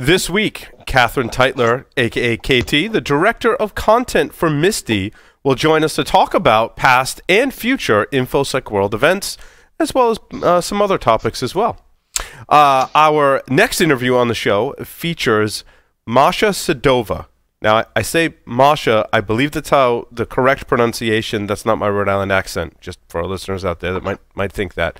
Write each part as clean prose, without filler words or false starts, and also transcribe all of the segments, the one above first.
This week, Katherine Teitler, aka KT, the Director of Content for MISTI, will join us to talk about past and future InfoSec World events, as well as some other topics as well. Our next interview on the show features Masha Sedova. Now, I say Masha, I believe that's how the correct pronunciation. That's not my Rhode Island accent, just for our listeners out there that might think that.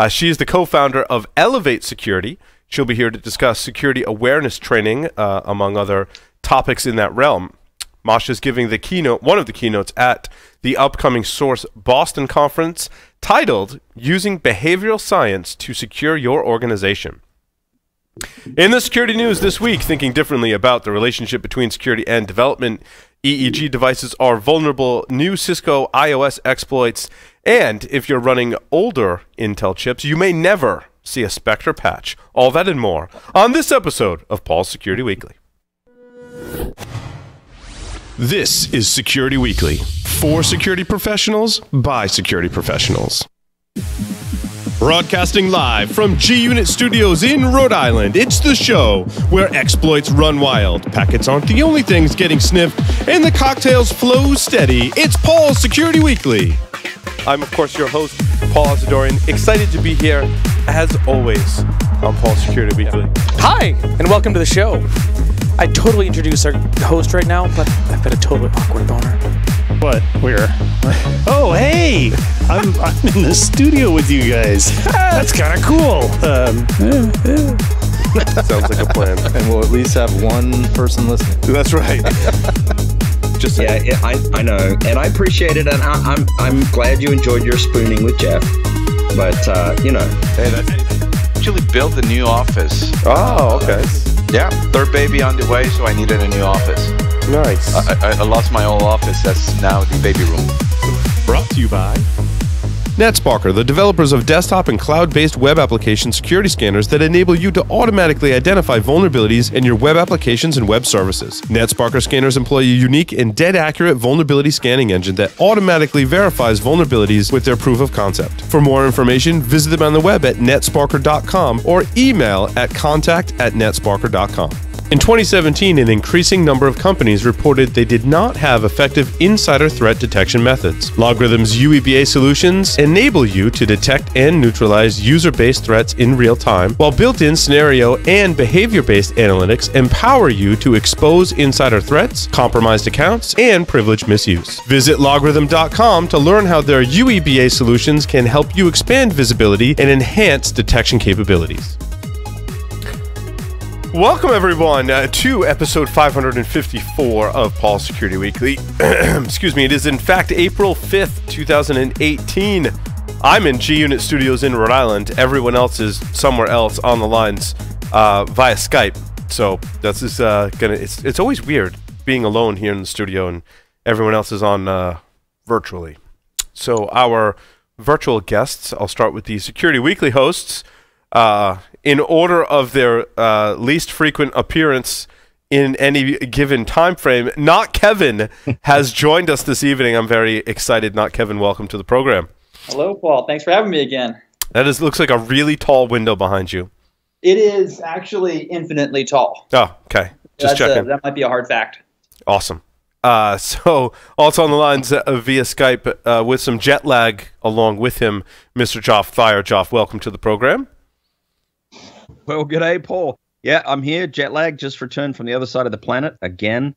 She is the co-founder of Elevate Security. She'll be here to discuss security awareness training, among other topics in that realm. Masha's giving the keynote, one of the keynotes at the upcoming Source Boston conference, titled Using Behavioral Science to Secure Your Organization. In the security news this week, thinking differently about the relationship between security and development, EEG devices are vulnerable, new Cisco iOS exploits, and if you're running older Intel chips, you may never see a Spectre patch. All that and more on this episode of Paul's Security Weekly. This is Security Weekly, for security professionals, by security professionals. Broadcasting live from G-Unit Studios in Rhode Island, it's the show where exploits run wild, packets aren't the only things getting sniffed, and the cocktails flow steady. It's Paul's Security Weekly. I'm, of course, your host, Paul Asadorian, excited to be here, as always, on Paul's Security Weekly. Hi, and welcome to the show. I totally introduced our host right now, but I've got a totally awkward boner. What? Where? Oh, hey! I'm in the studio with you guys. That's kind of cool. Sounds like a plan. And we'll at least have one person listening. That's right. Just yeah, I know, and I appreciate it, and I'm glad you enjoyed your spooning with Jeff. But you know, hey, actually built a new office. Oh, okay. Yeah, third baby on the way, so I needed a new office. Nice. I lost my old office. That's now the baby room. Brought to you by NetSparker, the developers of desktop and cloud-based web application security scanners that enable you to automatically identify vulnerabilities in your web applications and web services. NetSparker scanners employ a unique and dead-accurate vulnerability scanning engine that automatically verifies vulnerabilities with their proof of concept. For more information, visit them on the web at netsparker.com or email at contact@netsparker.com. In 2017, an increasing number of companies reported they did not have effective insider threat detection methods. LogRhythm's UEBA solutions enable you to detect and neutralize user-based threats in real time, while built-in scenario and behavior-based analytics empower you to expose insider threats, compromised accounts, and privilege misuse. Visit LogRhythm.com to learn how their UEBA solutions can help you expand visibility and enhance detection capabilities. Welcome, everyone, to episode 554 of Paul's Security Weekly. Excuse me, it is in fact April 5th, 2018. I'm in G-Unit Studios in Rhode Island. Everyone else is somewhere else on the lines via Skype. So this is it's always weird being alone here in the studio and everyone else is on virtually. So our virtual guests, I'll start with the Security Weekly hosts. In order of their least frequent appearance in any given time frame, Not Kevin has joined us this evening. I'm very excited. Not Kevin, welcome to the program. Hello, Paul. Thanks for having me again. That looks like a really tall window behind you. It is actually infinitely tall. Oh, okay. Just checking. That might be a hard fact. Awesome. So also on the lines via Skype with some jet lag along with him, Mr. Joff Thayer. Joff, welcome to the program. Well, g'day, Paul. Yeah, I'm here. Jet lag, just returned from the other side of the planet again.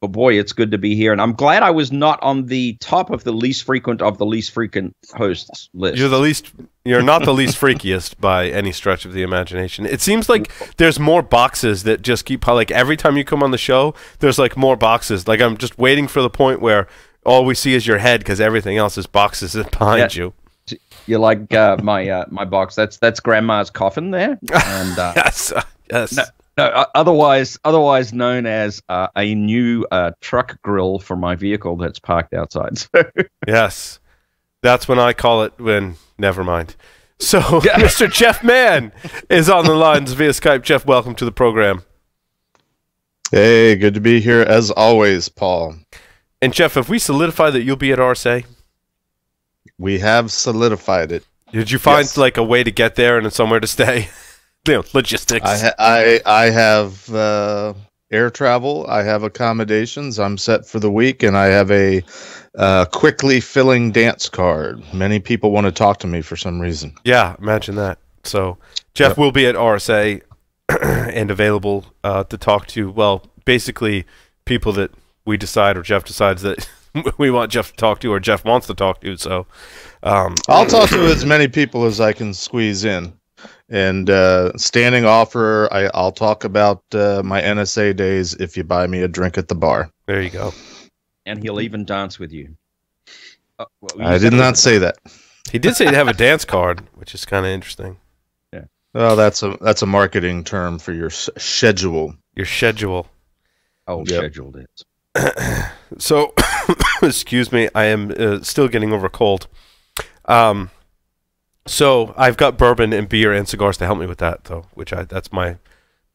But boy, it's good to be here, and I'm glad I was not on the top of the least frequent hosts list. You're not the least freakiest by any stretch of the imagination. It seems like there's more boxes that just keep, like, every time you come on the show, there's like more boxes. Like, I'm just waiting for the point where all we see is your head because everything else is boxes behind you. You like my box? That's Grandma's coffin there, and yes. No, otherwise known as a new truck grill for my vehicle that's parked outside. So. Yes, that's when I call it. Never mind. So Mr. Jeff Mann is on the lines via Skype. Jeff, welcome to the program. Hey, good to be here as always, Paul. And Jeff, have we solidified that you'll be at RSA? We have solidified it. Did you find like a way to get there and somewhere to stay? logistics. I have air travel. I have accommodations. I'm set for the week, and I have a quickly filling dance card. Many people want to talk to me for some reason. Yeah, imagine that. So Jeff will be at RSA and available to talk to, well, basically people that we decide or Jeff decides that we want Jeff to talk to or Jeff wants to talk to. So I'll talk to as many people as I can squeeze in. And standing offer, I'll talk about my NSA days if you buy me a drink at the bar. There you go. And he'll even dance with you. I did not say that. He did say he'd have a dance card, which is kind of interesting. Yeah. Well, that's a marketing term for your schedule. Your schedule. Oh, Yep. scheduled it. So, excuse me, I am still getting over a cold. So I've got bourbon and beer and cigars to help me with that, though, that's my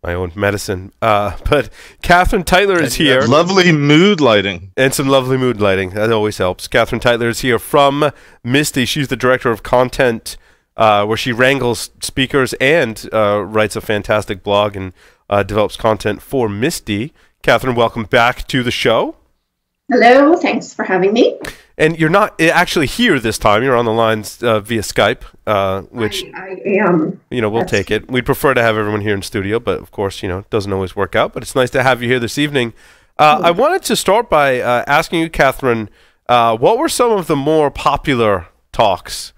own medicine. But Katherine Teitler is here. Lovely mood lighting. And some lovely mood lighting. That always helps. Katherine Teitler is here from MISTI. She's the director of content, where she wrangles speakers and writes a fantastic blog and develops content for MISTI. Katherine, welcome back to the show. Hello, thanks for having me. And you're not actually here this time. You're on the lines via Skype, which I am. We'll take it. We'd prefer to have everyone here in studio, but of course, it doesn't always work out. But it's nice to have you here this evening. I wanted to start by asking you, Katherine, what were some of the more popular talks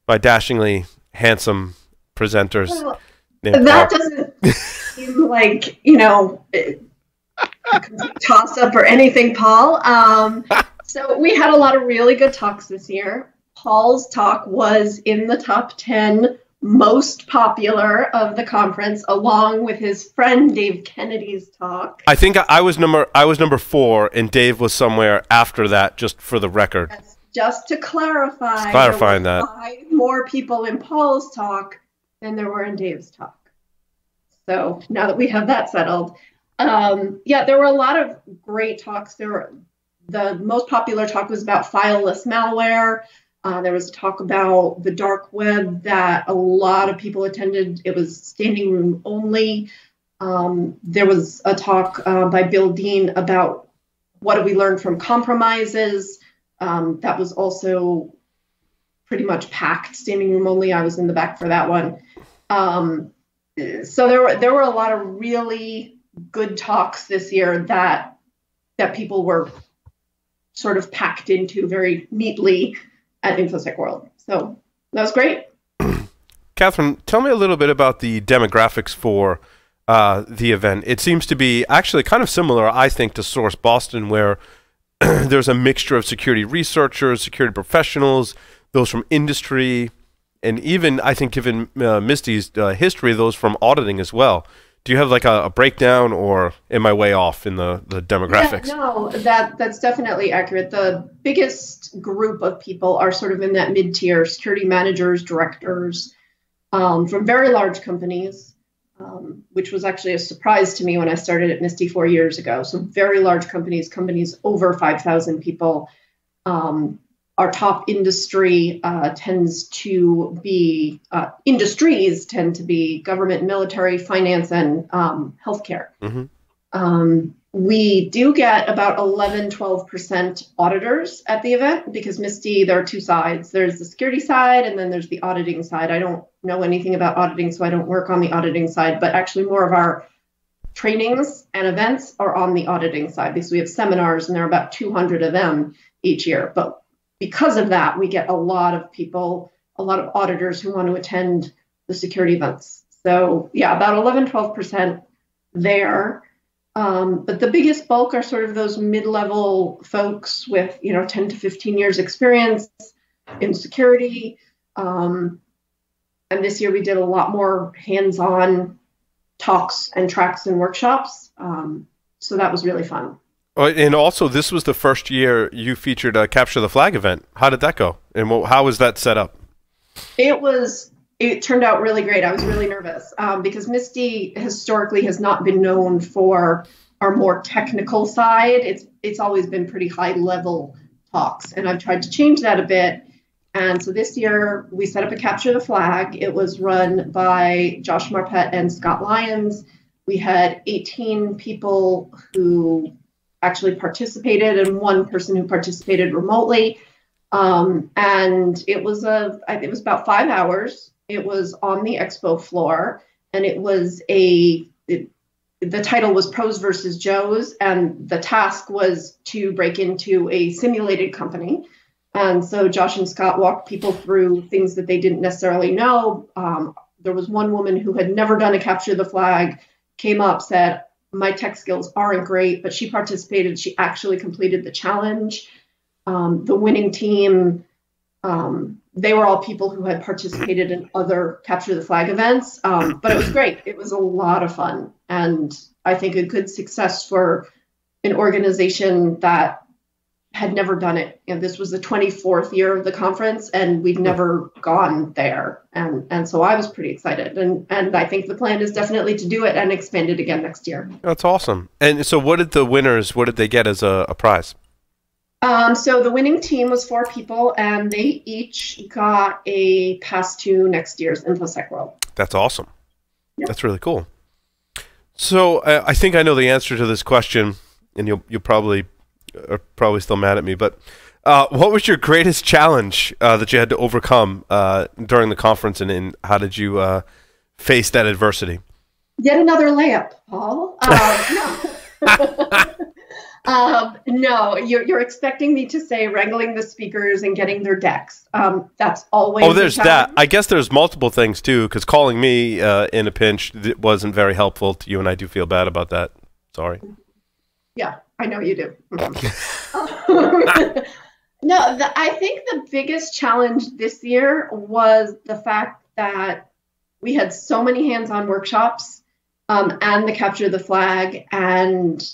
by dashingly handsome presenters? Well, that doesn't seem like toss up or anything, Paul. So we had a lot of really good talks this year. Paul's talk was in the top 10 most popular of the conference, along with his friend Dave Kennedy's talk. I think I was number 4, and Dave was somewhere after that, just for the record. Just to clarify, clarifying there were that 5 more people in Paul's talk than there were in Dave's talk. So now that we have that settled, there were a lot of great talks. The most popular talk was about fileless malware. There was a talk about the dark web that a lot of people attended. It was standing room only. There was a talk by Bill Dean about what do we learn from compromises. That was also pretty much packed, standing room only. I was in the back for that one. So there were a lot of really good talks this year that people were sort of packed into very neatly at InfoSec World. So that was great. Katherine, tell me a little bit about the demographics for the event. It seems to be actually kind of similar, I think, to Source Boston, where there's a mixture of security researchers, security professionals, those from industry, and even, I think, given MISTI's history, those from auditing as well. Do you have like a breakdown, or am I way off in the demographics? Yeah, no, that's definitely accurate. The biggest group of people are sort of in that mid-tier, security managers, directors, from very large companies, which was actually a surprise to me when I started at MISTI 4 years ago. So very large companies over 5,000 people. Our top industry industries tend to be government, military, finance, and healthcare. Mm-hmm. We do get about 11-12% auditors at the event because MISTI, there are 2 sides. There's the security side, and then there's the auditing side. I don't know anything about auditing, so I don't work on the auditing side, but actually more of our trainings and events are on the auditing side because we have seminars, and there are about 200 of them each year. But because of that, we get a lot of people, a lot of auditors who want to attend the security events. So yeah, about 11-12% there. But the biggest bulk are sort of those mid-level folks with 10 to 15 years experience in security. And this year we did a lot more hands-on talks and tracks and workshops. So that was really fun. And also, this was the first year you featured a Capture the Flag event. How did that go? And how was that set up? It turned out really great. I was really nervous because MISTI historically has not been known for our more technical side. It's always been pretty high level talks, and I've tried to change that a bit. And so this year we set up a Capture the Flag. It was run by Josh Marpet and Scott Lyons. We had 18 people who actually participated and one person who participated remotely. And it was about 5 hours. It was on the expo floor, and it was the title was Pros versus Joes, and the task was to break into a simulated company. And so Josh and Scott walked people through things that they didn't necessarily know. There was one woman who had never done a Capture the Flag, came up, said, my tech skills aren't great, but she participated. She actually completed the challenge. The winning team, they were all people who had participated in other Capture the Flag events, but it was great. It was a lot of fun, and I think a good success for an organization that had never done it. And this was the 24th year of the conference, and we'd never gone there, and so I was pretty excited, and I think the plan is definitely to do it and expand it again next year. That's awesome. And so what did they get as a prize? So the winning team was 4 people, and they each got a pass to next year's InfoSec World. That's awesome. Yep. That's really cool. So I think I know the answer to this question, and you'll probably are probably still mad at me, but what was your greatest challenge that you had to overcome during the conference, and how did you face that adversity? Yet another layup, Paul. No, you're expecting me to say wrangling the speakers and getting their decks. That's always. Oh, there's that. I guess there's multiple things too, because calling me in a pinch wasn't very helpful to you, and I do feel bad about that. Sorry. Yeah, I know you do. I think the biggest challenge this year was the fact that we had so many hands-on workshops and the Capture the Flag, and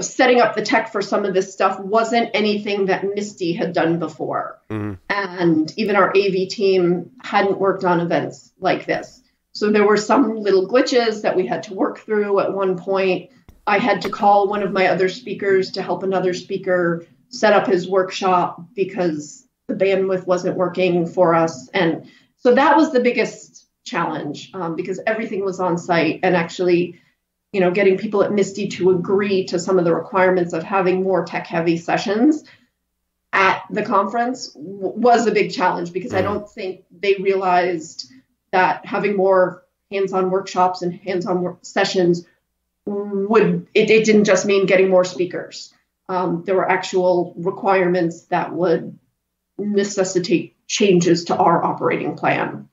setting up the tech for some of this stuff wasn't anything that MISTI had done before. Mm-hmm. And even our AV team hadn't worked on events like this. So there were some little glitches that we had to work through. At one point, I had to call one of my other speakers to help another speaker set up his workshop because the bandwidth wasn't working for us. And so that was the biggest challenge because everything was on site, and actually getting people at MISTI to agree to some of the requirements of having more tech-heavy sessions at the conference was a big challenge, because I don't think they realized that having more hands-on workshops and hands-on sessions it didn't just mean getting more speakers. There were actual requirements that would necessitate changes to our operating plan.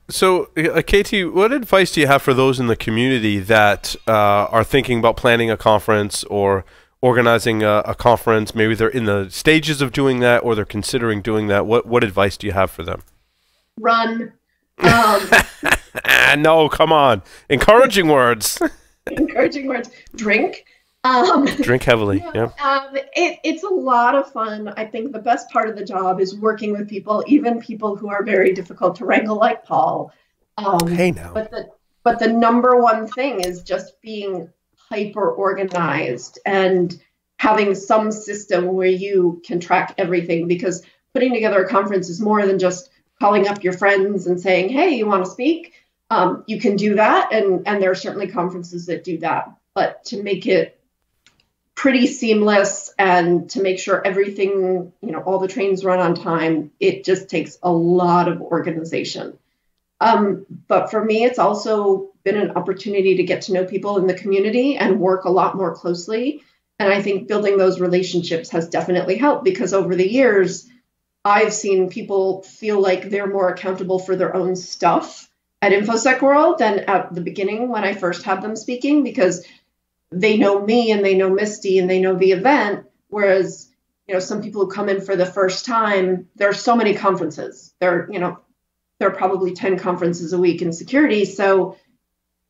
So, Katie, what advice do you have for those in the community that are thinking about planning a conference or organizing a conference? Maybe they're in the stages of doing that, or they're considering doing that. What advice do you have for them? Run. No, come on. Encouraging words. Encouraging words. Drink. Drink heavily. Yeah. It's a lot of fun. I think the best part of the job is working with people, even people who are very difficult to wrangle, like Paul. Hey now. But the number one thing is just being hyper organized and having some system where you can track everything, because putting together a conference is more than just calling up your friends and saying, hey, you want to speak? You can do that, and there are certainly conferences that do that. But to make it pretty seamless and to make sure everything, all the trains run on time, it just takes a lot of organization. But for me, it's also been an opportunity to get to know people in the community and work a lot more closely. And I think building those relationships has definitely helped, because over the years, I've seen people feel like they're more accountable for their own stuff at InfoSec World than at the beginning when I first had them speaking, because they know me and they know MISTI and they know the event. Whereas, some people who come in for the first time, there are so many conferences. There are probably 10 conferences a week in security. So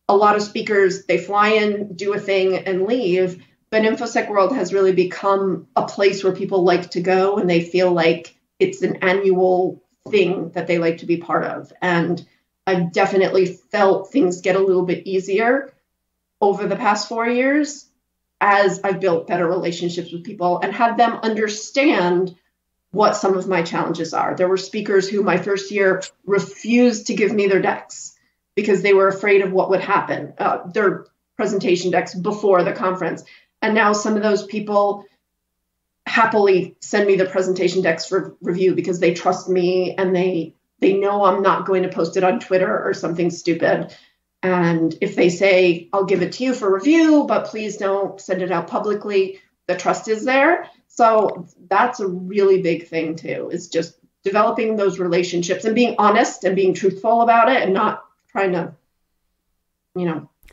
a lot of speakers, they fly in, do a thing and leave. But InfoSec World has really become a place where people like to go, and they feel like it's an annual thing that they like to be part of. And I've definitely felt things get a little bit easier over the past 4 years as I've built better relationships with people and had them understand what some of my challenges are. There were speakers who my first year refused to give me their decks because they were afraid of what would happen, their presentation decks before the conference. And now some of those people happily send me the presentation decks for review because they trust me and they know I'm not going to post it on Twitter or something stupid. And if they say, I'll give it to you for review, but please don't send it out publicly, the trust is there. So that's a really big thing too, is just developing those relationships and being honest and being truthful about it and not trying to,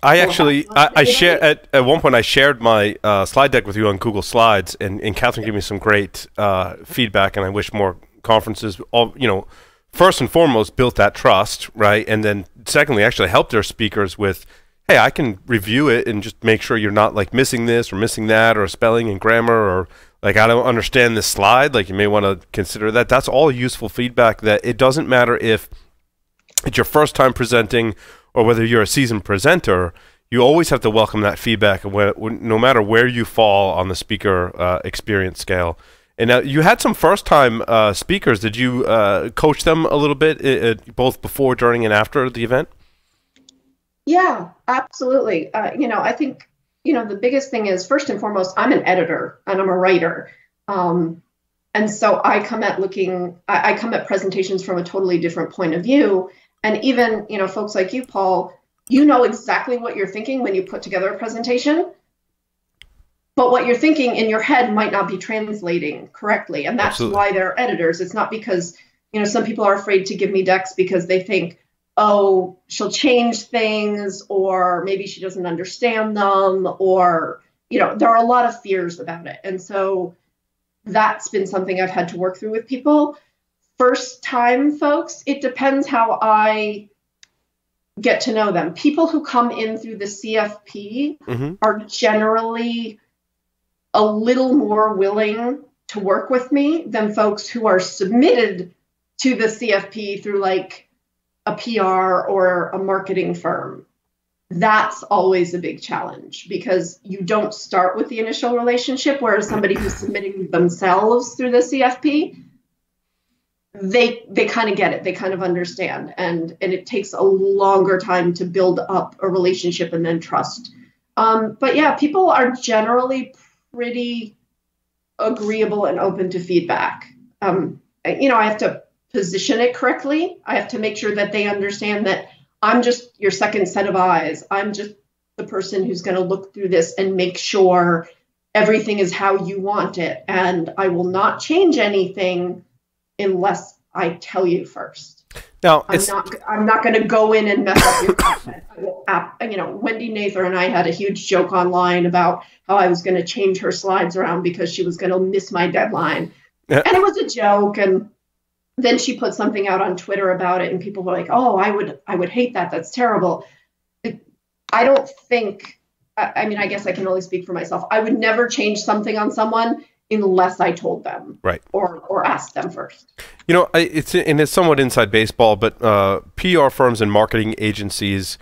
I share at one point I shared my slide deck with you on Google Slides, and Katherine gave me some great feedback, and I wish more conferences, first and foremost built that trust, right? And then secondly, actually helped their speakers with, hey, I can review it and just make sure you're not like missing this or missing that or spelling and grammar or like I don't understand this slide, like you may want to consider that. That's all useful feedback that it doesn't matter if it's your first time presenting or whether you're a seasoned presenter, you always have to welcome that feedback no matter where you fall on the speaker experience scale. And now you had some first-time speakers. Did you coach them a little bit, both before, during, and after the event? Yeah, absolutely. I think, the biggest thing is, first and foremost, I'm an editor and I'm a writer. And so I come at presentations from a totally different point of view. And even, folks like you, Paul, you know exactly what you're thinking when you put together a presentation. But what you're thinking in your head might not be translating correctly. And that's Absolutely. why they're editors. It's not because, some people are afraid to give me decks because they think, oh, she'll change things, or maybe she doesn't understand them, or, there are a lot of fears about it. And so that's been something I've had to work through with people. First time folks, it depends how I get to know them. People who come in through the CFP are generally a little more willing to work with me than folks who are submitted to the CFP through like a PR or a marketing firm. That's always a big challenge because you don't start with the initial relationship, whereas somebody who's submitting themselves through the CFP, they kind of get it. They kind of understand. And it takes a longer time to build up a relationship and then trust. But yeah, people are generally pretty agreeable and open to feedback. I have to position it correctly. I have to make sure that they understand that I'm just your second set of eyes. I'm just the person who's going to look through this and make sure everything is how you want it. And I will not change anything unless I tell you first. Now, I'm not going to go in and mess up your content. Wendy Nather and I had a huge joke online about how I was going to change her slides around because she was going to miss my deadline. Yeah. And it was a joke. And then she put something out on Twitter about it, and people were like, oh, I would hate that. That's terrible. I don't think, I guess I can only speak for myself. I would never change something on someone unless I told them, right, or asked them first. It's somewhat inside baseball, but PR firms and marketing agencies,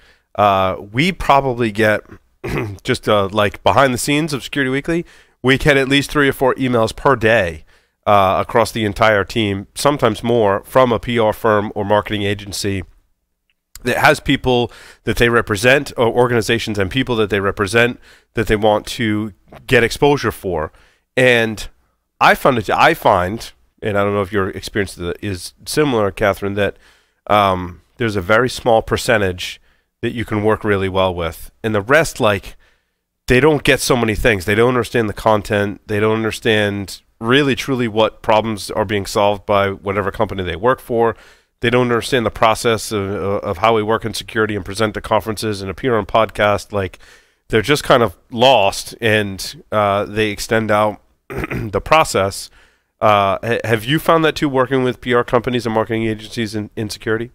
we probably get just like behind the scenes of Security Weekly, we get at least 3 or 4 emails per day across the entire team, sometimes more, from a PR firm or marketing agency that has people that they represent, or organizations and people that they represent that they want to get exposure for. And I find, and I don't know if your experience is similar, Katherine, that there's a very small percentage that you can work really well with. And the rest, they don't get so many things. They don't understand the content. They don't understand really, truly what problems are being solved by whatever company they work for. They don't understand the process of how we work in security and present to conferences and appear on podcasts. They're just kind of lost, and they extend out the process. Have you found that too, working with PR companies and marketing agencies in security?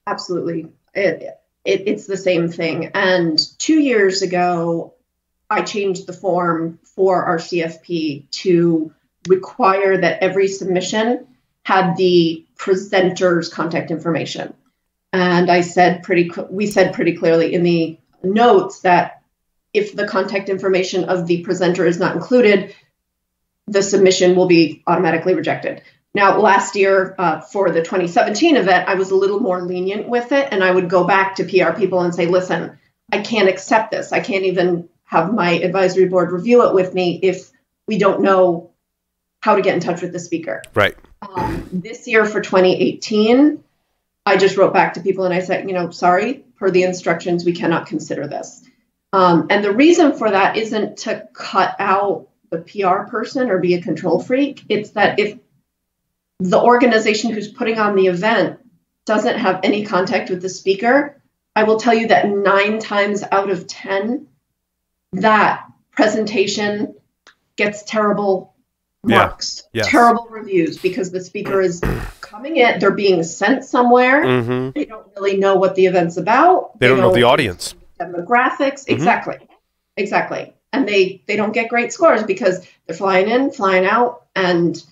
Absolutely. It's the same thing. And 2 years ago, I changed the form for our CFP to require that every submission had the presenter's contact information. And we said pretty clearly in the notes that if the contact information of the presenter is not included, the submission will be automatically rejected. Now, last year for the 2017 event, I was a little more lenient with it, and I would go back to PR people and say, listen, I can't accept this. I can't even have my advisory board review it with me if we don't know how to get in touch with the speaker. Right. This year for 2018, I just wrote back to people and I said, sorry, per the instructions, we cannot consider this. And the reason for that isn't to cut out the PR person or be a control freak. It's that if the organization who's putting on the event doesn't have any contact with the speaker, I will tell you that 9 times out of 10, that presentation gets terrible marks, terrible reviews, because the speaker is coming in, they're being sent somewhere. Mm-hmm. They don't really know what the event's about. They don't know the audience. Demographics. Mm-hmm. Exactly. And they don't get great scores because they're flying in, flying out, and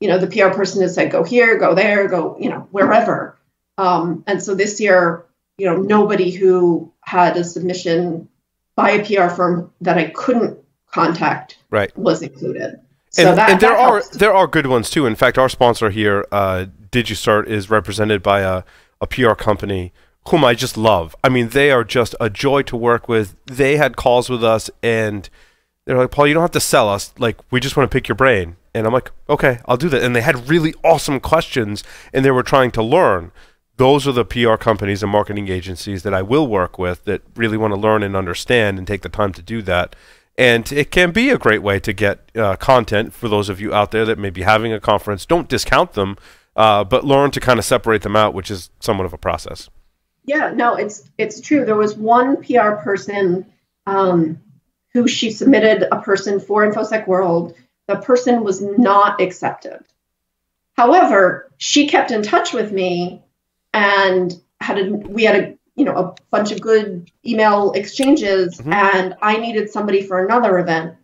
the PR person has said, go here, go there, go, wherever. And so this year, nobody who had a submission by a PR firm that I couldn't contact was included. So and there are good ones too. In fact, our sponsor here, DigiStart, is represented by a PR company whom I just love. I mean, they are just a joy to work with. They had calls with us and they're like, Paul, you don't have to sell us. Like, we just want to pick your brain. And I'm like, okay, I'll do that. And they had really awesome questions and they were trying to learn. Those are the PR companies and marketing agencies that I will work with that really want to learn and understand and take the time to do that. And it can be a great way to get content for those of you out there that may be having a conference. Don't discount them, but learn to kind of separate them out, which is somewhat of a process. Yeah, no, it's true. There was one PR person who she submitted a person for InfoSec World. The person was not accepted. However, she kept in touch with me and we had a bunch of good email exchanges, mm-hmm. and I needed somebody for another event.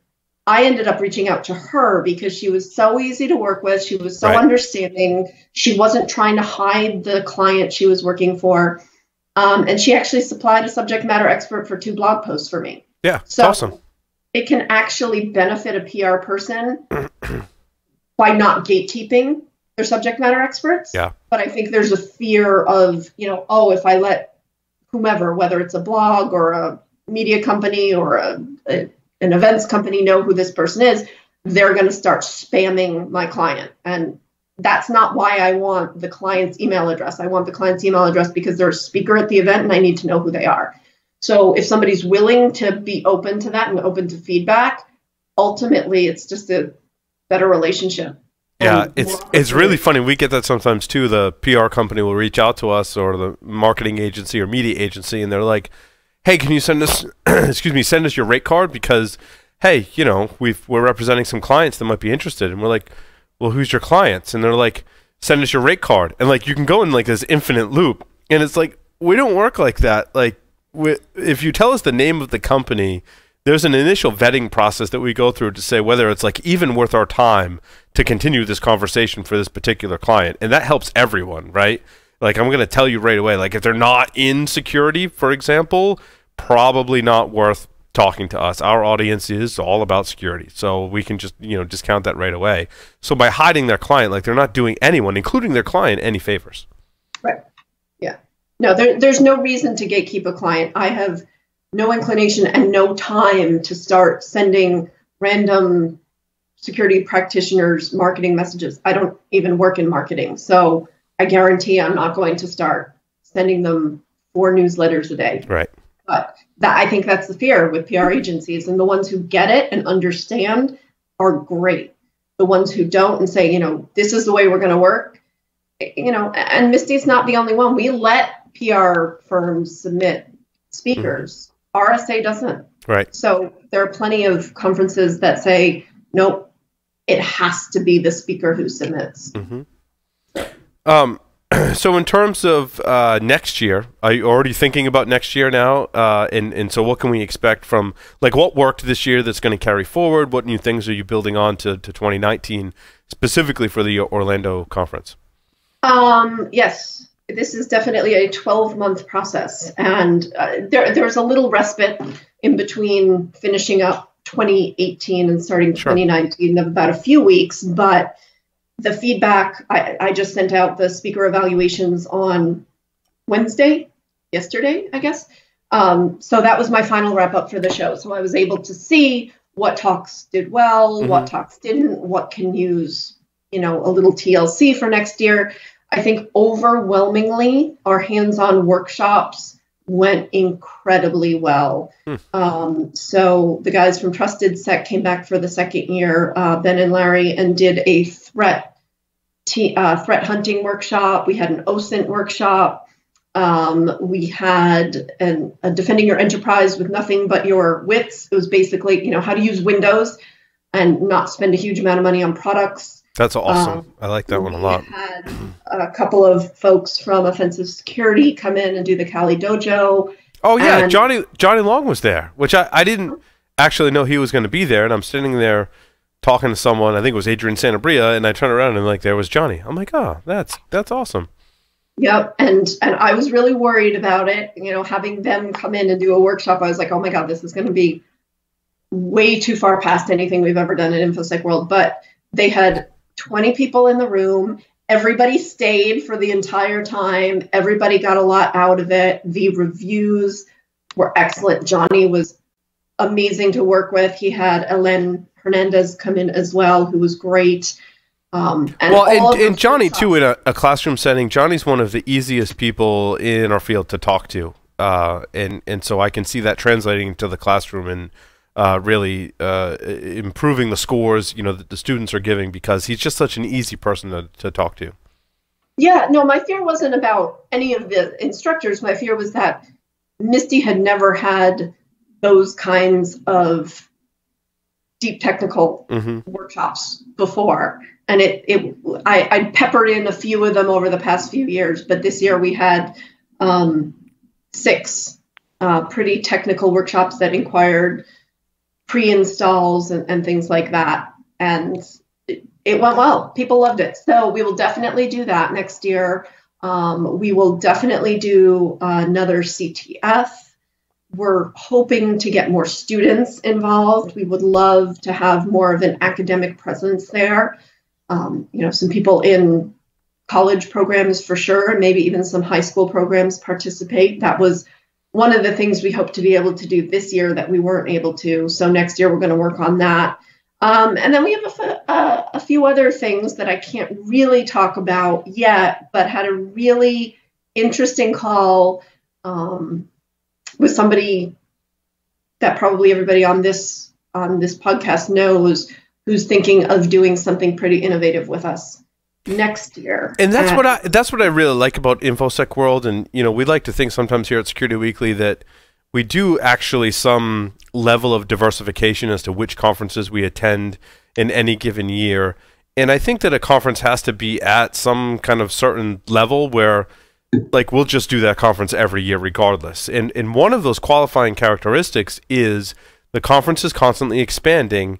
I ended up reaching out to her because she was so easy to work with. She was so understanding. She wasn't trying to hide the client she was working for. And she actually supplied a subject matter expert for 2 blog posts for me. Yeah, so awesome. It can actually benefit a PR person by not gatekeeping their subject matter experts. Yeah. But I think there's a fear of, if I let whomever, whether it's a blog or a media company or an events company, know who this person is, they're going to start spamming my client. And that's not why I want the client's email address. I want the client's email address because they're a speaker at the event and I need to know who they are. So if somebody's willing to be open to that and open to feedback, ultimately it's just a better relationship. Yeah, it's really funny. We get that sometimes too. The PR company will reach out to us or the marketing agency or media agency, and they're like, "Hey, can you send us, send us your rate card because, hey, we're representing some clients that might be interested." And we're like, "Well, who's your clients?" And they're like, "Send us your rate card." And like you can go in like this infinite loop, and it's like we don't work like that. Like if you tell us the name of the company, there's an initial vetting process that we go through to say whether it's like even worth our time to continue this conversation for this particular client. And that helps everyone, right? Like I'm going to tell you right away, like if they're not in security, for example, probably not worth talking to us. Our audience is all about security. So we can just, discount that right away. So by hiding their client, like they're not doing anyone, including their client, any favors. Right. Yeah. No, there's no reason to gatekeep a client. I have no inclination and no time to start sending random security practitioners marketing messages. I don't even work in marketing. So I guarantee I'm not going to start sending them 4 newsletters a day. Right. But I think that's the fear with PR agencies, and the ones who get it and understand are great. The ones who don't and say, this is the way we're going to work, and MISTI's not the only one. We let PR firms submit speakers. RSA doesn't. Right. So there are plenty of conferences that say, nope, it has to be the speaker who submits. Mm-hmm. So in terms of next year, are you already thinking about next year now? And so what can we expect from, like, what worked this year that's going to carry forward? What new things are you building on to 2019, specifically for the Orlando conference? Yes. This is definitely a 12-month process, and there's a little respite in between finishing up 2018 and starting 2019 of about a few weeks, but the feedback, I just sent out the speaker evaluations on yesterday, I guess. So that was my final wrap up for the show. So I was able to see what talks did well, what talks didn't, what can use, a little TLC for next year. I think overwhelmingly our hands-on workshops went incredibly well. So the guys from Trusted Sec came back for the second year, Ben and Larry, and did a threat hunting workshop. We had an OSINT workshop. We had a defending your enterprise with nothing but your wits. It was basically, how to use Windows and not spend a huge amount of money on products. That's awesome. I like that one a lot. We had a couple of folks from Offensive Security come in and do the Kali Dojo. Oh, yeah. Johnny Long was there, which I didn't actually know he was going to be there. And I'm sitting there talking to someone, I think it was Adrian Santabria, and I turn around and there was Johnny. I'm like, oh, that's awesome. Yep. And I was really worried about it. Having them come in and do a workshop, I was like, oh my God, this is going to be way too far past anything we've ever done in InfoSec World. But they had 20 people in the room. Everybody stayed for the entire time. Everybody got a lot out of it. The reviews were excellent. Johnny was amazing to work with. He had Elen Hernandez come in as well, who was great. And Johnny too, in a classroom setting, Johnny's one of the easiest people in our field to talk to, and so I can see that translating to the classroom and really improving the scores that the students are giving, because he's just such an easy person to talk to. Yeah, no, my fear wasn't about any of the instructors. My fear was that MISTI had never had those kinds of deep technical workshops before. And I peppered in a few of them over the past few years, but this year we had 6 pretty technical workshops that inquired pre-installs and things like that. And it went well. People loved it. So we will definitely do that next year. We will definitely do another CTF. We're hoping to get more students involved. We would love to have more of an academic presence there. Some people in college programs for sure, and maybe even some high school programs participate. That was one of the things we hope to be able to do this year that we weren't able to. So next year we're going to work on that. And then we have a few other things that I can't really talk about yet, but had a really interesting call with somebody that probably everybody on this podcast knows, who's thinking of doing something pretty innovative with us next year. And that's what I really like about InfoSec World. And we like to think sometimes here at Security Weekly that we do actually some level of diversification as to which conferences we attend in any given year. And I think that a conference has to be at some kind of certain level where we'll just do that conference every year regardless. And one of those qualifying characteristics is the conference is constantly expanding,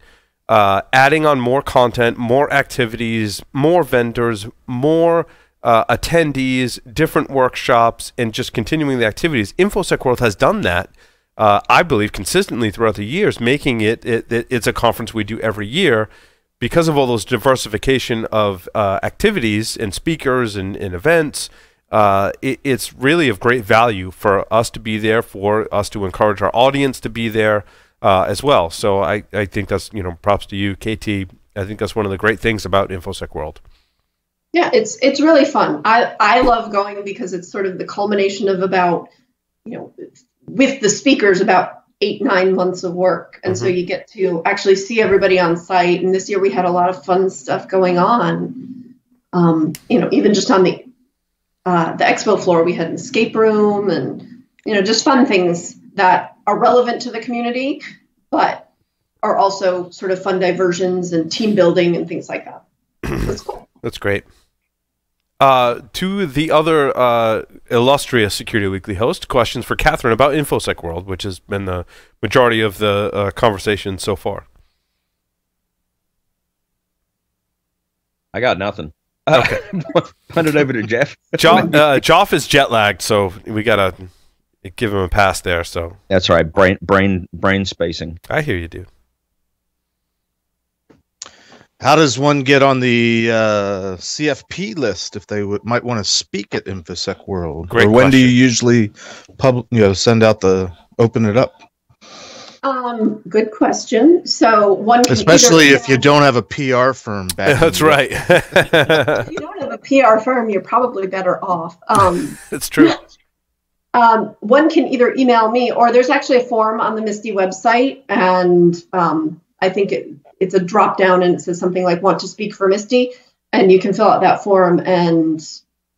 adding on more content, more activities, more vendors, more attendees, different workshops, and just continuing the activities. InfoSec World has done that, I believe, consistently throughout the years, making it's a conference we do every year because of all those diversification of activities and speakers and events. It's really of great value for us to be there, for us to encourage our audience to be there as well. So I think that's, props to you, KT. I think that's one of the great things about InfoSec World. Yeah, it's really fun. I love going because it's sort of the culmination of about, with the speakers, about 8-9 months of work. And so you get to actually see everybody on site. And this year we had a lot of fun stuff going on. Even just on the expo floor, we had an escape room and, just fun things that are relevant to the community, but are also sort of fun diversions and team building and things like that. That's cool. That's great. To the other illustrious Security Weekly host, questions for Katherine about InfoSec World, which has been the majority of the conversation so far. I got nothing. Okay. Hand it over to Jeff. Joff is jet lagged, so we got to give him a pass there. So that's right. Brain spacing. I hear you, dude. How does one get on the CFP list if they might want to speak at InfoSec World? Great or when do you question. usually send out open it up? Good question. So one can especially if you don't have a PR firm back. That's right. If you don't have a PR firm, you're probably better off. That's true. One can either email me, or there's actually a form on the MISTI website, and I think it's a drop down, and it says something like "Want to speak for MISTI," and you can fill out that form, and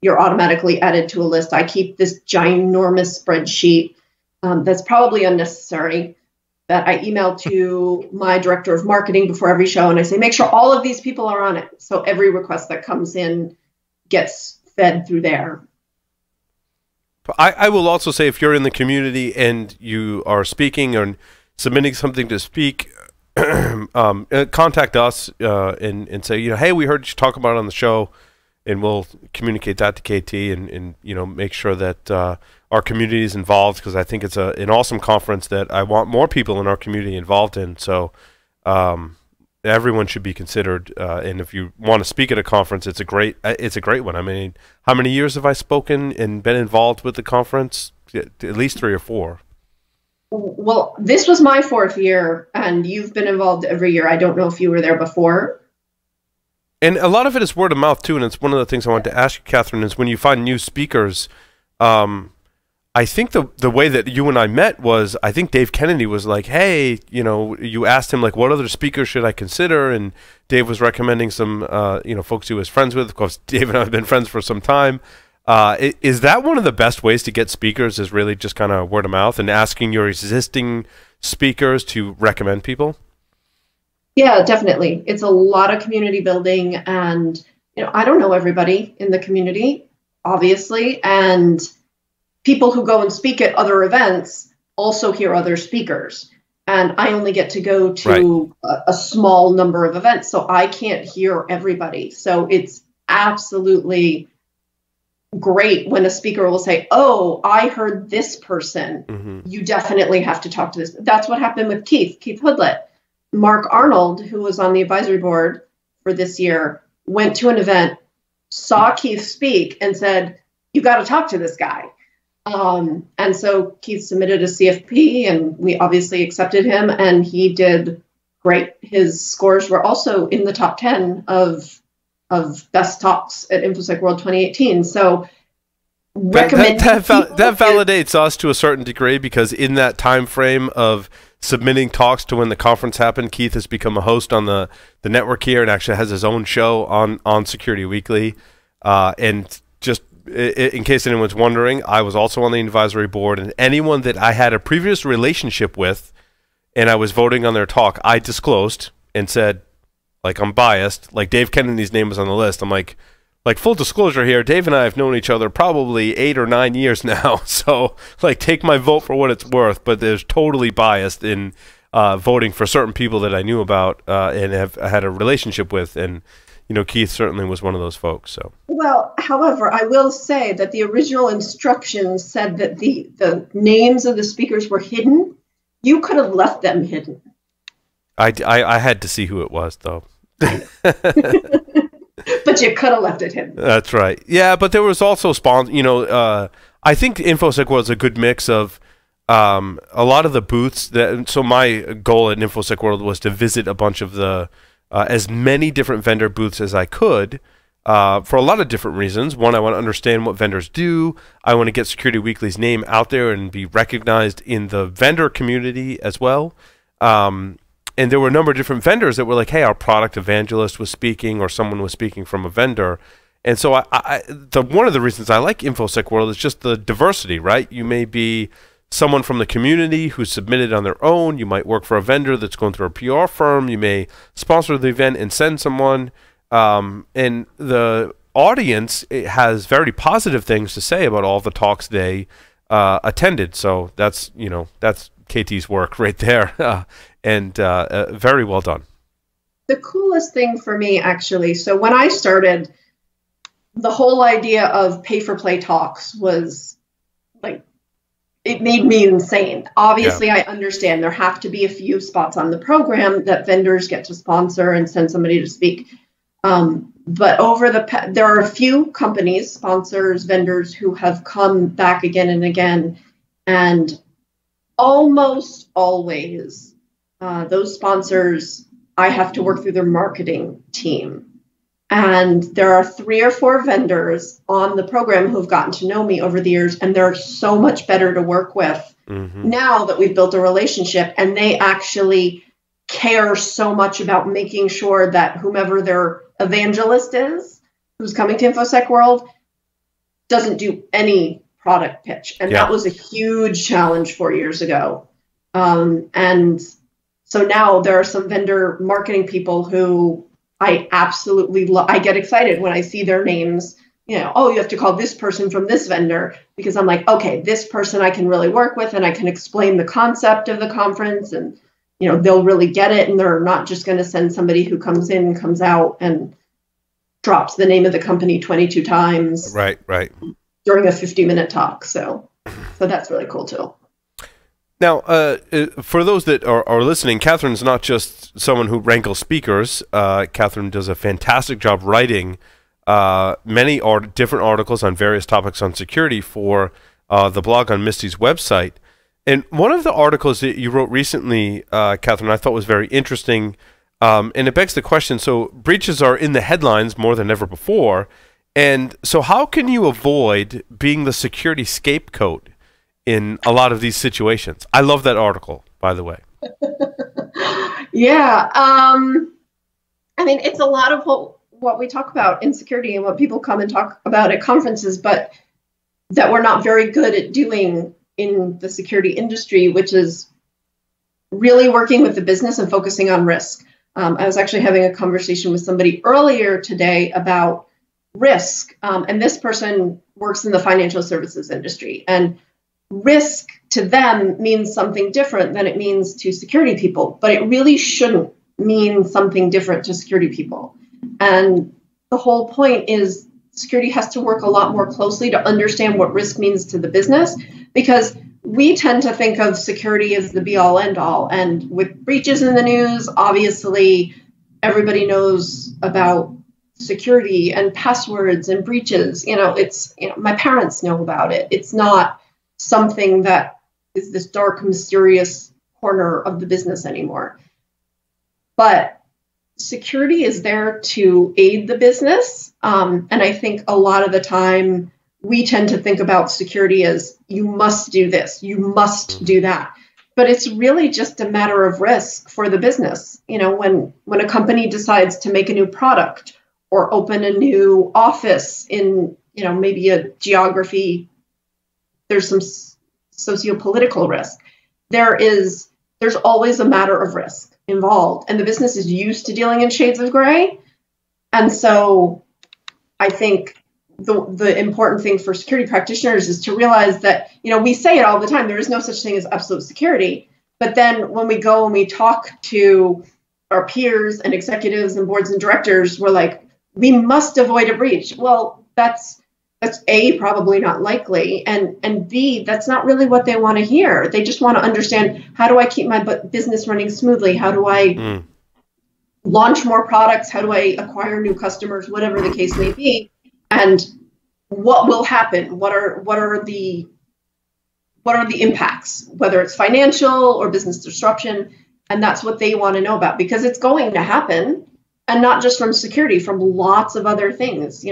you're automatically added to a list. I keep this ginormous spreadsheet that's probably unnecessary, that I email to my director of marketing before every show, and I say, make sure all of these people are on it. So every request that comes in gets fed through there. I will also say, if you're in the community and you are speaking or submitting something to speak, contact us and say, hey, we heard you talk about it on the show, and we'll communicate that to KT and make sure that our community is involved, because I think it's an awesome conference that I want more people in our community involved in. So everyone should be considered, and if you want to speak at a conference, it's a great one. I mean, how many years have I spoken and been involved with the conference? At least 3 or 4. Well, this was my 4th year, and you've been involved every year. I don't know if you were there before. And a lot of it is word of mouth too, and it's one of the things I wanted to ask you, Katherine, is when you find new speakers, I think the way that you and I met was, I think Dave Kennedy was like, hey, you asked him, like, what other speakers should I consider? And Dave was recommending some, folks he was friends with. Of course, Dave and I have been friends for some time. Is that one of the best ways to get speakers, is really just kind of word of mouth and asking your existing speakers to recommend people? Yeah, definitely. It's a lot of community building, and, I don't know everybody in the community, obviously, and people who go and speak at other events also hear other speakers. And I only get to go to a small number of events, so I can't hear everybody. So it's absolutely great when a speaker will say, oh, I heard this person. Mm-hmm. You definitely have to talk to this. That's what happened with Keith Hoodlet. Mark Arnold, who was on the advisory board for this year, went to an event, saw Keith speak, and said, you got to talk to this guy. And so Keith submitted a CFP, and we obviously accepted him, and he did great. His scores were also in the top 10 of best talks at InfoSec World 2018. So that validates us to a certain degree, because in that time frame of submitting talks to when the conference happened, Keith has become a host on the network here and actually has his own show on Security Weekly. And just in case anyone's wondering, I was also on the advisory board, and anyone that I had a previous relationship with and I was voting on their talk, I disclosed and said, like, I'm biased. Like, Dave Kennedy's name was on the list. I'm like full disclosure here, Dave and I have known each other probably 8 or 9 years now. So, like, take my vote for what it's worth, but there's totally biased in voting for certain people that I knew about and have had a relationship with. And, Keith certainly was one of those folks. So, well, however, I will say that the original instructions said that the names of the speakers were hidden. You could have left them hidden. I had to see who it was, though. But you could have left it hidden. That's right. Yeah, but there was also I think InfoSec was a good mix of a lot of the booths. So my goal at InfoSec World was to visit a bunch of the as many different vendor booths as I could for a lot of different reasons. One, I want to understand what vendors do. I want to get Security Weekly's name out there and be recognized in the vendor community as well. And there were a number of different vendors that were like, hey, our product evangelist was speaking, or someone was speaking from a vendor. And so one of the reasons I like InfoSec World is just the diversity, right? You may be someone from the community who submitted on their own. You might work for a vendor that's going through a PR firm. You may sponsor the event and send someone. And the audience has very positive things to say about all the talks they attended. So that's KT's work right there. And very well done. The coolest thing for me, actually, so when I started, the whole idea of pay-for-play talks was like it made me insane. Obviously, I understand there have to be a few spots on the program that vendors get to sponsor and send somebody to speak. But there are a few companies, sponsors, vendors who have come back again and again, and almost always those sponsors, I have to work through their marketing team. And there are 3 or 4 vendors on the program who've gotten to know me over the years, and they're so much better to work with now that we've built a relationship, and they actually care so much about making sure that whomever their evangelist is, who's coming to InfoSec World, doesn't do any product pitch. And that was a huge challenge 4 years ago. And so now there are some vendor marketing people who I absolutely I get excited when I see their names, you have to call this person from this vendor, because I'm like, okay, this person I can really work with, and I can explain the concept of the conference, and, they'll really get it. And they're not just going to send somebody who comes in and comes out and drops the name of the company 22 times. Right. During a 50-minute talk. So that's really cool too. Now, for those that are listening, Katherine's not just someone who wrangles speakers. Katherine does a fantastic job writing many different articles on various topics on security for the blog on MISTI's website. And one of the articles that you wrote recently, Katherine, I thought was very interesting, and it begs the question, so breaches are in the headlines more than ever before, and so how can you avoid being the security scapegoat in a lot of these situations? I love that article, by the way. Yeah. It's a lot of what we talk about in security and what people come and talk about at conferences, but that we're not very good at doing in the security industry, which is really working with the business and focusing on risk. I was actually having a conversation with somebody earlier today about risk, and this person works in the financial services industry, and risk to them means something different than it means to security people, but it really shouldn't mean something different to security people. And the whole point is security has to work a lot more closely to understand what risk means to the business, because we tend to think of security as the be-all, end-all. And with breaches in the news, obviously, everybody knows about security and passwords and breaches. My parents know about it. It's not something that is this dark, mysterious corner of the business anymore. But security is there to aid the business. And I think a lot of the time we tend to think about security as you must do this, you must do that. But it's really just a matter of risk for the business. When a company decides to make a new product or open a new office in, maybe a geography, there's some socio-political risk. There's always a matter of risk involved, and the business is used to dealing in shades of gray. And so I think the important thing for security practitioners is to realize that, we say it all the time, there is no such thing as absolute security. But then when we go and we talk to our peers and executives and boards and directors, we're like, we must avoid a breach. Well, that's A, probably not likely, and B, that's not really what they want to hear. They just want to understand, how do I keep my business running smoothly? How do I launch more products? How do I acquire new customers? Whatever the case may be. And what will happen? What are the impacts, whether it's financial or business disruption? And that's what they want to know about, because it's going to happen, and not just from security, from lots of other things.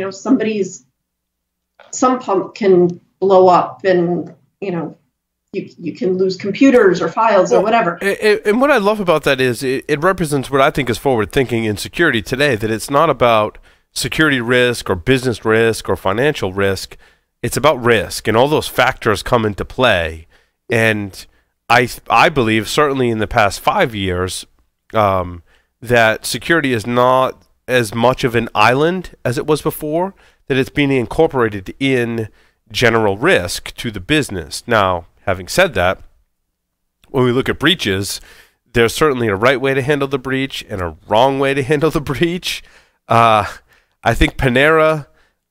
Some pump can blow up, and you can lose computers or files or whatever. And what I love about that is it represents what I think is forward thinking in security today, that it's not about security risk or business risk or financial risk. It's about risk, and all those factors come into play. And I believe, certainly in the past 5 years, that security is not as much of an island as it was before, that it's being incorporated in general risk to the business. Now, having said that, when we look at breaches, there's certainly a right way to handle the breach and a wrong way to handle the breach. I think Panera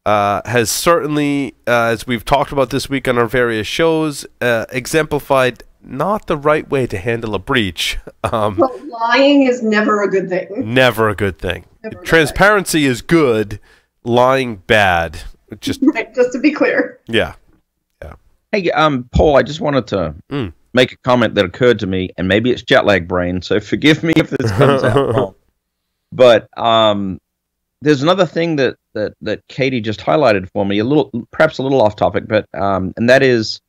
has certainly, as we've talked about this week on our various shows, exemplified not the right way to handle a breach. Well, lying is never a good thing. Never a good thing. Transparency is good, lying bad. Just right, just to be clear. Yeah. Hey, Paul, I just wanted to make a comment that occurred to me, and maybe it's jet lag brain, so forgive me if this comes out wrong. But there's another thing that Katie just highlighted for me, perhaps a little off topic, but and that is,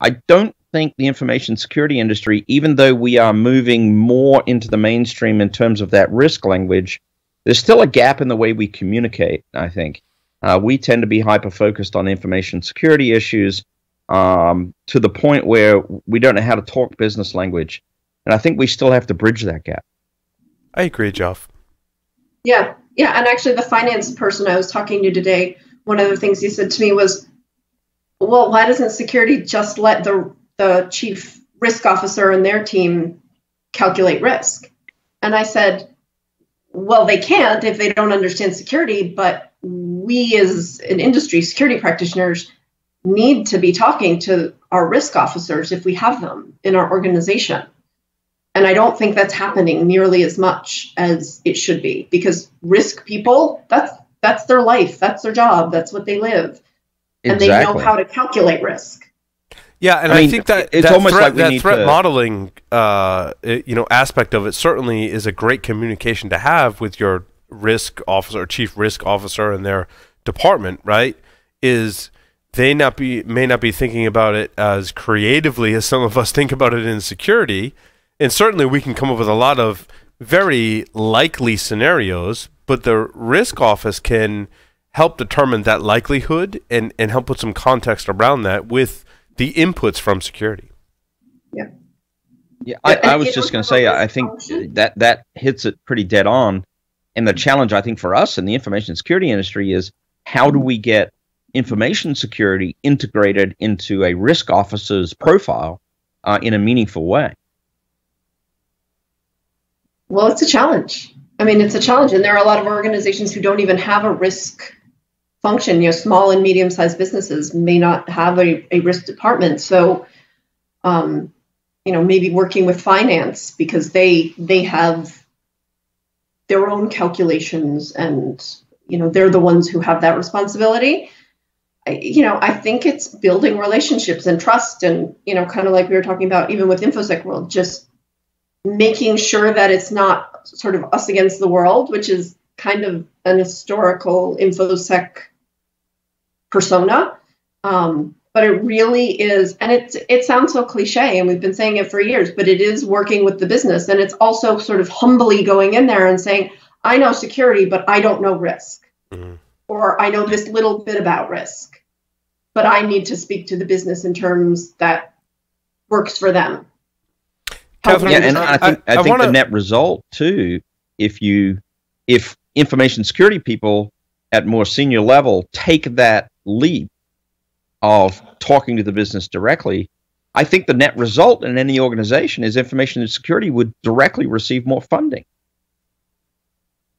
I don't think the information security industry, even though we are moving more into the mainstream in terms of that risk language, there's still a gap in the way we communicate, I think. We tend to be hyper-focused on information security issues to the point where we don't know how to talk business language. And I think we still have to bridge that gap. I agree, Jeff. Yeah. And actually, the finance person I was talking to today, one of the things he said to me was, well, why doesn't security just let the chief risk officer and their team calculate risk? And I said, well, they can't if they don't understand security, but we as an industry, security practitioners, need to be talking to our risk officers if we have them in our organization. And I don't think that's happening nearly as much as it should be, because risk people, that's their life, that's their job, that's what they live. And they know how to calculate risk. Yeah, and I think that it's almost like we need threat modeling aspect of it certainly is a great communication to have with your risk officer or chief risk officer and their department, right? Is they may not be thinking about it as creatively as some of us think about it in security. And certainly we can come up with a lot of very likely scenarios, but the risk office can help determine that likelihood and help put some context around that with the inputs from security. Yeah, I was just going to say, I think that hits it pretty dead on. And the challenge, I think, for us in the information security industry is how do we get information security integrated into a risk officer's profile in a meaningful way? Well, it's a challenge. I mean, it's a challenge. And there are a lot of organizations who don't even have a risk function. You know, small and medium-sized businesses may not have a risk department. So, maybe working with finance because they have their own calculations and, they're the ones who have that responsibility. I think it's building relationships and trust and, kind of like we were talking about, even with InfoSec World, just making sure that it's not sort of us against the world, which is kind of an historical InfoSec persona. But it really is, and it sounds so cliche, and we've been saying it for years, but it is working with the business. And it's also sort of humbly going in there and saying, I know security, but I don't know risk. Mm-hmm. Or I know this little bit about risk, but I need to speak to the business in terms that works for them. Katherine, yeah, and I think the net result too, if information security people at more senior level take that leap of talking to the business directly, I think the net result in any organization is information security would directly receive more funding.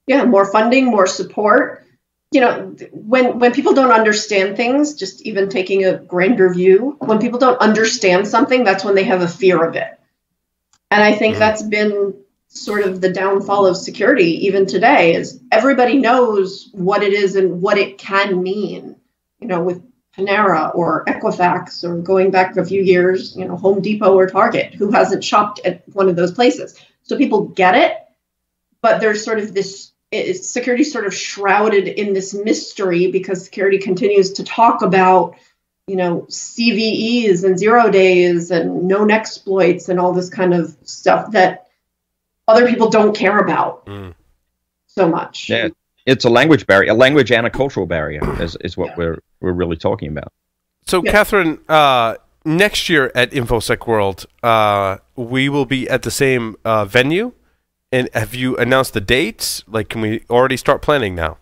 Yeah, more funding, more support. When people don't understand things, just even taking a grander view, when people don't understand something, that's when they have a fear of it. And I think that's been sort of the downfall of security even today, is everybody knows what it is and what it can mean, with Panera or Equifax, or going back a few years, Home Depot or Target. Who hasn't shopped at one of those places? So people get it, but there's sort of this security sort of shrouded in this mystery because security continues to talk about, CVEs and 0 days and known exploits and all this kind of stuff that other people don't care about so much. Yeah, it's a language barrier, a language and a cultural barrier is what we're really talking about. So, yeah. Katherine, next year at InfoSec World, we will be at the same venue. And have you announced the dates? Like, can we already start planning now?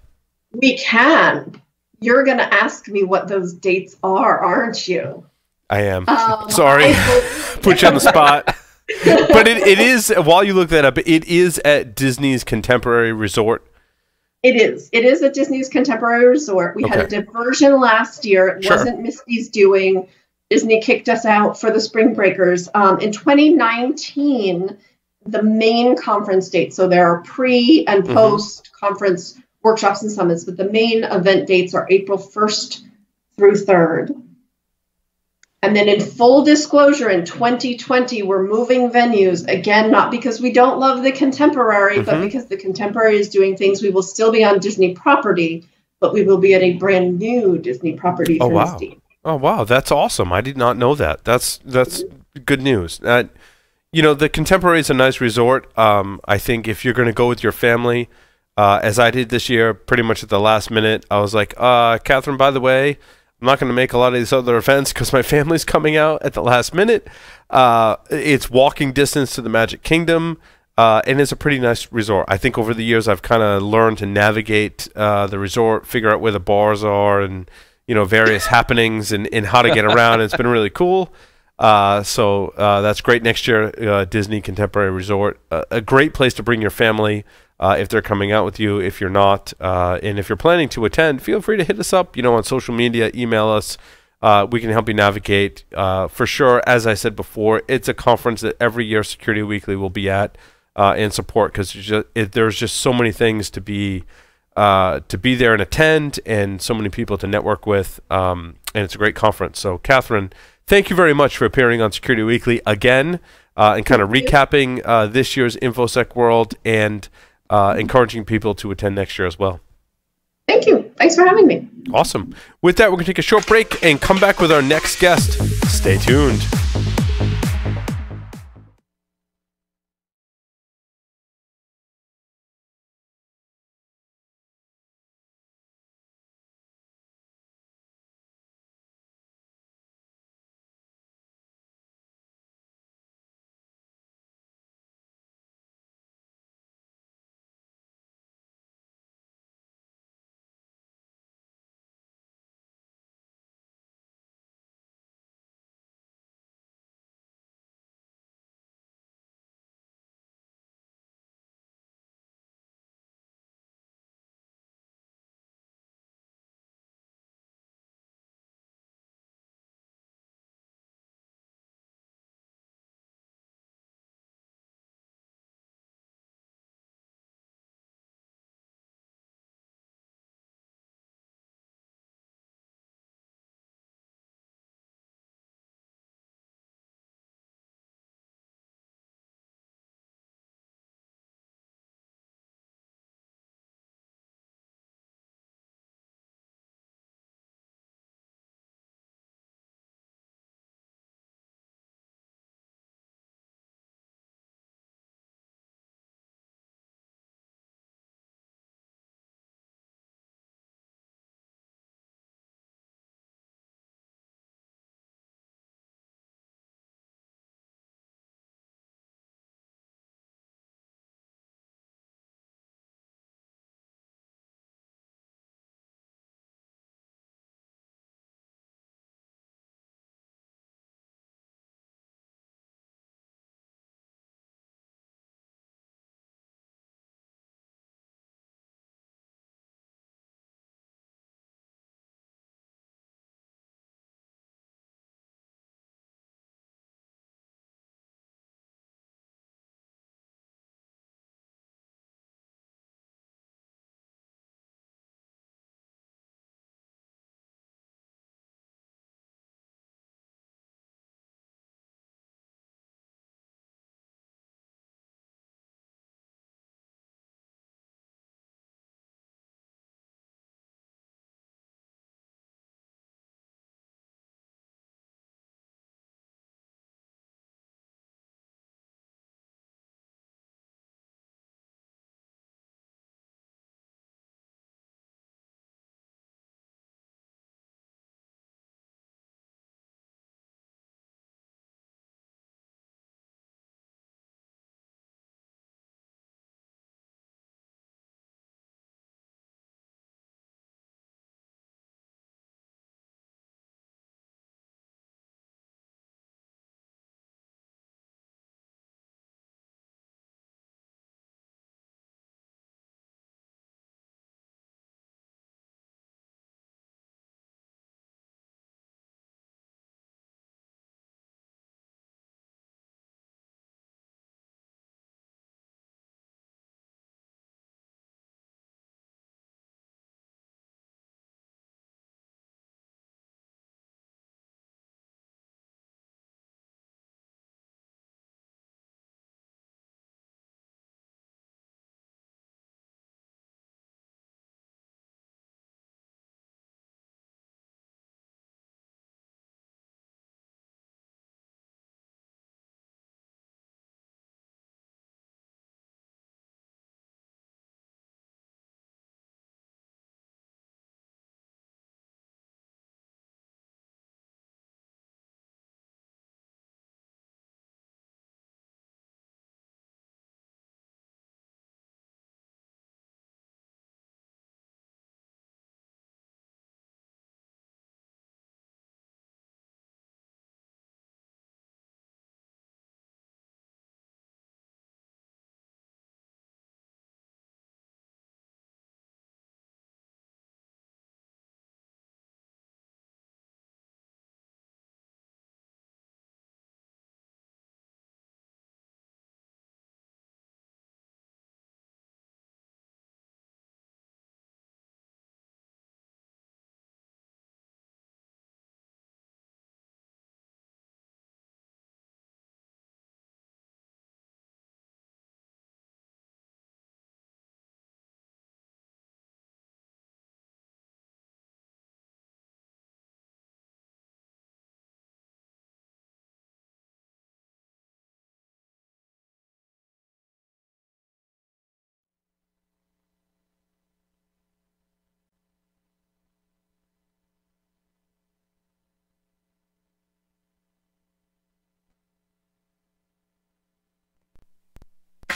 We can. You're going to ask me what those dates are, aren't you? I am. Sorry. Put you on the spot. But it is, while you look that up, it is at Disney's Contemporary Resort It is. It is at Disney's Contemporary Resort. We had a diversion last year. It wasn't Misty's doing. Disney kicked us out for the Spring Breakers. In 2019, the main conference dates, so there are pre and post conference workshops and summits, but the main event dates are April 1st through 3rd. And then in full disclosure, in 2020, we're moving venues. Again, not because we don't love the Contemporary, but because the Contemporary is doing things. We will still be on Disney property, but we will be at a brand new Disney property for Misty. Oh, wow. That's awesome. I did not know that. That's good news. You know, the Contemporary is a nice resort. I think if you're going to go with your family, as I did this year, pretty much at the last minute, I was like, Catherine, by the way, I'm not going to make a lot of these other events because my family's coming out at the last minute. It's walking distance to the Magic Kingdom, and it's a pretty nice resort. I think over the years I've kind of learned to navigate the resort, figure out where the bars are, and various happenings and how to get around. It's been really cool. So that's great. Next year, Disney Contemporary Resort, a great place to bring your family. If they're coming out with you, if you're not, and if you're planning to attend, feel free to hit us up, on social media, email us. We can help you navigate. For sure, as I said before, it's a conference that every year Security Weekly will be at and support, because there's just so many things to be there and attend, and so many people to network with, and it's a great conference. So, Catherine, thank you very much for appearing on Security Weekly again, and kind of recapping this year's InfoSec World, and encouraging people to attend next year as well. Thank you. Thanks for having me. Awesome. With that, we're going to take a short break and come back with our next guest. Stay tuned.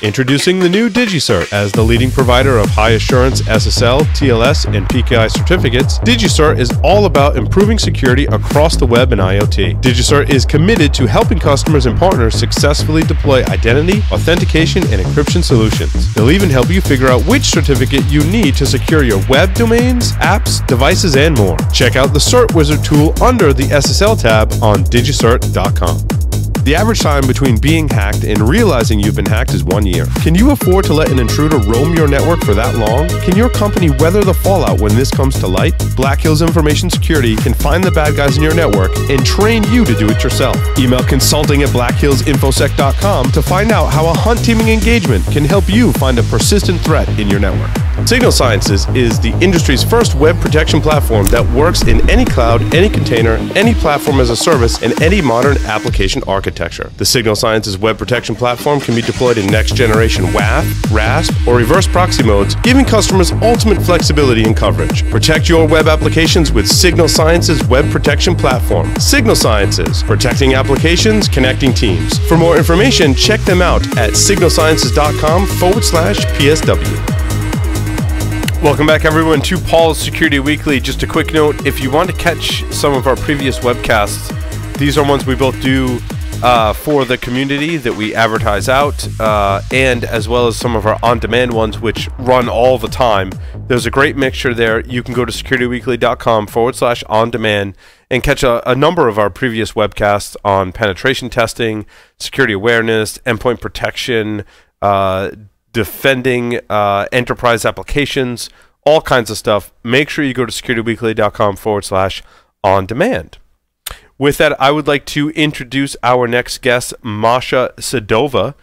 Introducing the new DigiCert. As the leading provider of high-assurance SSL, TLS, and PKI certificates, DigiCert is all about improving security across the web and IoT. DigiCert is committed to helping customers and partners successfully deploy identity, authentication, and encryption solutions. They'll even help you figure out which certificate you need to secure your web domains, apps, devices, and more. Check out the Cert Wizard tool under the SSL tab on digicert.com. The average time between being hacked and realizing you've been hacked is 1 year. Can you afford to let an intruder roam your network for that long? Can your company weather the fallout when this comes to light? Black Hills Information Security can find the bad guys in your network and train you to do it yourself. Email consulting@blackhillsinfosec.com to find out how a hunt teaming engagement can help you find a persistent threat in your network. Signal Sciences is the industry's first web protection platform that works in any cloud, any container, any platform as a service, and any modern application architecture. The Signal Sciences web protection platform can be deployed in next-generation WAF, RASP, or reverse proxy modes, giving customers ultimate flexibility and coverage. Protect your web applications with Signal Sciences web protection platform. Signal Sciences, protecting applications, connecting teams. For more information, check them out at signalsciences.com/PSW. Welcome back, everyone, to Paul's Security Weekly. Just a quick note, if you want to catch some of our previous webcasts, these are ones we both do for the community that we advertise out, and as well as some of our on-demand ones, which run all the time. There's a great mixture there. You can go to securityweekly.com/on-demand and catch a number of our previous webcasts on penetration testing, security awareness, endpoint protection, defending enterprise applications, all kinds of stuff. Make sure you go to securityweekly.com/on-demand. With that, I would like to introduce our next guest, Masha Sedova.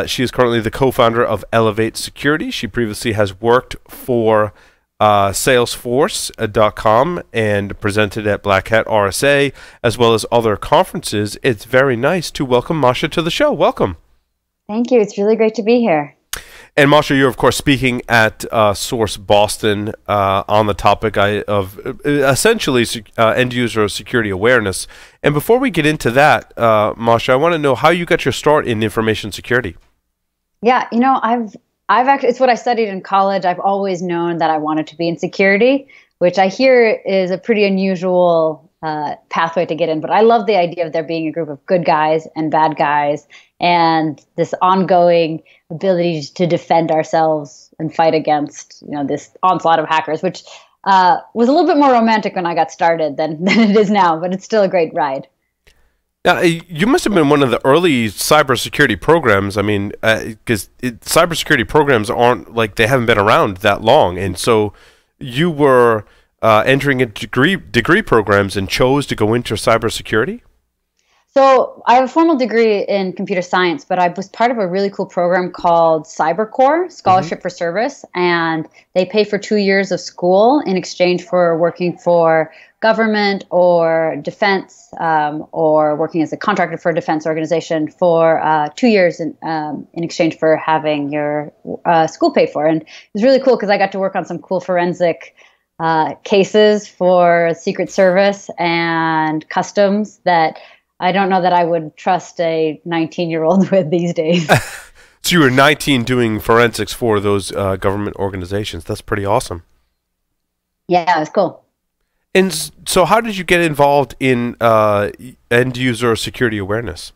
She is currently the co-founder of Elevate Security. She previously has worked for Salesforce.com and presented at Black Hat RSA, as well as other conferences. It's very nice to welcome Masha to the show. Welcome. Thank you. It's really great to be here. And Masha, you're of course speaking at Source Boston on the topic of essentially end user security awareness. And before we get into that, Masha, I want to know how you got your start in information security. Yeah, you know, I've actually, it's what I studied in college. I've always known that I wanted to be in security, which I hear is a pretty unusual pathway to get in. But I love the idea of there being a group of good guys and bad guys, and this ongoing ability to defend ourselves and fight against, you know, this onslaught of hackers, which was a little bit more romantic when I got started than it is now, but it's still a great ride. Now, you must have been one of the early cybersecurity programs. I mean, because cybersecurity programs aren't like, they haven't been around that long, and so you were entering a degree programs and chose to go into cybersecurity? So I have a formal degree in computer science, but I was part of a really cool program called CyberCore, Scholarship for Service, and they pay for 2 years of school in exchange for working for government or defense, or working as a contractor for a defense organization for 2 years in exchange for having your school paid for. And it was really cool because I got to work on some cool forensic cases for Secret Service and customs that I don't know that I would trust a 19-year-old with these days. So you were 19 doing forensics for those government organizations. That's pretty awesome. Yeah, it was cool. And so how did you get involved in end-user security awareness?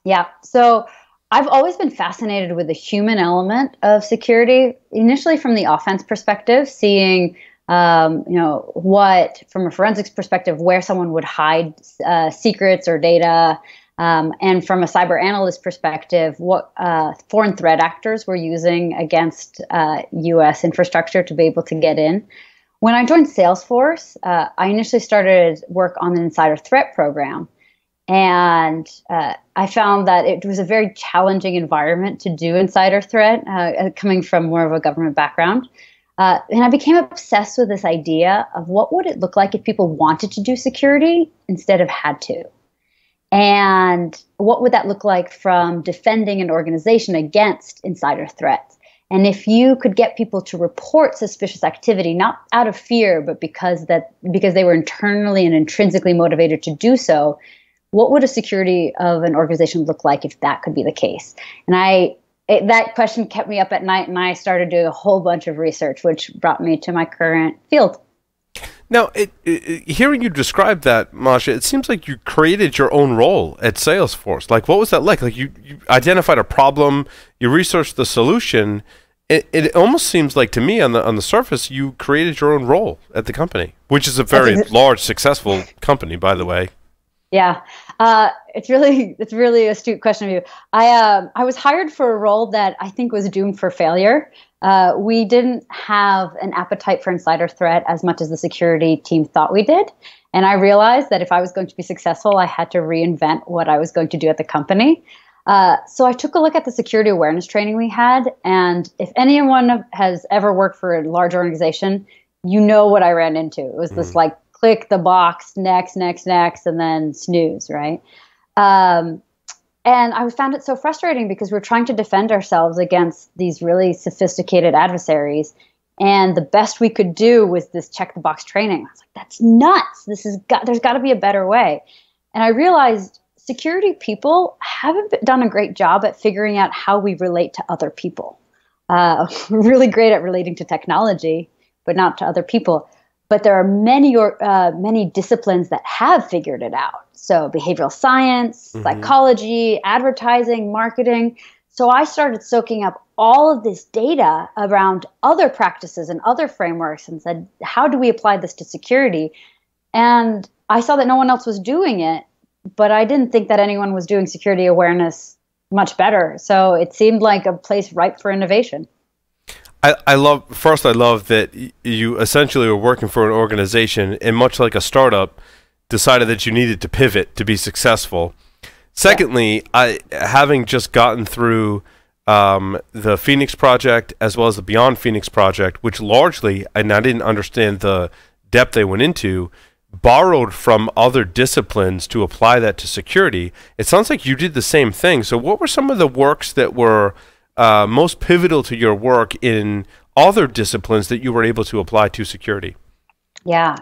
Yeah, so I've always been fascinated with the human element of security, initially from the offense perspective, seeing what, from a forensics perspective, where someone would hide secrets or data, and from a cyber analyst perspective, what foreign threat actors were using against U.S. infrastructure to be able to get in. When I joined Salesforce, I initially started work on the Insider Threat Program, and I found that it was a very challenging environment to do insider threat, coming from more of a government background. And I became obsessed with this idea of what would it look like if people wanted to do security instead of had to. And what would that look like from defending an organization against insider threats? And if you could get people to report suspicious activity, not out of fear, but because they were internally and intrinsically motivated to do so, what would a security of an organization look like if that could be the case? And I that question kept me up at night, and I started doing a whole bunch of research, which brought me to my current field. Now, hearing you describe that, Masha, it seems like you created your own role at Salesforce. Like, what was that like? Like, you identified a problem, you researched the solution. It almost seems like, to me, on the surface, you created your own role at the company, which is a very large, successful company, by the way. Yeah, it's really astute question of you. I was hired for a role that I think was doomed for failure. We didn't have an appetite for insider threat as much as the security team thought we did. And I realized that if I was going to be successful, I had to reinvent what I was going to do at the company. So I took a look at the security awareness training we had. And if anyone has ever worked for a large organization, you know what I ran into. It was this like, click the box, next, and then snooze, right? And I found it so frustrating because we're trying to defend ourselves against these really sophisticated adversaries. And the best we could do was this check the box training. I was like, that's nuts. There's got to be a better way. And I realized security people haven't done a great job at figuring out how we relate to other people. We're really great at relating to technology, but not to other people. But there are many disciplines that have figured it out. So behavioral science, psychology, advertising, marketing. So I started soaking up all of this data around other practices and other frameworks and said, how do we apply this to security? And I saw that no one else was doing it, but I didn't think that anyone was doing security awareness much better. So it seemed like a place ripe for innovation. I love that you essentially were working for an organization, and much like a startup, decided that you needed to pivot to be successful. Secondly, having just gotten through the Phoenix project as well as the Beyond Phoenix project, which largely, and I didn't understand the depth they went into, borrowed from other disciplines to apply that to security. It sounds like you did the same thing. So what were some of the works that were most pivotal to your work in other disciplines that you were able to apply to security? Yeah,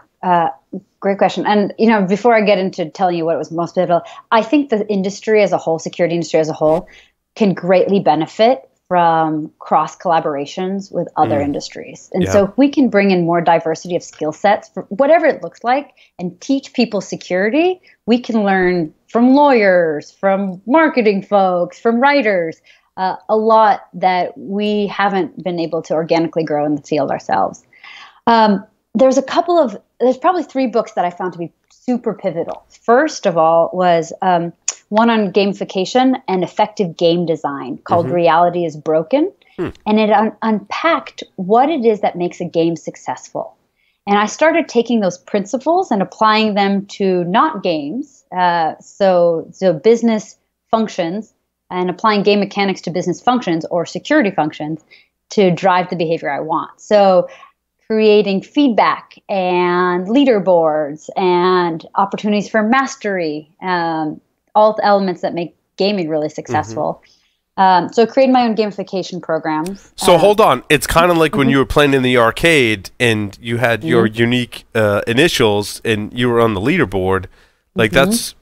great question. And, before I get into telling you what was most pivotal, I think the industry as a whole, security industry as a whole, can greatly benefit from cross collaborations with other industries. And so if we can bring in more diversity of skill sets, for whatever it looks like, and teach people security, we can learn from lawyers, from marketing folks, from writers, a lot that we haven't been able to organically grow in the field ourselves. There's probably 3 books that I found to be super pivotal. First of all was one on gamification and effective game design called Reality is Broken. And it unpacked what it is that makes a game successful. And I started taking those principles and applying them to not games, so business functions, and applying game mechanics to business functions or security functions to drive the behavior I want. So creating feedback and leaderboards and opportunities for mastery, all the elements that make gaming really successful. So creating my own gamification programs. So hold on. It's kind of like when you were playing in the arcade and you had your unique initials and you were on the leaderboard. Like that's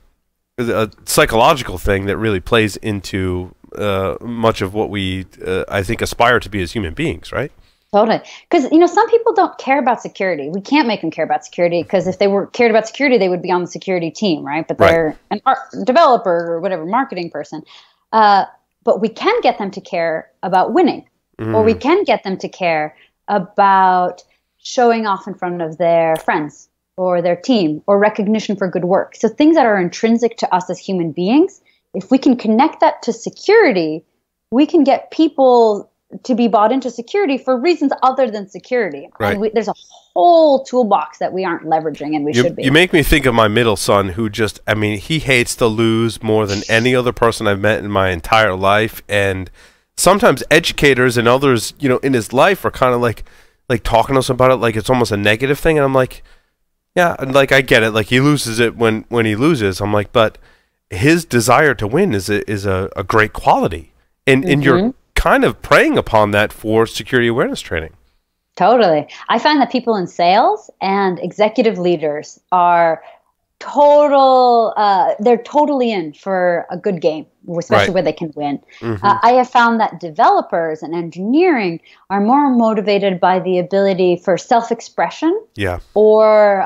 a psychological thing that really plays into much of what we, I think, aspire to be as human beings, right? Totally. Because, some people don't care about security. We can't make them care about security because if they were cared about security, they would be on the security team, right? But they're an art developer or whatever, marketing person. But we can get them to care about winning, or we can get them to care about showing off in front of their friends or their team or recognition for good work. So things that are intrinsic to us as human beings, if we can connect that to security, we can get people to be bought into security for reasons other than security. Right. And there's a whole toolbox that we aren't leveraging, and we should be. You make me think of my middle son who he hates to lose more than any other person I've met in my entire life. And sometimes educators and others, in his life are kind of like talking to us about it like it's almost a negative thing. And I'm like, yeah, like I get it. Like he loses it when he loses. I'm like, but his desire to win is a great quality. And you're kind of preying upon that for security awareness training. Totally. I find that people in sales and executive leaders are they're totally in for a good game, especially Right. where they can win. I have found that developers and engineering are more motivated by the ability for self-expression Yeah. or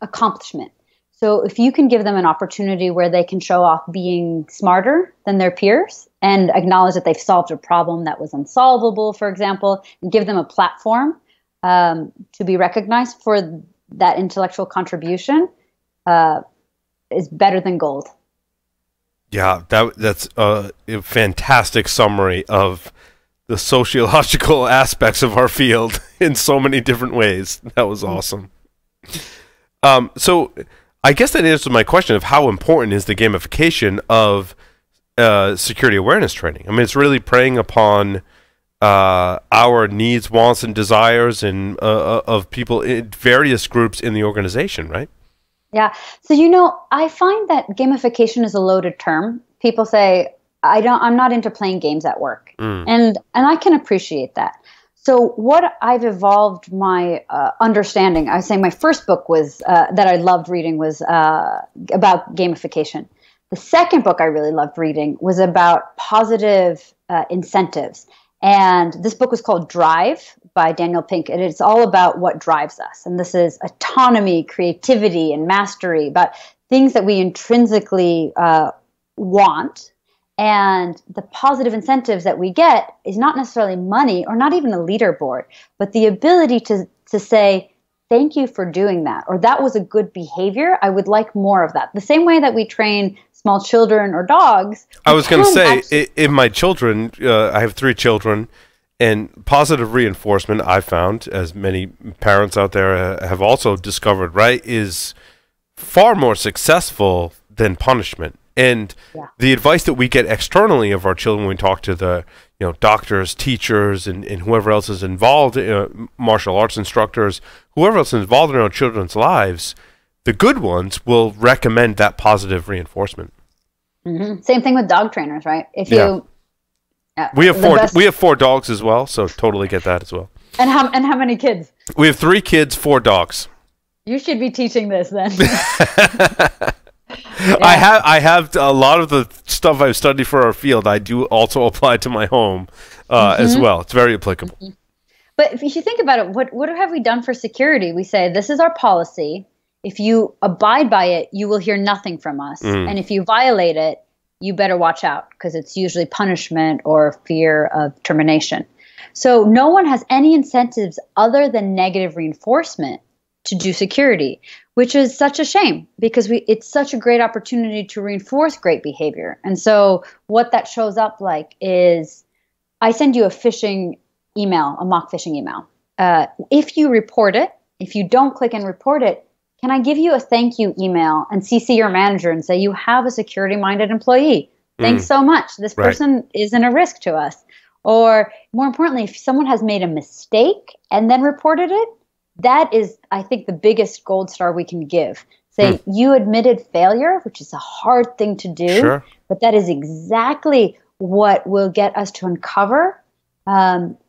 accomplishment. So if you can give them an opportunity where they can show off being smarter than their peers and acknowledge that they've solved a problem that was unsolvable, for example, and give them a platform to be recognized for that intellectual contribution, is better than gold. Yeah, that's a fantastic summary of the sociological aspects of our field in so many different ways. That was awesome. So I guess that answers my question of how important is the gamification of security awareness training. I mean, it's really preying upon our needs, wants, and desires and of people in various groups in the organization, right? Yeah. So, I find that gamification is a loaded term. People say, I'm not into playing games at work. And I can appreciate that. So what I've evolved my understanding, I say my first book was that I loved reading was about gamification. The second book I really loved reading was about positive incentives. And this book was called Drive by Daniel Pink, and it's all about what drives us. And this is autonomy, creativity, and mastery, about things that we intrinsically want. And the positive incentives that we get is not necessarily money or not even a leaderboard, but the ability to say, thank you for doing that, or that was a good behavior. I would like more of that. The same way that we train small children or dogs. I was going to say, in my children, I have 3 children, and positive reinforcement, I found, as many parents out there have also discovered, right, is far more successful than punishment. And the advice that we get externally of our children when we talk to the doctors, teachers, and whoever else is involved, martial arts instructors, whoever else is involved in our children's lives, the good ones will recommend that positive reinforcement. Mm-hmm. Same thing with dog trainers, right? If you, we have 4 dogs as well, so totally get that as well. And how many kids? We have 3 kids, 4 dogs. You should be teaching this then. I have a lot of the stuff I've studied for our field. I do also apply to my home as well. It's very applicable. Mm-hmm. But if you think about it, what have we done for security? We say, this is our policy. If you abide by it, you will hear nothing from us. And if you violate it, you better watch out, because it's usually punishment or fear of termination. So no one has any incentives other than negative reinforcement to do security, which is such a shame, because it's such a great opportunity to reinforce great behavior. And so what that shows up like is, I send you a phishing email, a mock phishing email. If you report it, if you don't click and report it, can I give you a thank you email and CC your manager and say, you have a security-minded employee. Thanks so much. This person isn't a risk to us. Or more importantly, if someone has made a mistake and then reported it, that is, I think, the biggest gold star we can give. Say, you admitted failure, which is a hard thing to do, but that is exactly what will get us to uncover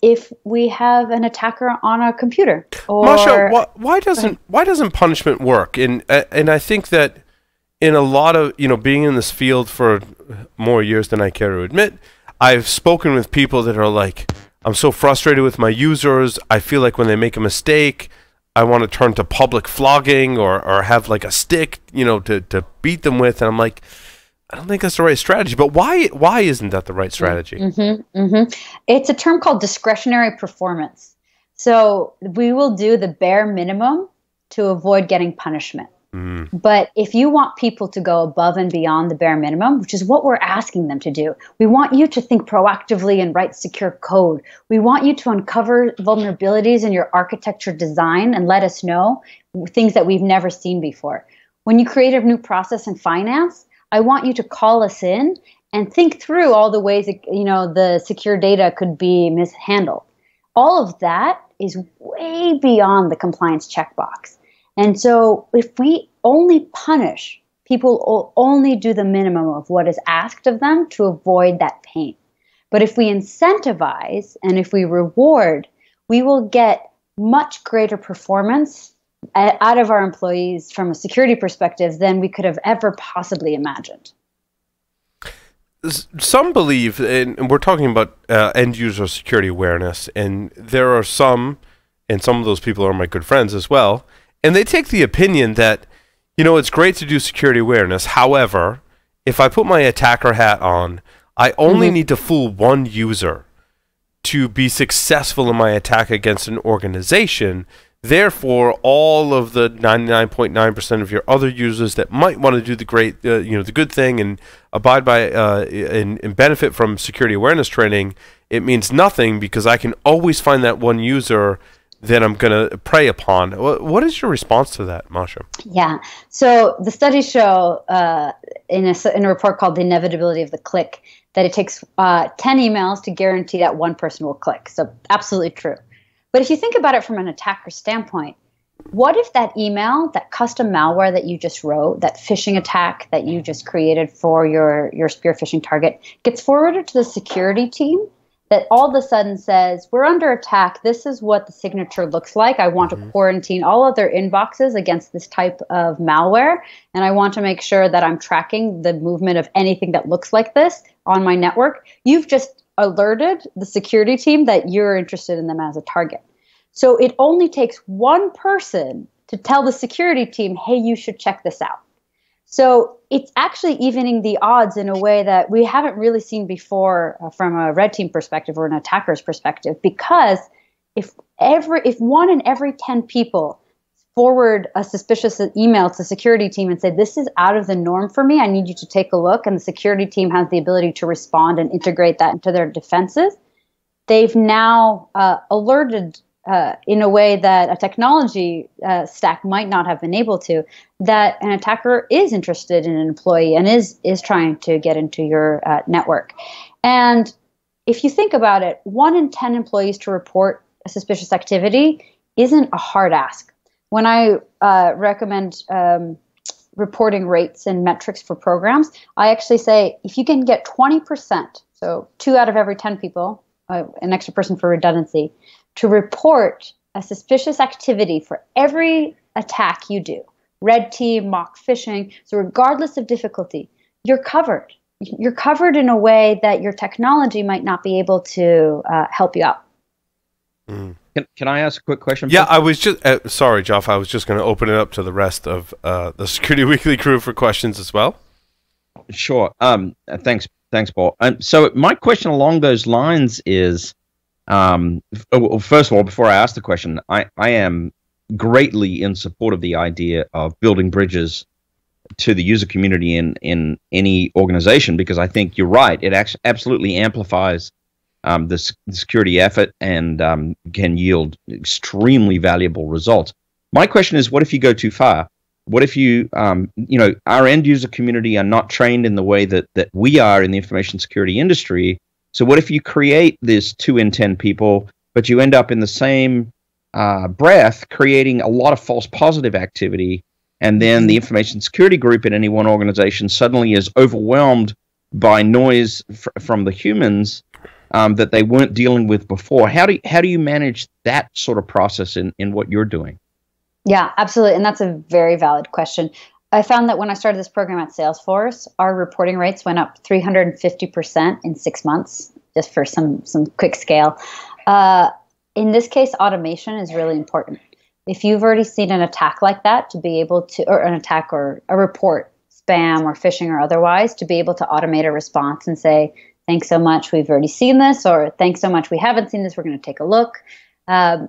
if we have an attacker on a computer. Or Masha, why doesn't punishment work? And I think that in a lot of being in this field for more years than I care to admit, I've spoken with people that are like, I'm so frustrated with my users. I feel like when they make a mistake, I want to turn to public flogging or have like a stick, to beat them with. And I'm like, I don't think that's the right strategy. But why isn't that the right strategy? It's a term called discretionary performance. So we will do the bare minimum to avoid getting punishment. But if you want people to go above and beyond the bare minimum, which is what we're asking them to do, we want you to think proactively and write secure code. We want you to uncover vulnerabilities in your architecture design and let us know things that we've never seen before. When you create a new process in finance, I want you to call us in and think through all the ways that, the secure data could be mishandled. All of that is way beyond the compliance checkbox. And so if we only punish, people will only do the minimum of what is asked of them to avoid that pain. But if we incentivize and if we reward, we will get much greater performance out of our employees from a security perspective than we could have ever possibly imagined. Some believe, and we're talking about end user security awareness, and there are some, and some of those people are my good friends as well, and they take the opinion that, it's great to do security awareness. However, if I put my attacker hat on, I only need to fool one user to be successful in my attack against an organization. Therefore, all of the 99.9% of your other users that might want to do the great, the good thing and abide by and benefit from security awareness training, it means nothing because I can always find that one user that I'm going to prey upon. What is your response to that, Masha? Yeah. So the studies show in a report called The Inevitability of the Click that it takes 10 emails to guarantee that one person will click. So absolutely true. But if you think about it from an attacker standpoint, what if that email, that custom malware that you just wrote, that phishing attack that you just created for your spear phishing target gets forwarded to the security team that all of a sudden says, we're under attack. This is what the signature looks like. I want to quarantine all of their inboxes against this type of malware. And I want to make sure that I'm tracking the movement of anything that looks like this on my network. You've just alerted the security team that you're interested in them as a target. So it only takes one person to tell the security team, hey, you should check this out. So it's actually evening the odds in a way that we haven't really seen before from a red team perspective or an attacker's perspective, because if 1 in every 10 people forward a suspicious email to the security team and say, this is out of the norm for me, I need you to take a look, and the security team has the ability to respond and integrate that into their defenses, they've now alerted in a way that a technology stack might not have been able to, that an attacker is interested in an employee and is trying to get into your network. And if you think about it, 1 in 10 employees to report a suspicious activity isn't a hard ask. When I recommend reporting rates and metrics for programs, I actually say if you can get 20%, so 2 out of every 10 people, an extra person for redundancy, to report a suspicious activity for every attack you do, red team, mock phishing, so regardless of difficulty, you're covered. You're covered in a way that your technology might not be able to help you out. Can I ask a quick question? Yeah, I was just sorry, Joff. I was just going to open it up to the rest of the Security Weekly crew for questions as well. Sure. Thanks, Paul. So my question along those lines is, first of all, before I ask the question, I am greatly in support of the idea of building bridges to the user community in any organization, because I think you're right. It absolutely amplifies the security effort and can yield extremely valuable results. My question is, what if you go too far? What if you, our end user community are not trained in the way that we are in the information security industry? So what if you create this 2 in 10 people, but you end up in the same breath creating a lot of false positive activity, and then the information security group in any one organization suddenly is overwhelmed by noise from the humans that they weren't dealing with before? How do you manage that sort of process in what you're doing? Yeah, absolutely. And that's a very valid question. I found that when I started this program at Salesforce, our reporting rates went up 350% in 6 months, just for some quick scale. In this case, automation is really important. If you've already seen an attack like that, to be able to, or an attack or a report, spam or phishing or otherwise, to be able to automate a response and say, thanks so much, we've already seen this, or thanks so much, we haven't seen this, we're going to take a look.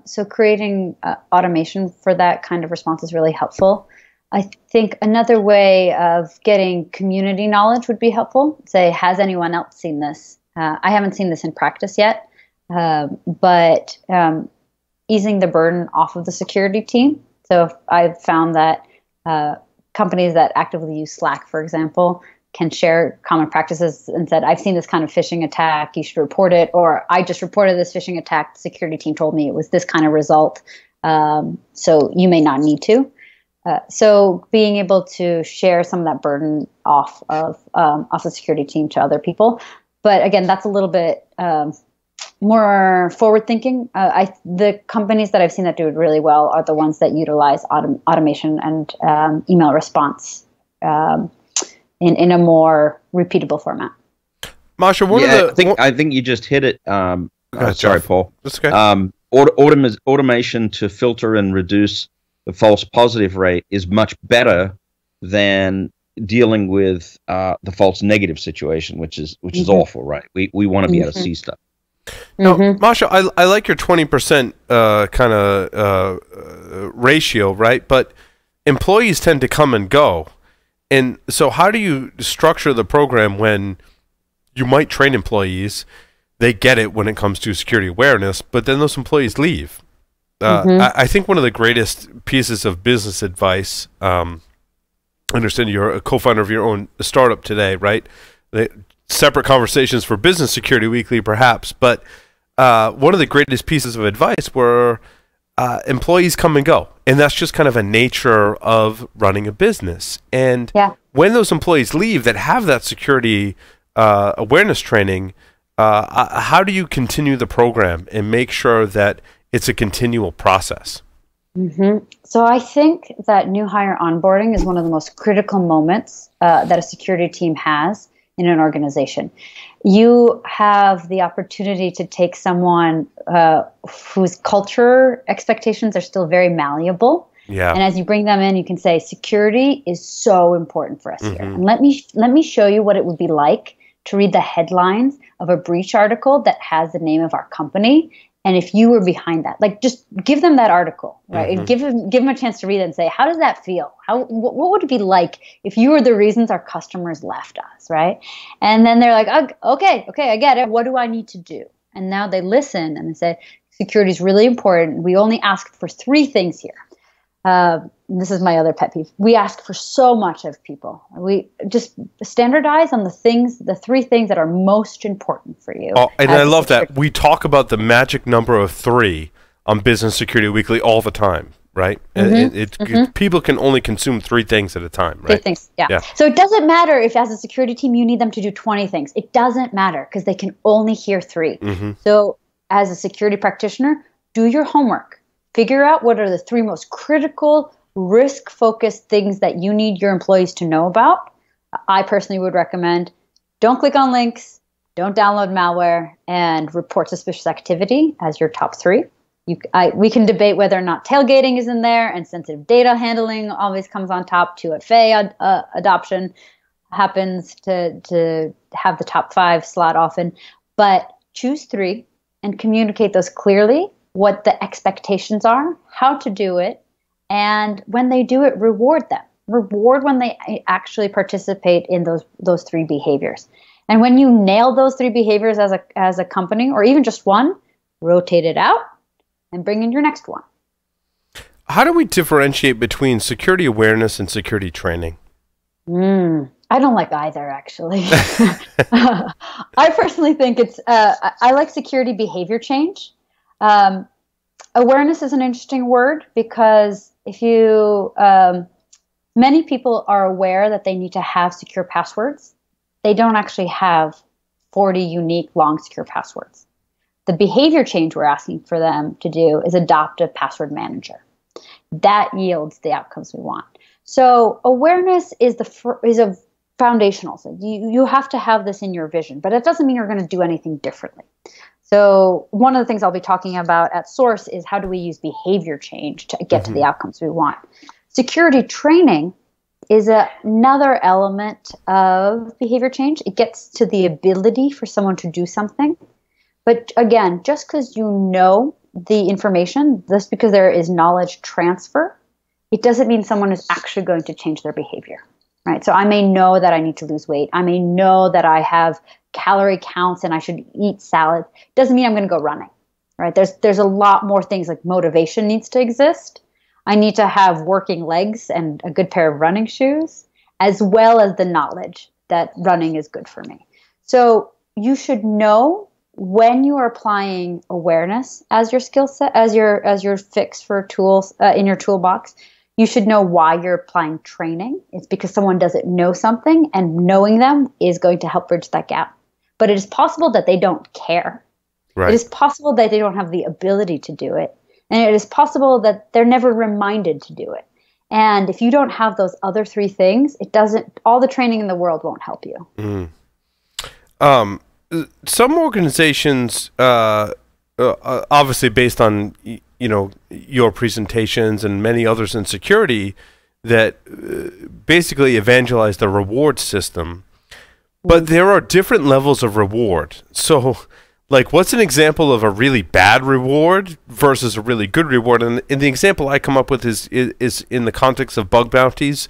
So creating automation for that kind of response is really helpful. I think another way of getting community knowledge would be helpful. Say, has anyone else seen this? I haven't seen this in practice yet, but easing the burden off of the security team. So I've found that companies that actively use Slack, for example, can share common practices and said, I've seen this kind of phishing attack, you should report it, or I just reported this phishing attack, the security team told me it was this kind of result, so you may not need to. So being able to share some of that burden off of the security team to other people. But again, that's a little bit more forward thinking. The companies that I've seen that do it really well are the ones that utilize automation and email response in a more repeatable format. Masha, I think you just hit it. Sorry, Paul. That's okay. Automation to filter and reduce the false positive rate is much better than dealing with the false negative situation, which is awful, right? We want to be able to see stuff. Now, Masha, I like your 20% kind of ratio, right? But employees tend to come and go. And so how do you structure the program when you might train employees, they get it when it comes to security awareness, but then those employees leave? I think one of the greatest pieces of business advice, I understand you're a co-founder of your own startup today, right? Separate conversations for Business Security Weekly, perhaps, but one of the greatest pieces of advice were employees come and go, and that's just kind of a nature of running a business. And when those employees leave that have that security awareness training, how do you continue the program and make sure that it's a continual process? So I think that new hire onboarding is one of the most critical moments that a security team has in an organization. You have the opportunity to take someone whose culture expectations are still very malleable. Yeah. And as you bring them in, you can say, security is so important for us here. And let me show you what it would be like to read the headlines of a breach article that has the name of our company. And if you were behind that, like, just give them that article, right? And give them a chance to read it and say, how does that feel? What would it be like if you were the reasons our customers left us, right? And then they're like, okay, I get it. What do I need to do? And now they listen and they say, security is really important. We only ask for 3 things here. This is my other pet peeve. We ask for so much of people. We just standardize on the 3 things that are most important for you. Oh, and I love that. We talk about the magic number of 3 on Business Security Weekly all the time, right? And people can only consume 3 things at a time, right? 3 things, yeah. So it doesn't matter if as a security team you need them to do 20 things. It doesn't matter because they can only hear 3. So as a security practitioner, do your homework. Figure out what are the 3 most critical, risk-focused things that you need your employees to know about. I personally would recommend don't click on links, don't download malware, and report suspicious activity as your top 3. We can debate whether or not tailgating is in there, and sensitive data handling always comes on top. 2FA adoption happens to have the top 5 slot often. But choose 3 and communicate those clearly, what the expectations are, how to do it, and when they do it, reward them. Reward when they actually participate in those 3 behaviors. And when you nail those 3 behaviors as a company, or even just one, rotate it out and bring in your next one. How do we differentiate between security awareness and security training? I don't like either, actually. I personally think I like security behavior change. Awareness is an interesting word because many people are aware that they need to have secure passwords. They don't actually have 40 unique long secure passwords. The behavior change we're asking for them to do is adopt a password manager. That yields the outcomes we want. So awareness is a foundational. So you have to have this in your vision, but it doesn't mean you're going to do anything differently. So one of the things I'll be talking about at Source is how do we use behavior change to get to the outcomes we want. Security training is another element of behavior change. It gets to the ability for someone to do something. But again, just because you know the information, just because there is knowledge transfer, it doesn't mean someone is actually going to change their behavior, right? So I may know that I need to lose weight. I may know that I have calorie counts and I should eat salad. Doesn't mean I'm going to go running, right? There's a lot more things, like motivation needs to exist. I need to have working legs and a good pair of running shoes, as well as the knowledge that running is good for me. So you should know when you are applying awareness as your skill set, as your fix for tools in your toolbox. You should know why you're applying training. It's because someone doesn't know something, and knowing them is going to help bridge that gap. But it is possible that they don't care. Right. It is possible that they don't have the ability to do it. And it is possible that they're never reminded to do it. And if you don't have those other three things, all the training in the world won't help you. Some organizations, obviously based on, your presentations and many others in security, that basically evangelize the reward system. But there are different levels of reward. So, like, what's an example of a really bad reward versus a really good reward? And the example I come up with is in the context of bug bounties.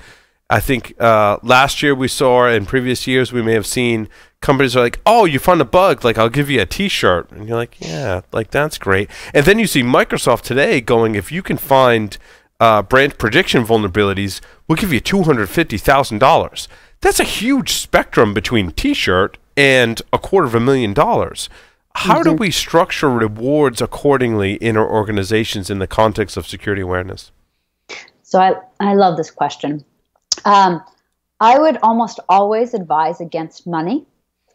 I think last year we saw, in previous years we may have seen, companies are like, oh, you found a bug, like, I'll give you a T-shirt. And you're like, yeah, like, that's great. And then you see Microsoft today going, if you can find branch prediction vulnerabilities, we'll give you $250,000. That's a huge spectrum between T-shirt and $250,000. How do we structure rewards accordingly in our organizations in the context of security awareness? So I love this question. I would almost always advise against money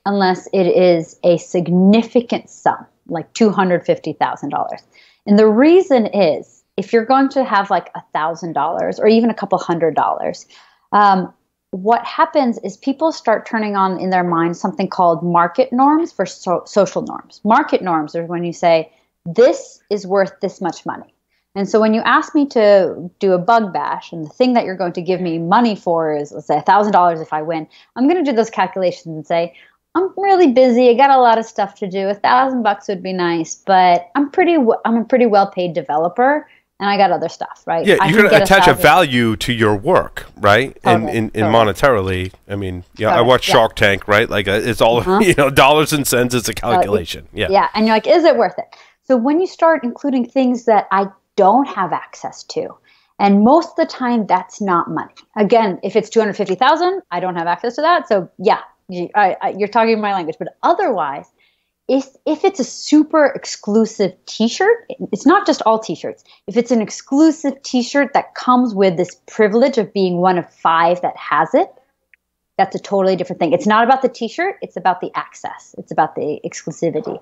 unless it is a significant sum, like $250,000. And the reason is, if you're going to have like $1,000 or even a couple $100, what happens is people start turning on in their mind something called market norms for social norms. Market norms are when you say, this is worth this much money. And so when you ask me to do a bug bash, and the thing that you're going to give me money for is, let's say, $1,000 if I win, I'm going to do those calculations and say, I'm really busy. I got a lot of stuff to do. $1,000 would be nice, but I'm a pretty well-paid developer, and I got other stuff, right? Yeah, you're going to attach a value to your work, right? Totally, in monetarily. I mean, I watch Shark Tank, right? Like, it's all dollars and cents. It's a calculation. Yeah, and you're like, is it worth it? So when you start including things that I don't have access to, and most of the time that's not money. Again, if it's $250,000, I don't have access to that. So yeah, you're talking my language. But otherwise, if it's a super exclusive T-shirt, it's not just all T-shirts. If it's an exclusive T-shirt that comes with this privilege of being one of 5 that has it, that's a totally different thing. It's not about the T-shirt. It's about the access. It's about the exclusivity.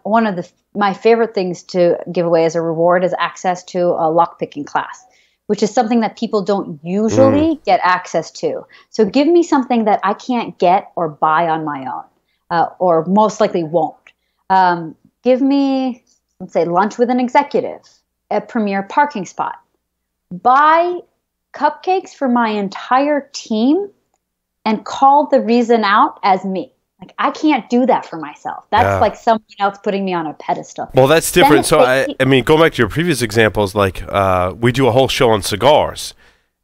One of my favorite things to give away as a reward is access to a lockpicking class, which is something that people don't usually get access to. So give me something that I can't get or buy on my own, or most likely won't. Give me, let's say, lunch with an executive, a premier parking spot. Buy cupcakes for my entire team and call the reason out as me. Like, I can't do that for myself. That's like someone else putting me on a pedestal. Well, that's different. So, I mean, going back to your previous examples, like we do a whole show on cigars.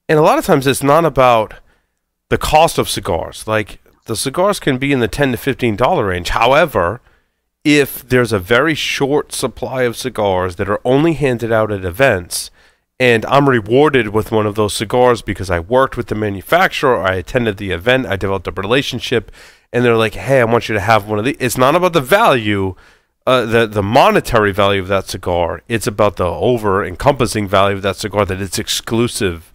And a lot of times it's not about the cost of cigars. Like, the cigars can be in the $10 to $15 range. However, if there's a very short supply of cigars that are only handed out at events, and I'm rewarded with one of those cigars because I worked with the manufacturer, I attended the event, I developed a relationship, and they're like, hey, I want you to have one of these. It's not about the value, the monetary value of that cigar. It's about the over-encompassing value of that cigar, that it's exclusive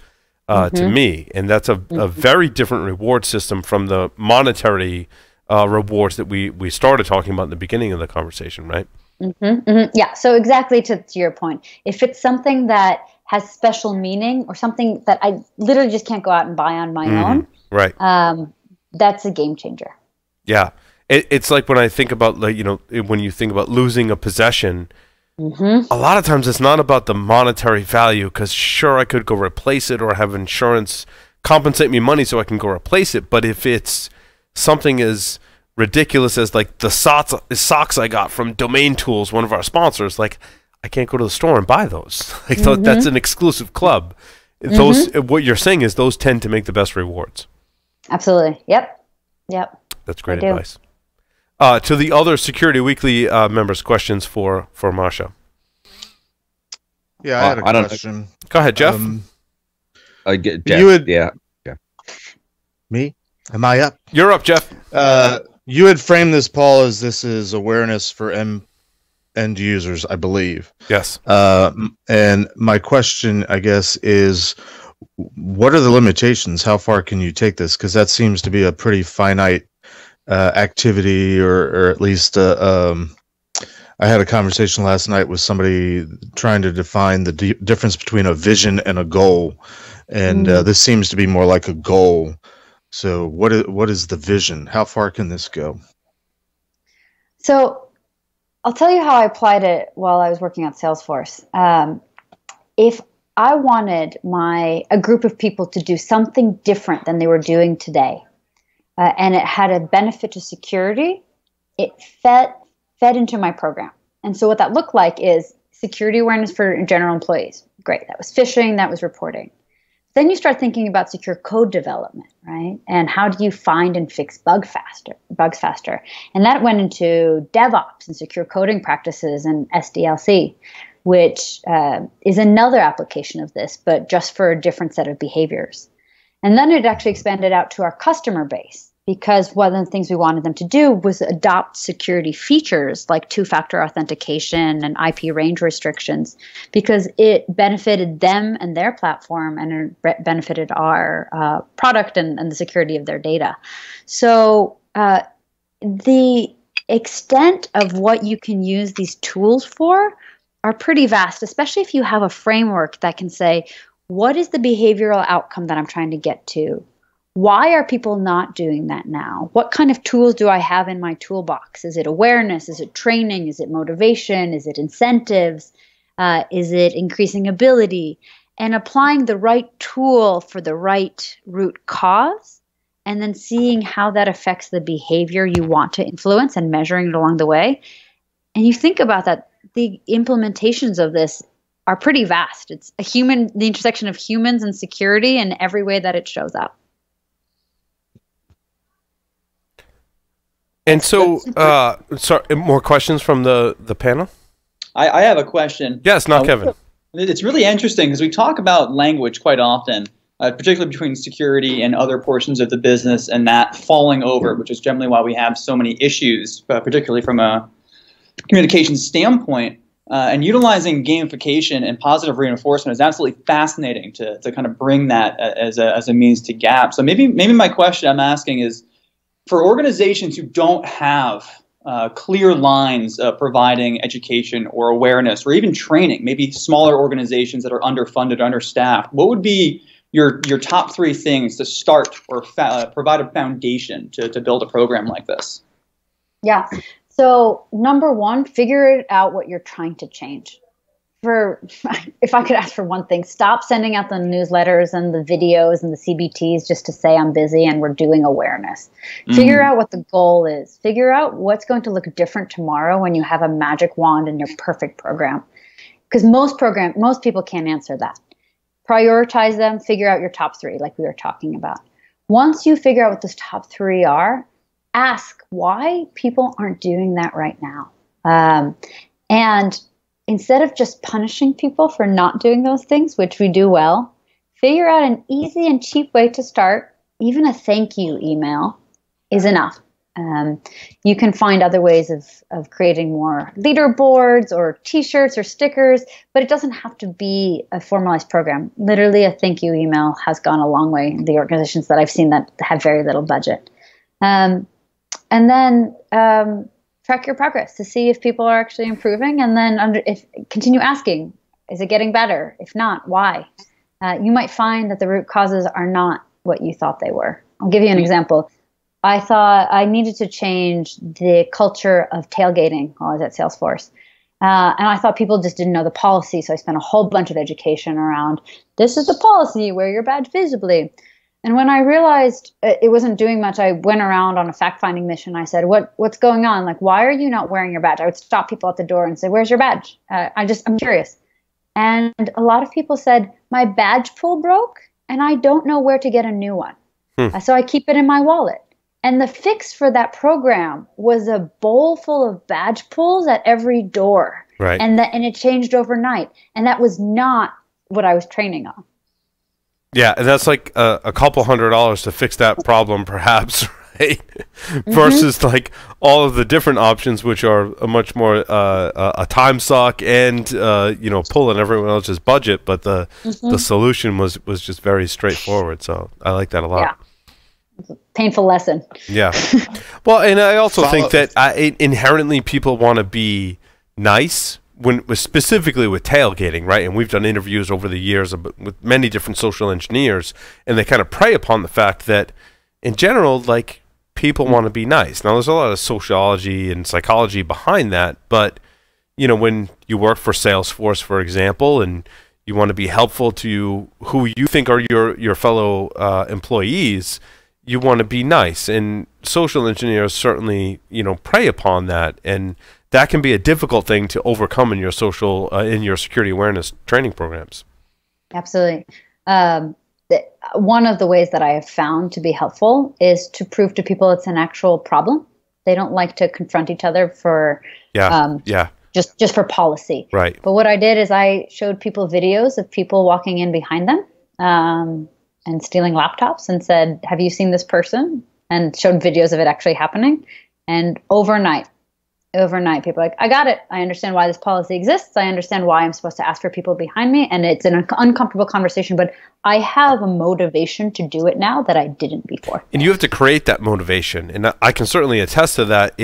to me. And that's a very different reward system from the monetary rewards that we started talking about in the beginning of the conversation, right? Yeah, so exactly to your point. If it's something that has special meaning or something that I literally just can't go out and buy on my own, right? That's a game changer. Yeah, it's like when I think about, like, when you think about losing a possession, a lot of times it's not about the monetary value, because sure, I could go replace it or have insurance compensate me money so I can go replace it. But if it's something as ridiculous as like the socks I got from Domain Tools, one of our sponsors, like, I can't go to the store and buy those. Like, that's an exclusive club. Those, what you're saying is, those tend to make the best rewards. Absolutely. Yep. That's great advice. To the other Security Weekly members, questions for Masha. Yeah, I had a question. Go ahead, Jeff. Jeff. Me? Am I up? You're up, Jeff. You had framed this, Paul, as this is awareness for end users, I believe. Yes. And my question, I guess, is, what are the limitations? How far can you take this? Because that seems to be a pretty finite activity, or at least I had a conversation last night with somebody trying to define the difference between a vision and a goal, and this seems to be more like a goal. So, what is the vision? How far can this go? So, I'll tell you how I applied it while I was working at Salesforce. If I wanted a group of people to do something different than they were doing today, and it had a benefit to security, it fed into my program. And so what that looked like is security awareness for general employees. Great. That was phishing. That was reporting. Then you start thinking about secure code development, right? And how do you find and fix bugs faster? And that went into DevOps and secure coding practices and SDLC, which is another application of this, but just for a different set of behaviors. And then it actually expanded out to our customer base, because one of the things we wanted them to do was adopt security features like two-factor authentication and IP range restrictions, because it benefited them and their platform, and it benefited our product and the security of their data. So the extent of what you can use these tools for are pretty vast, especially if you have a framework that can say, what is the behavioral outcome that I'm trying to get to? Why are people not doing that now? What kind of tools do I have in my toolbox? Is it awareness? Is it training? Is it motivation? Is it incentives? Is it increasing ability? And applying the right tool for the right root cause, and then seeing how that affects the behavior you want to influence and measuring it along the way. And you think about that, the implementations of this are pretty vast. It's the intersection of humans and security in every way that it shows up. And so, sorry, more questions from the panel? I have a question. Yes, not Kevin. It's really interesting because we talk about language quite often, particularly between security and other portions of the business, and that falling over, which is generally why we have so many issues, particularly from a communication standpoint. And utilizing gamification and positive reinforcement is absolutely fascinating to kind of bring that as a means to gap. So maybe my question I'm asking is, for organizations who don't have clear lines of providing education or awareness or even training, maybe smaller organizations that are underfunded, understaffed, what would be your top 3 things to start or provide a foundation to build a program like this? Yeah. So number 1, figure it out what you're trying to change. If I could ask for one thing, stop sending out the newsletters and the videos and the CBTs just to say I'm busy and we're doing awareness. Figure out what the goal is. Figure out what's going to look different tomorrow when you have a magic wand in your perfect program. Because most people can't answer that. Prioritize them, figure out your top 3 like we were talking about. Once you figure out what those top 3 are, ask why people aren't doing that right now. And instead of just punishing people for not doing those things, which we do well, figure out an easy and cheap way to start. Even a thank you email is enough. You can find other ways of creating more leaderboards or t-shirts or stickers, but it doesn't have to be a formalized program. Literally, a thank you email has gone a long way in the organizations that I've seen that have very little budget. And then track your progress to see if people are actually improving, and then continue asking, is it getting better? If not, why? You might find that the root causes are not what you thought they were. I'll give you an example. I thought I needed to change the culture of tailgating while I was at Salesforce. And I thought people just didn't know the policy, so I spent a whole bunch of education around, this is the policy, wear your badge visibly. And when I realized it wasn't doing much, I went around on a fact-finding mission. I said, what's going on? Like, why are you not wearing your badge? I would stop people at the door and say, where's your badge? I'm curious. And a lot of people said, my badge pull broke, and I don't know where to get a new one. So I keep it in my wallet. And the fix for that program was a bowl full of badge pulls at every door. Right. And it changed overnight. And that was not what I was training on. Yeah, and that's like a couple $100 to fix that problem, perhaps, right? Versus like all of the different options, which are a much more a time suck and pulling everyone else's budget. But the solution was just very straightforward. So I like that a lot. Yeah. It's a painful lesson. Yeah. Well, and I also think that inherently people want to be nice specifically with tailgating, right? And we've done interviews over the years with many different social engineers, and they kind of prey upon the fact that, in general, like, people want to be nice. Now, there's a lot of sociology and psychology behind that, but you know, when you work for Salesforce, for example, and you want to be helpful to who you think are your fellow employees, you want to be nice. And social engineers certainly, you know, prey upon that, and that can be a difficult thing to overcome in your in your security awareness training programs. Absolutely. One of the ways that I have found to be helpful is to prove to people it's an actual problem. They don't like to confront each other for just for policy. Right. But what I did is I showed people videos of people walking in behind them and stealing laptops, and said, "Have you seen this person?" And showed videos of it actually happening. And overnight, people are like, "I got it. I understand why this policy exists. I understand why I'm supposed to ask for people behind me." And it's an uncomfortable conversation, but I have a motivation to do it now that I didn't before. And you have to create that motivation. And I can certainly attest to that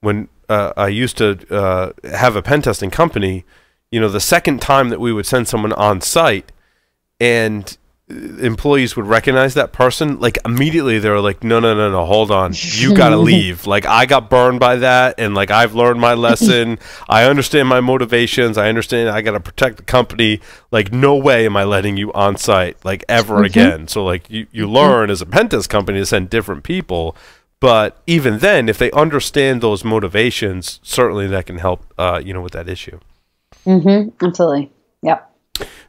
when I used to have a pen testing company. You know, the second time that we would send someone on site and employees would recognize that person, like, immediately they were like, no, hold on, you gotta leave. Like, I got burned by that, and like, I've learned my lesson. I understand my motivations. I understand I gotta protect the company. Like, no way am I letting you on site, like, ever again. So like, you learn as a pen test company to send different people, but even then, if they understand those motivations, certainly that can help you know, with that issue. Absolutely. Yep.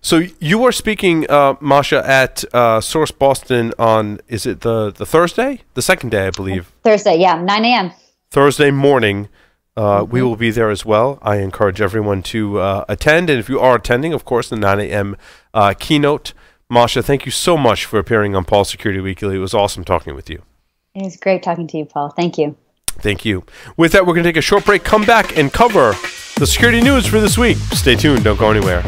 So you were speaking, Masha, at Source Boston on, is it the Thursday? The second day, I believe. Thursday, yeah, 9 a.m. Thursday morning. We will be there as well. I encourage everyone to attend. And if you are attending, of course, the 9 a.m. Keynote. Masha, thank you so much for appearing on Paul Security Weekly. It was awesome talking with you. It was great talking to you, Paul. Thank you. Thank you. With that, we're going to take a short break, come back, and cover the security news for this week. Stay tuned. Don't go anywhere.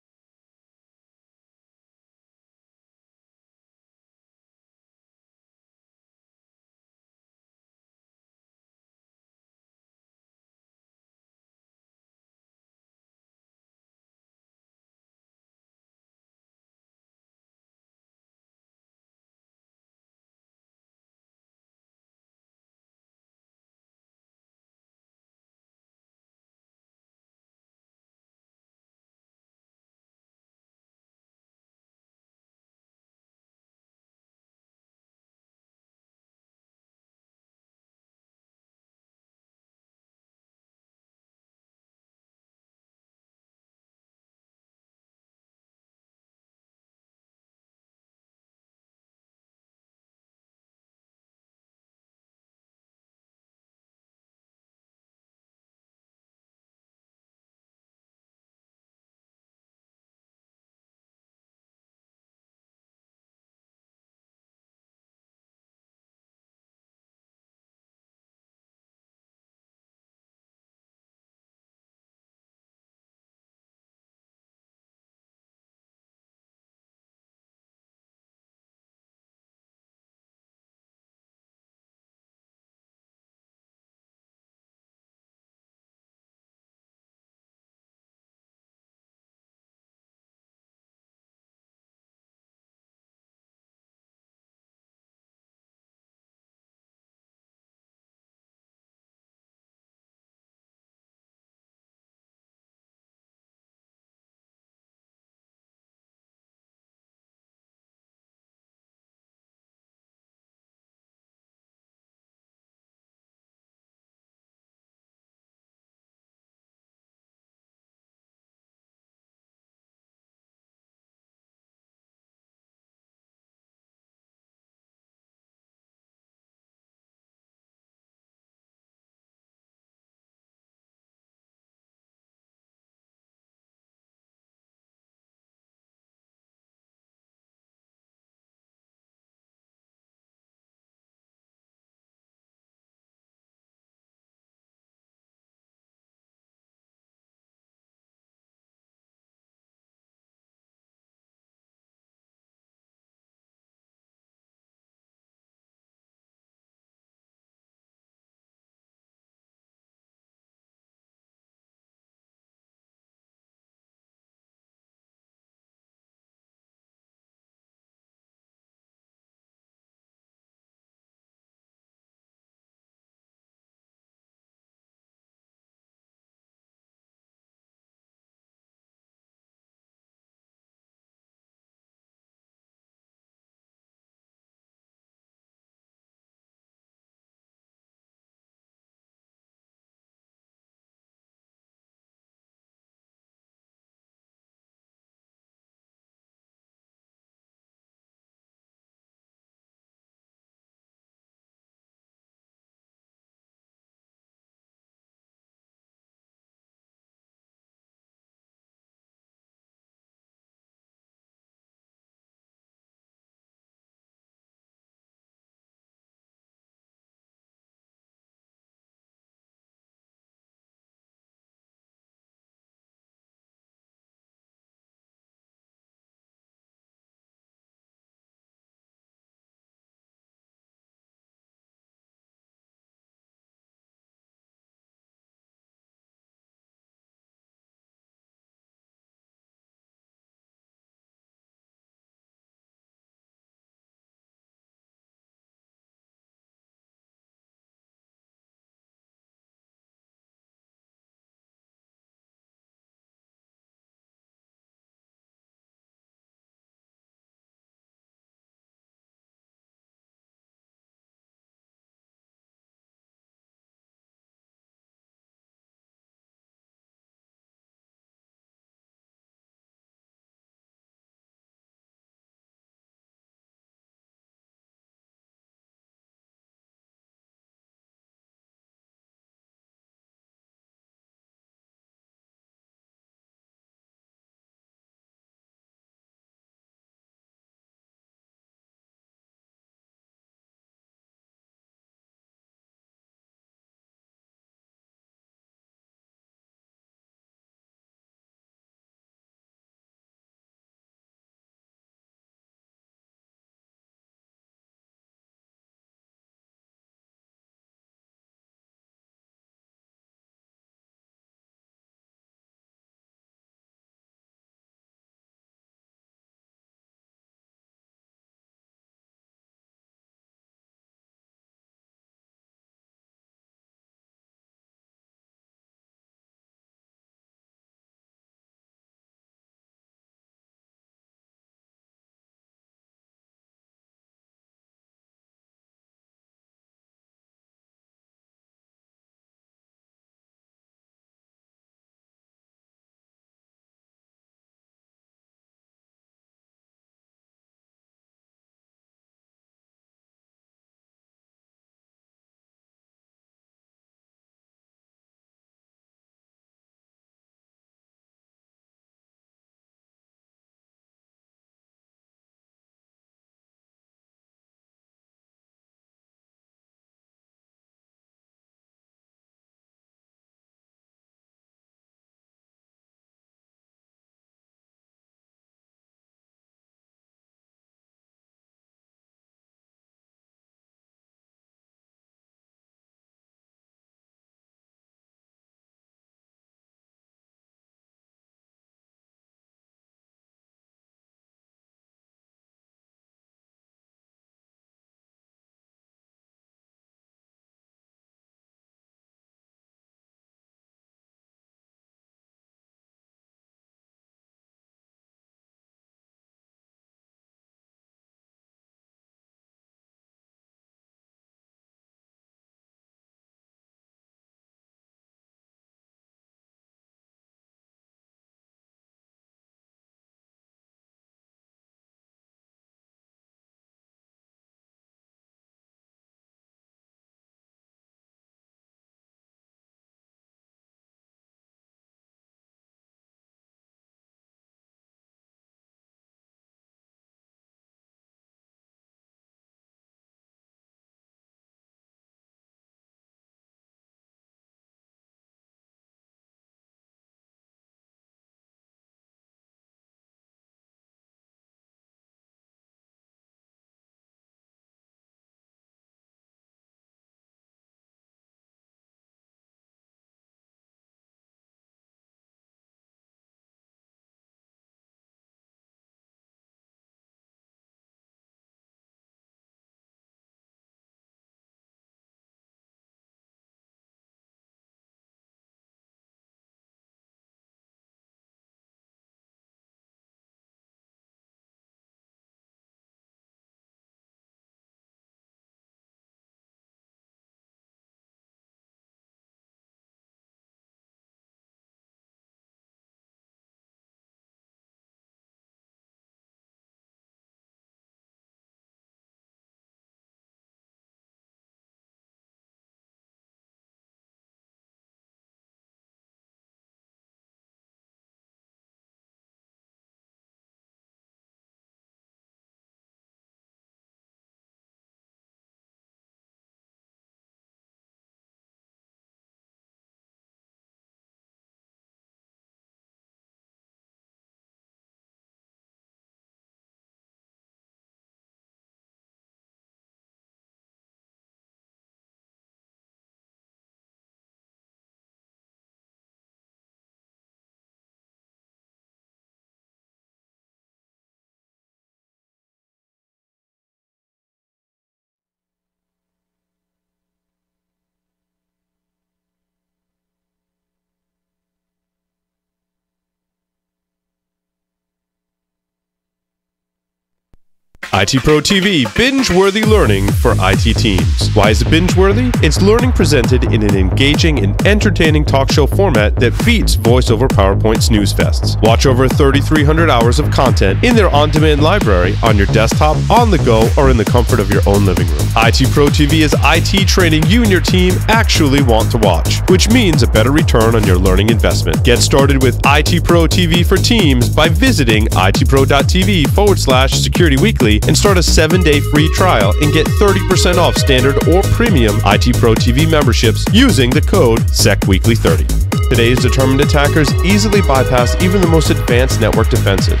IT Pro TV, binge-worthy learning for IT teams. Why is it binge-worthy? It's learning presented in an engaging and entertaining talk show format that beats voice-over PowerPoint snooze fests. Watch over 3,300 hours of content in their on-demand library, on your desktop, on the go, or in the comfort of your own living room. IT Pro TV is IT training you and your team actually want to watch, which means a better return on your learning investment. Get started with IT Pro TV for teams by visiting itpro.tv/Security Weekly and start a 7-day free trial and get 30% off standard or premium IT Pro TV memberships using the code SECWeekly30. Today's determined attackers easily bypass even the most advanced network defenses.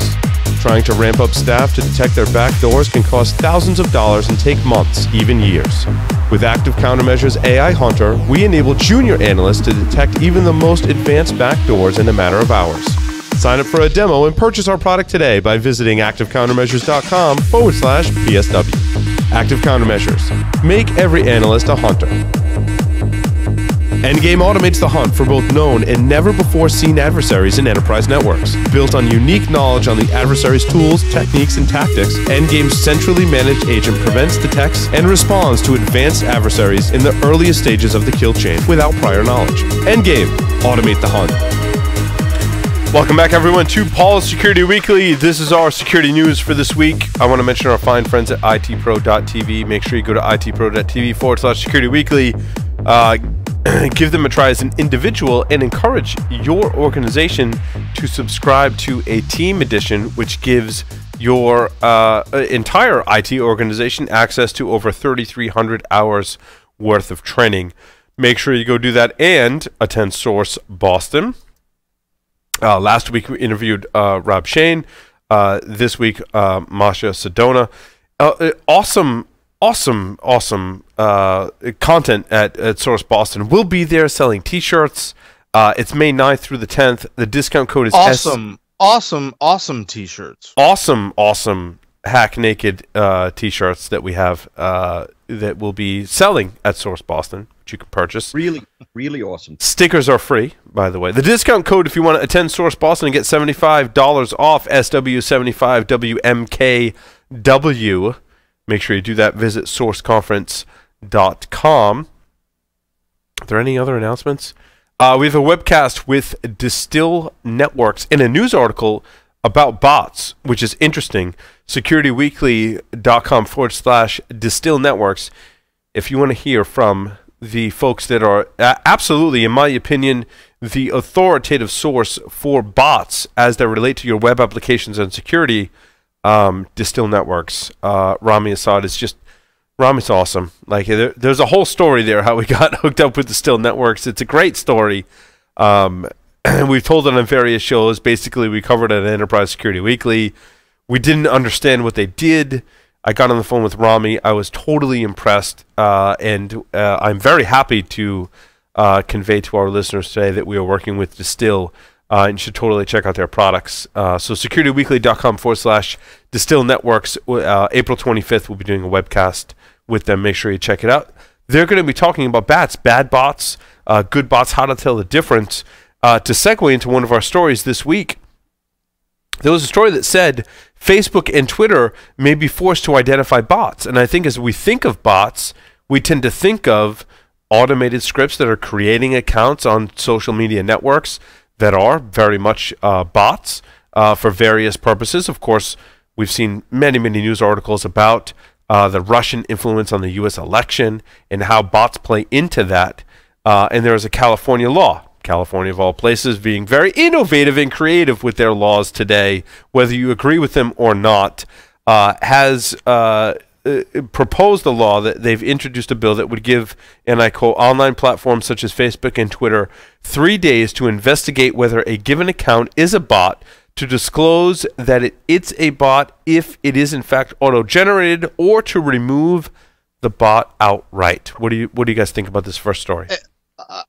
Trying to ramp up staff to detect their backdoors can cost thousands of dollars and take months, even years. With Active Countermeasures AI Hunter, we enable junior analysts to detect even the most advanced backdoors in a matter of hours. Sign up for a demo and purchase our product today by visiting activecountermeasures.com/PSW. Active Countermeasures. Make every analyst a hunter. Endgame automates the hunt for both known and never-before-seen adversaries in enterprise networks. Built on unique knowledge on the adversary's tools, techniques, and tactics, Endgame's centrally managed agent prevents, detects, and responds to advanced adversaries in the earliest stages of the kill chain without prior knowledge. Endgame. Automate the hunt. Welcome back, everyone, to Paul's Security Weekly. This is our security news for this week. I want to mention our fine friends at itpro.tv. Make sure you go to itpro.tv/Security Weekly. Give them a try as an individual and encourage your organization to subscribe to a team edition, which gives your entire IT organization access to over 3,300 hours worth of training. Make sure you go do that and attend Source Boston. Last week we interviewed Rob Shane. This week, Masha Sedova. Awesome content at Source Boston. We'll be there selling t-shirts. It's May 9th through the 10th. The discount code is awesome t-shirts. Awesome hack naked t-shirts that we have that we'll be selling at Source Boston, which you can purchase. Really awesome. Stickers are free, by the way. The discount code, if you want to attend Source Boston and get $75 off, SW75WMKW. Make sure you do that. Visit sourceconference.com. Are there any other announcements? We have a webcast with Distill Networks and a news article about bots, which is interesting. SecurityWeekly.com/Distill Networks. If you want to hear from the folks that are absolutely, in my opinion, the authoritative source for bots as they relate to your web applications and security, Distill Networks. Rami Assad is just, Rami's awesome. Like there's a whole story there how we got hooked up with Distill Networks. It's a great story. We've told it on various shows. Basically, we covered it at Enterprise Security Weekly. We didn't understand what they did. I got on the phone with Rami. I was totally impressed, and I'm very happy to convey to our listeners today that we are working with Distill. And you should totally check out their products. So securityweekly.com/Distill Networks. April 25th, we'll be doing a webcast with them. Make sure you check it out. They're going to be talking about bats, bad bots, good bots, how to tell the difference. To segue into one of our stories this week, there was a story that said Facebook and Twitter may be forced to identify bots. And I think as we think of bots, we tend to think of automated scripts that are creating accounts on social media networks that are very much bots for various purposes. Of course, we've seen many news articles about the Russian influence on the U.S. election and how bots play into that. And there is a California law, California of all places, being very innovative and creative with their laws today, whether you agree with them or not, has proposed a law that they've introduced a bill that would give, and I quote, online platforms such as Facebook and Twitter 3 days to investigate whether a given account is a bot, to disclose that it's a bot if it is in fact auto-generated, or to remove the bot outright. What do you guys think about this first story?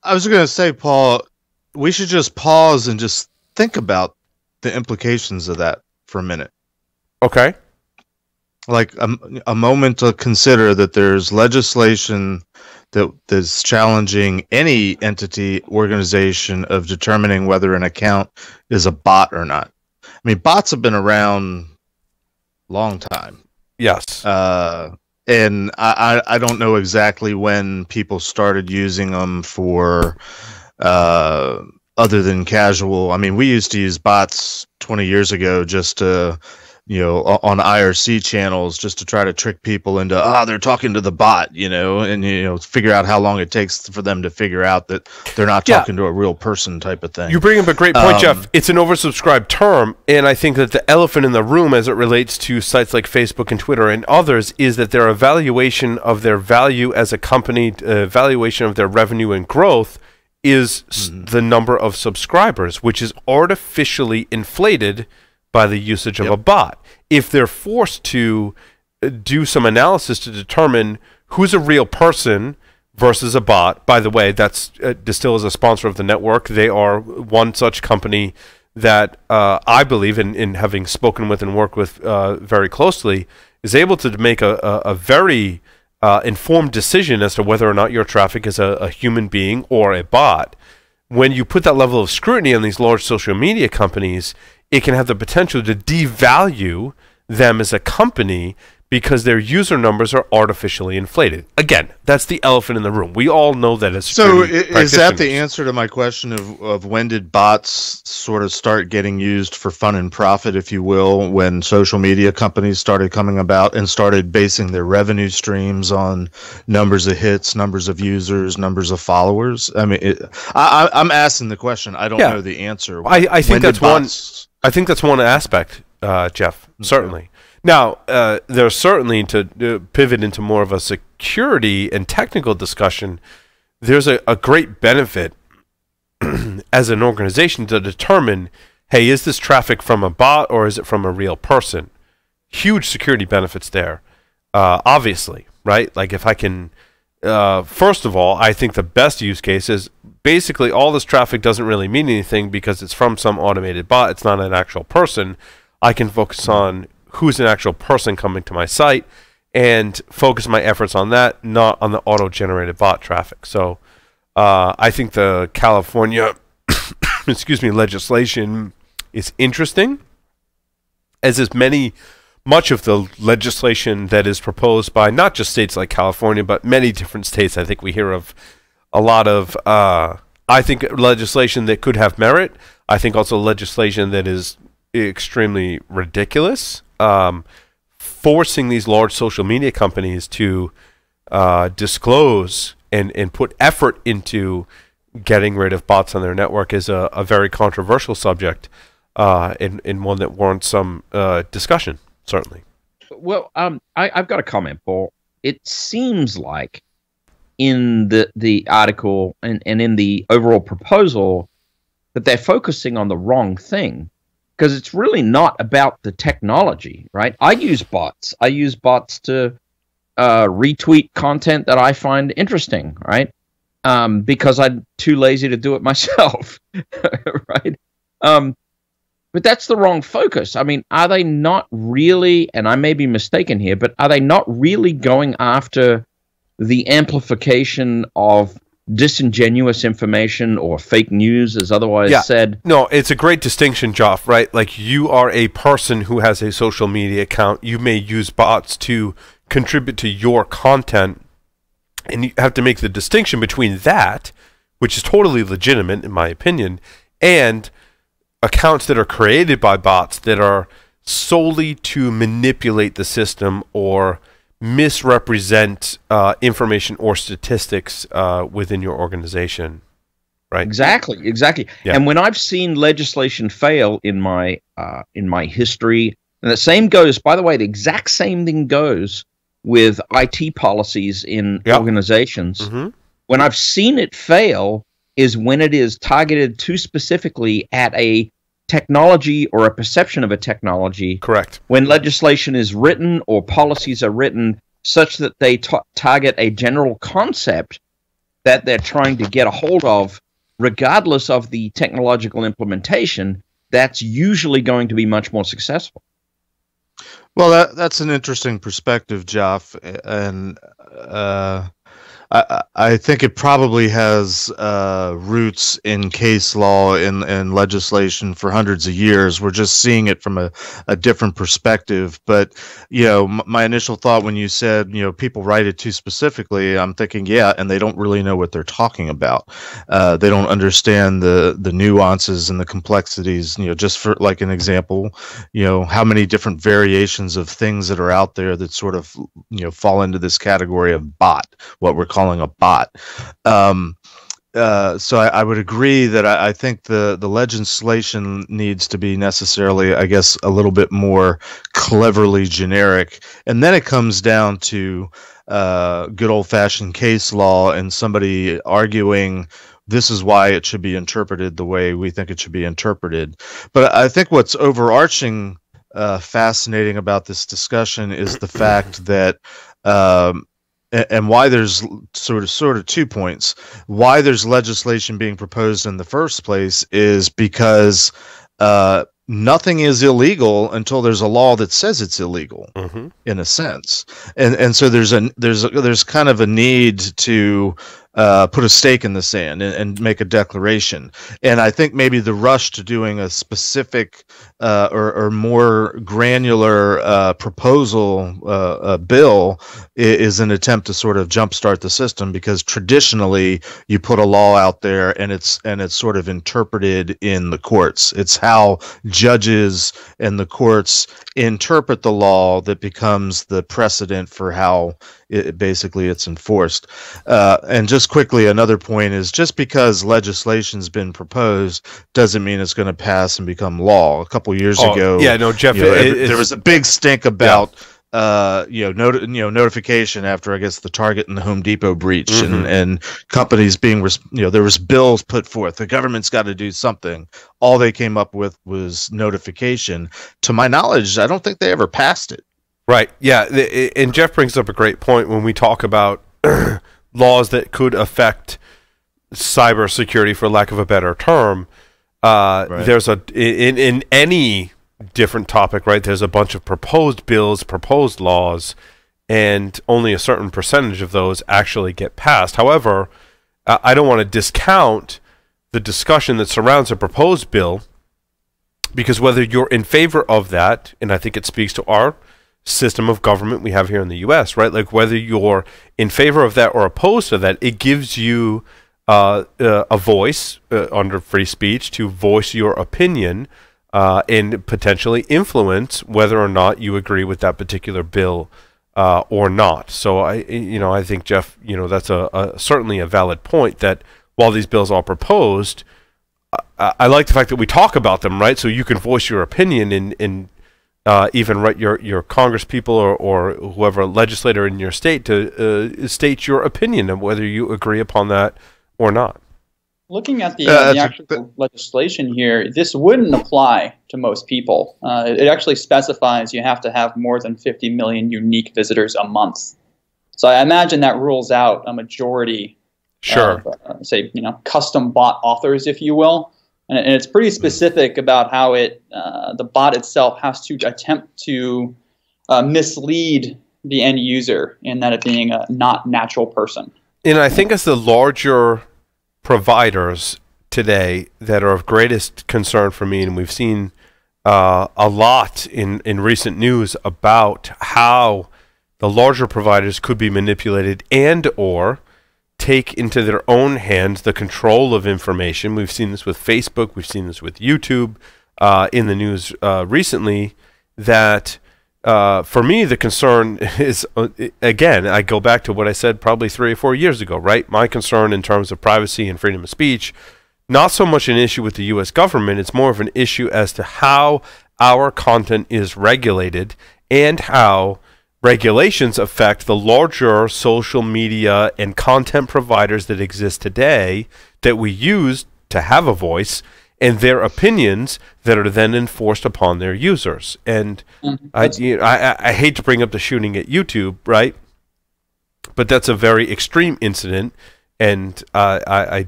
I was going to say, Paul, we should just pause and just think about the implications of that for a minute. Okay. Like a moment to consider that there's legislation that is challenging any entity, organization of determining whether an account is a bot or not. I mean, bots have been around a long time. Yes. And I don't know exactly when people started using them for other than casual. I mean, we used to use bots 20 years ago just to, on IRC channels, just to try to trick people into, they're talking to the bot, and, figure out how long it takes for them to figure out that they're not talking to a real person type of thing. You bring up a great point, Jeff. It's an oversubscribed term, and I think that the elephant in the room as it relates to sites like Facebook and Twitter and others is that their evaluation of their value as a company, evaluation of their revenue and growth is the number of subscribers, which is artificially inflated by the usage of a bot. If they're forced to do some analysis to determine who's a real person versus a bot, by the way, that's Distill is a sponsor of the network. They are one such company that I believe, in having spoken with and worked with very closely, is able to make a very informed decision as to whether or not your traffic is a human being or a bot. When you put that level of scrutiny on these large social media companies, it can have the potential to devalue them as a company because their user numbers are artificially inflated. Again, that's the elephant in the room. We all know that as security practitioners. Is that the answer to my question of when did bots sort of start getting used for fun and profit, if you will, when social media companies started coming about and started basing their revenue streams on numbers of hits, numbers of users, numbers of followers? I mean, I'm asking the question. I don't know the answer. I think that's one. I think that's one aspect, Jeff. Certainly. Now, there's certainly, to pivot into more of a security and technical discussion, there's a great benefit as an organization to determine, hey, is this traffic from a bot or is it from a real person? Huge security benefits there, obviously, right? Like if I can, first of all, I think the best use case is basically all this traffic doesn't really mean anything because it's from some automated bot. It's not an actual person. I can focus on who's an actual person coming to my site and focus my efforts on that, not on the auto-generated bot traffic. So I think the California legislation is interesting, as is much of the legislation that is proposed by not just states like California, but many different states. I think we hear of a lot of, I think, legislation that could have merit. I think also legislation that is extremely ridiculous. Forcing these large social media companies to disclose and put effort into getting rid of bots on their network is a very controversial subject, and one that warrants some discussion, certainly. Well, I've got a comment, Paul. It seems like in the article and in the overall proposal that they're focusing on the wrong thing. Because it's really not about the technology, right? I use bots. I use bots to retweet content that I find interesting, right? Because I'm too lazy to do it myself, right? But that's the wrong focus. I mean, are they not really, and I may be mistaken here, but are they not really going after the amplification of disingenuous information or fake news, as otherwise said? No, it's a great distinction, Joff, right? Like, you are a person who has a social media account. You may use bots to contribute to your content, and you have to make the distinction between that, which is totally legitimate in my opinion, and accounts that are created by bots that are solely to manipulate the system or misrepresent information or statistics within your organization, right? Exactly. Yeah. And when I've seen legislation fail in my history, and the same goes, by the way, the exact same thing goes with IT policies in organizations. Mm-hmm. When I've seen it fail is when it is targeted too specifically at a technology or a perception of a technology. Correct. When legislation is written or policies are written such that they target a general concept that they're trying to get a hold of, regardless of the technological implementation, that's usually going to be much more successful. Well, that's an interesting perspective, Jeff, and I think it probably has roots in case law and legislation for hundreds of years. We're just seeing it from a different perspective. But, my initial thought when you said, people write it too specifically, I'm thinking, yeah, and they don't really know what they're talking about. They don't understand the nuances and the complexities, just for like an example, how many different variations of things that are out there that sort of, fall into this category of bot, what we're calling a bot. So I would agree that I think the legislation needs to be necessarily, I guess, a little bit more cleverly generic. And then it comes down to good old-fashioned case law and somebody arguing this is why it should be interpreted the way we think it should be interpreted. But I think what's overarching fascinating about this discussion is the fact that and why there's sort of 2 points. Why there's legislation being proposed in the first place is because nothing is illegal until there's a law that says it's illegal, in a sense. And so there's kind of a need to put a stake in the sand and make a declaration. And I think maybe the rush to doing a specific or more granular proposal bill is an attempt to sort of jumpstart the system, because traditionally you put a law out there and it's sort of interpreted in the courts. It's how judges and the courts interpret the law that becomes the precedent for how it's enforced. And just quickly, another point is just because legislation's been proposed doesn't mean it's going to pass and become law. A couple years ago, Jeff, there was a big stink about notification after, I guess, the Target and the Home Depot breach, and companies being, there was bills put forth. The government's got to do something. All they came up with was notification. To my knowledge, I don't think they ever passed it. Right. Yeah. And Jeff brings up a great point when we talk about laws that could affect cybersecurity, for lack of a better term. Right. There's in any different topic, right? There's a bunch of proposed bills, proposed laws, and only a certain percentage of those actually get passed. However, I don't want to discount the discussion that surrounds a proposed bill, because whether you're in favor of that, and I think it speaks to our system of government we have here in the U.S., right? Like whether you're in favor of that or opposed to that, it gives you a voice under free speech to voice your opinion and potentially influence whether or not you agree with that particular bill or not. So I think, Jeff, that's certainly a valid point, that while these bills are proposed, I like the fact that we talk about them, right? So you can voice your opinion and even write your Congress people or whoever legislator in your state to state your opinion of whether you agree upon that or not. Looking at the actual legislation here, this wouldn't apply to most people. It actually specifies you have to have more than 50 million unique visitors a month. So I imagine that rules out a majority of, custom bot authors, if you will. And it's pretty specific about how the bot itself has to attempt to mislead the end user in that it being a not natural person. And I think as the larger providers today that are of greatest concern for me, and we've seen a lot in recent news about how the larger providers could be manipulated and or take into their own hands the control of information. We've seen this with Facebook. We've seen this with YouTube in the news recently, that for me, the concern is, again, I go back to what I said probably 3 or 4 years ago, right? My concern in terms of privacy and freedom of speech, not so much an issue with the U.S. government. It's more of an issue as to how our content is regulated and how regulations affect the larger social media and content providers that exist today that we use to have a voice, and their opinions that are then enforced upon their users. And I hate to bring up the shooting at YouTube, right? But that's a very extreme incident, and I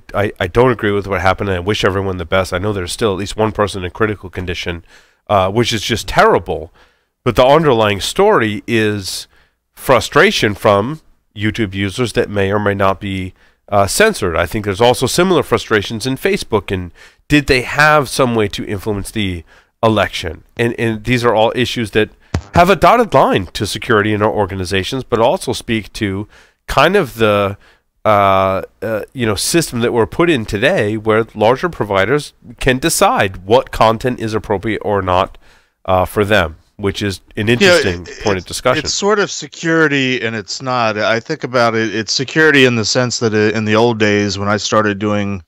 don't agree with what happened, and I wish everyone the best. I know there's still at least one person in critical condition, which is just terrible. But the underlying story is frustration from YouTube users that may or may not be censored. I think there's also similar frustrations in Facebook. And did they have some way to influence the election? And these are all issues that have a dotted line to security in our organizations, but also speak to kind of the system that we're put in today, where larger providers can decide what content is appropriate or not for them, which is an interesting point of discussion. It's sort of security, and it's not. I think about it. It's security in the sense that in the old days, when I started doing,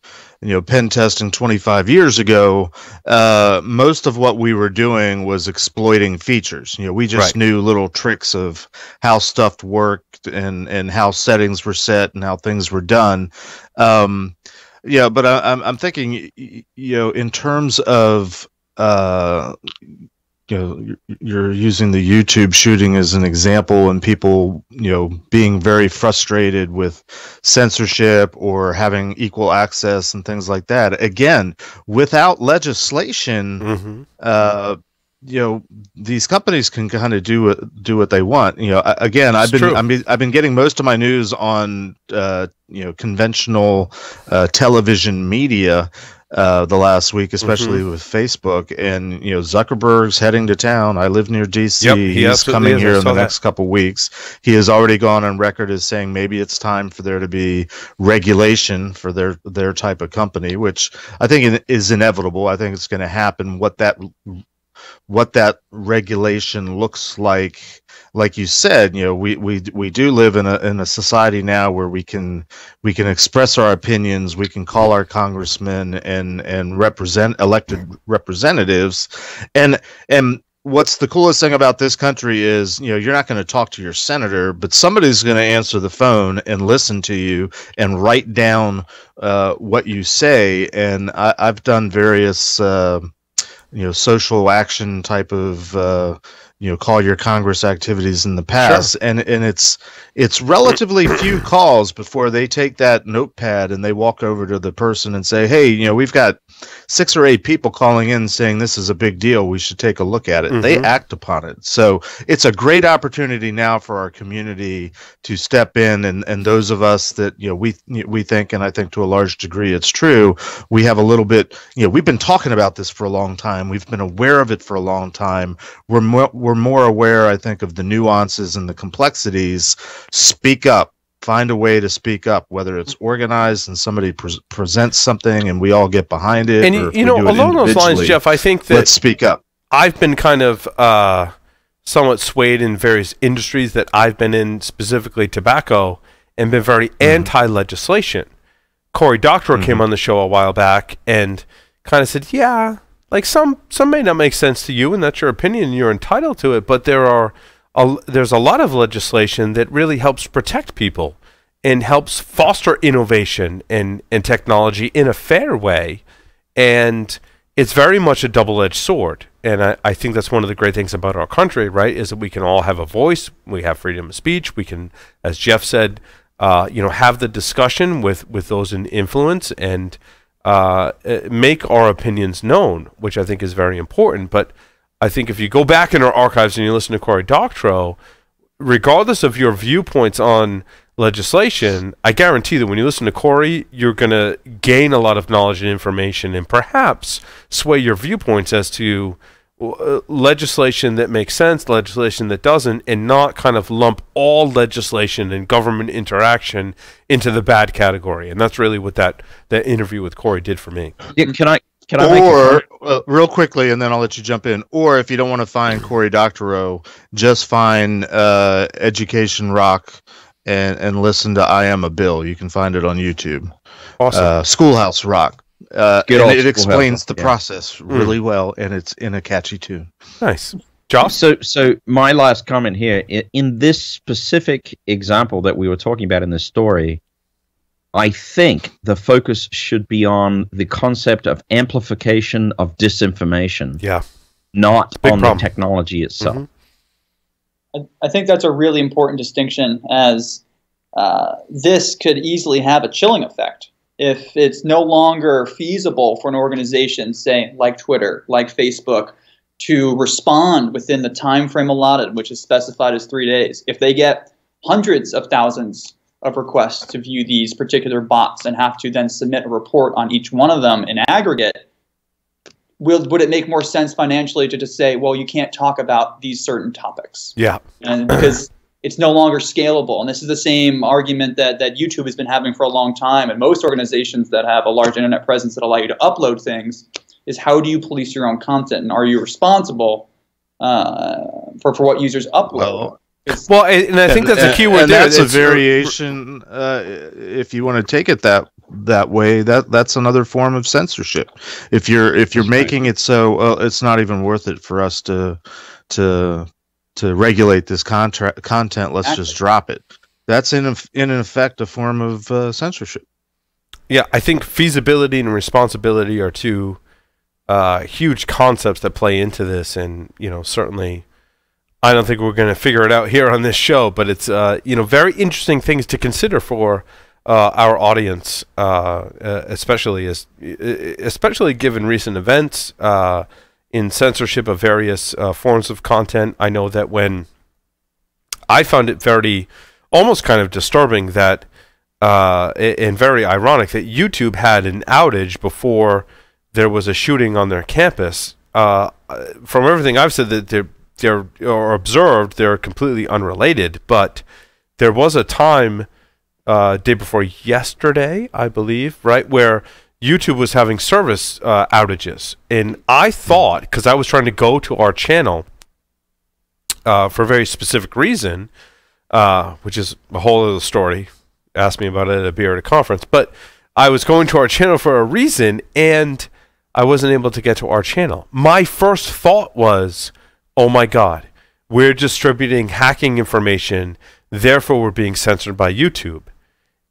pen testing 25 years ago, most of what we were doing was exploiting features. We just knew little tricks of how stuff worked and how settings were set and how things were done. But I'm thinking, in terms of, you're using the YouTube shooting as an example, and people, being very frustrated with censorship or having equal access and things like that. Again, without legislation, these companies can kind of do what they want. Again, I've been getting most of my news on conventional television media the last week, especially with Facebook, and Zuckerberg's heading to town. I live near DC. Yep, he's coming here in the next couple weeks. He has already gone on record as saying maybe it's time for there to be regulation for their type of company, which I think is inevitable. I think it's going to happen. What that regulation looks like you said, we do live in a society now where we can express our opinions, we can call our congressmen and represent elected representatives, and what's the coolest thing about this country is, you're not going to talk to your senator, but somebody's going to answer the phone and listen to you and write down what you say. And I've done various social action type of call your Congress activities in the past, and it's relatively few calls before they take that notepad and they walk over to the person and say, hey, we've got 6 or 8 people calling in saying this is a big deal, we should take a look at it. They act upon it. So it's a great opportunity now for our community to step in, and those of us that we think, and I think to a large degree it's true, we have a little bit, we've been talking about this for a long time, we've been aware of it for a long time, we're more aware, I think, of the nuances and the complexities. Speak up. Find a way to speak up, whether it's organized and somebody presents something and we all get behind it. And along those lines, Jeff, I think that let's speak up. I've been kind of somewhat swayed in various industries that I've been in, specifically tobacco, and been very anti-legislation. Cory Doctorow came on the show a while back and kind of said, yeah, like some may not make sense to you, and that's your opinion, and you're entitled to it, but there's a lot of legislation that really helps protect people and helps foster innovation and technology in a fair way, and it's very much a double-edged sword. And I think that's one of the great things about our country, right, is that we can all have a voice, we have freedom of speech, we can, as Jeff said, have the discussion with those in influence and make our opinions known, which I think is very important. But I think if you go back in our archives and you listen to Cory Doctorow, regardless of your viewpoints on legislation, I guarantee that when you listen to Cory, you're going to gain a lot of knowledge and information and perhaps sway your viewpoints as to legislation that makes sense, legislation that doesn't, and not kind of lump all legislation and government interaction into the bad category. And that's really what that interview with Cory did for me. Yeah, can I or real quickly, and then I'll let you jump in. Or if you don't want to find Cory Doctorow, just find Education Rock and listen to I Am a Bill. You can find it on YouTube. Awesome. Schoolhouse Rock. And it explains the process really well, and it's in a catchy tune. Nice. Josh? So my last comment here, in this specific example that we were talking about in this story, I think the focus should be on the concept of amplification of disinformation. Yeah. Not on the technology itself. I think that's a really important distinction, as this could easily have a chilling effect. If it's no longer feasible for an organization, say, like Twitter, like Facebook, to respond within the time frame allotted, which is specified as 3 days, if they get hundreds of thousands of requests to view these particular bots and have to then submit a report on each one of them in aggregate, would it make more sense financially to just say, well, you can't talk about these certain topics? Yeah. And because it's no longer scalable. And this is the same argument that YouTube has been having for a long time. And most organizations that have a large internet presence that allow you to upload things is, how do you police your own content? And are you responsible for what users upload? Well, and I think that's a key word and there. That's a variation. If you want to take it that way, that's another form of censorship. If you're making it so it's not even worth it for us to regulate this content, let's just drop it. That's in effect a form of censorship. Yeah, I think feasibility and responsibility are two huge concepts that play into this, and certainly, I don't think we're going to figure it out here on this show, but it's very interesting things to consider for our audience, especially given recent events in censorship of various forms of content. I know that when I found it very, almost kind of disturbing that, and very ironic that YouTube had an outage before there was a shooting on their campus. From everything I've said, that they're or observed, they're completely unrelated. But there was a time, day before yesterday, I believe, right, where YouTube was having service outages, and I thought, because I was trying to go to our channel for a very specific reason, which is a whole other story. Ask me about it at a beer at a conference, but I was going to our channel for a reason, and I wasn't able to get to our channel. My first thought was, oh my God, we're distributing hacking information, therefore we're being censored by YouTube.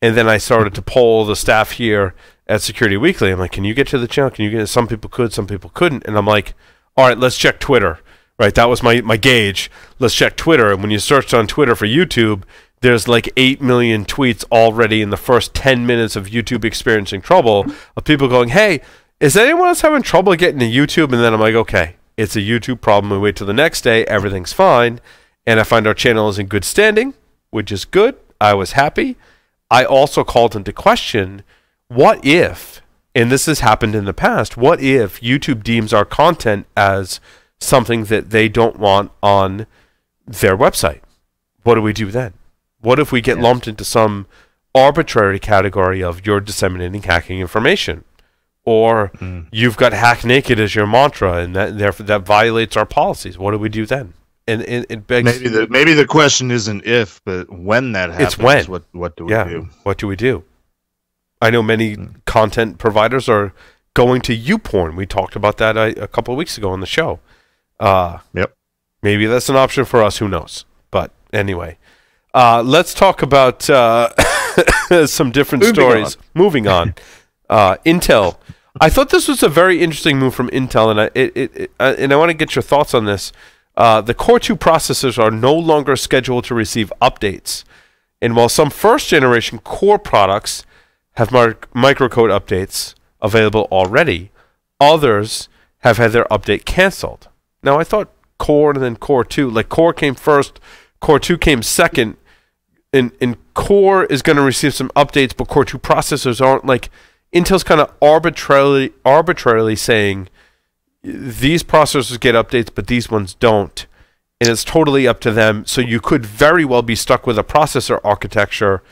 And then I started to poll the staff here at Security Weekly. I'm like, can you get to the channel? Can you get? Some people could, some people couldn't. And I'm like, all right, let's check Twitter. Right, that was my gauge. Let's check Twitter. And when you searched on Twitter for YouTube, there's like 8 million tweets already in the first 10 minutes of YouTube experiencing trouble, of people going, hey, is anyone else having trouble getting to YouTube? And then I'm like, okay, it's a YouTube problem. We wait till the next day, everything's fine. And I find our channel is in good standing, which is good. I was happy. I also called into question, what if, and this has happened in the past, what if YouTube deems our content as something that they don't want on their website? What do we do then? What if we get lumped into some arbitrary category of you're disseminating hacking information, or you've got hack naked as your mantra, and therefore that violates our policies? What do we do then? And it begs, maybe the question isn't if, but when that happens. It's when. What do we do? What do we do? I know many content providers are going to YouPorn. We talked about that a couple of weeks ago on the show. Yep. Maybe that's an option for us. Who knows? But anyway, let's talk about some different stories. Moving on. Intel. I thought this was a very interesting move from Intel, and I want to get your thoughts on this. The Core 2 processors are no longer scheduled to receive updates. And while some first-generation Core products have microcode updates available already, others have had their update canceled. Now, I thought Core and then Core 2, like Core came first, Core 2 came second, and Core is going to receive some updates, but Core 2 processors aren't. Like, Intel's kind of arbitrarily saying, these processors get updates, but these ones don't. And it's totally up to them. So you could very well be stuck with a processor architecture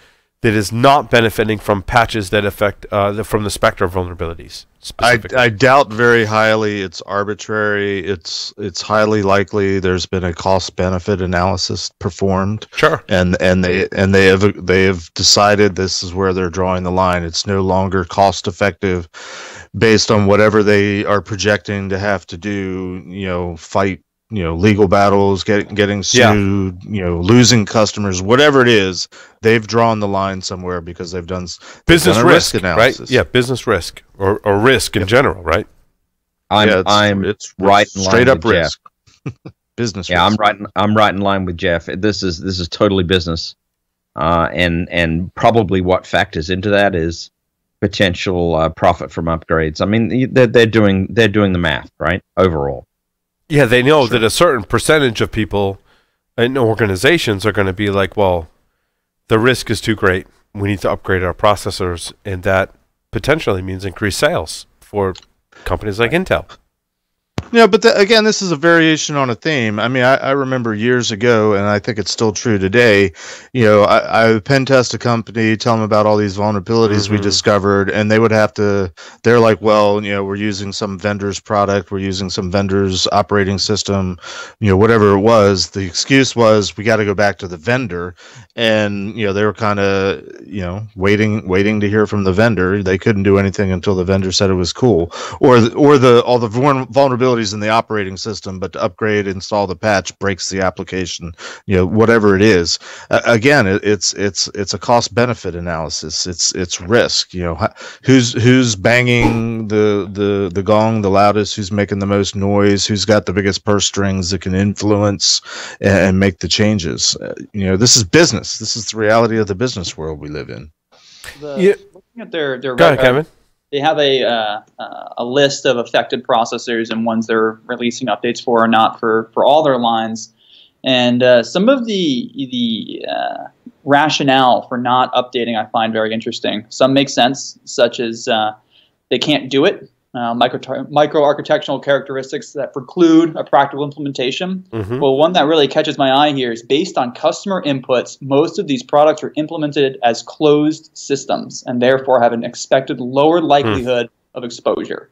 that is not benefiting from patches that affect from the Spectre vulnerabilities. I doubt very highly it's arbitrary. It's highly likely there's been a cost-benefit analysis performed. Sure. And they have decided this is where they're drawing the line. It's no longer cost-effective based on whatever they are projecting to have to do, fight, legal battles, getting sued, losing customers, whatever it is, they've drawn the line somewhere because they've done business risk analysis. Right? Yeah, business risk or risk in general, right? It's right in line straight up with risk. Business risk. I'm right in line with Jeff. This is totally business. And probably what factors into that is potential profit from upgrades. I mean, they're doing the math, right? Overall. Yeah, they know that a certain percentage of people and organizations are going to be like, well, the risk is too great. We need to upgrade our processors, and that potentially means increased sales for companies like Intel. Yeah, but again, this is a variation on a theme. I mean, I remember years ago, and I think it's still true today. I pen test a company, tell them about all these vulnerabilities we discovered, and they would have to. They're like, well, we're using some vendor's product, we're using some vendor's operating system, whatever it was. The excuse was we got to go back to the vendor, and they were kind of waiting to hear from the vendor. They couldn't do anything until the vendor said it was cool, or all the vulnerabilities in the operating system, but to upgrade, install the patch breaks the application, whatever it is. Again, it's a cost benefit analysis. It's risk. Who's banging the gong the loudest, who's making the most noise, who's got the biggest purse strings that can influence and make the changes. This is business. This is the reality of the business world we live in. Looking at their Go ahead, Kevin. They have a list of affected processors and ones they're releasing updates for or not for all their lines. And some of the rationale for not updating I find very interesting. Some make sense, such as they can't do it. Micro-architectural characteristics that preclude a practical implementation. Well, one that really catches my eye here is based on customer inputs, most of these products are implemented as closed systems and therefore have an expected lower likelihood of exposure.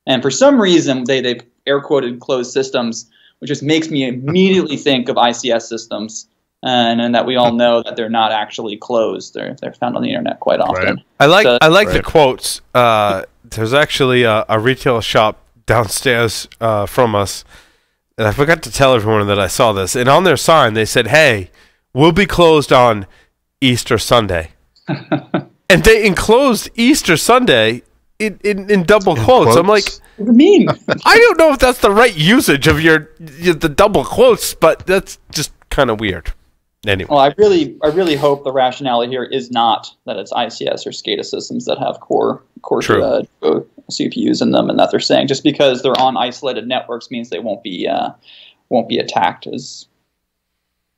And for some reason, they've air-quoted closed systems, which just makes me immediately think of ICS systems. And that we all know that they're not actually closed. They're found on the internet quite often. Right. I like the quotes. There's actually a retail shop downstairs from us, and I forgot to tell everyone that I saw this. And on their sign, they said, "Hey, we'll be closed on Easter Sunday," and they enclosed Easter Sunday in double quotes. I'm like, what do you mean? I don't know if that's the right usage of the double quotes, but that's just kind of weird. Anyway. Well, I really hope the rationale here is not that it's ICS or SCADA systems that have core CPUs in them, and that they're saying just because they're on isolated networks means they won't be attacked as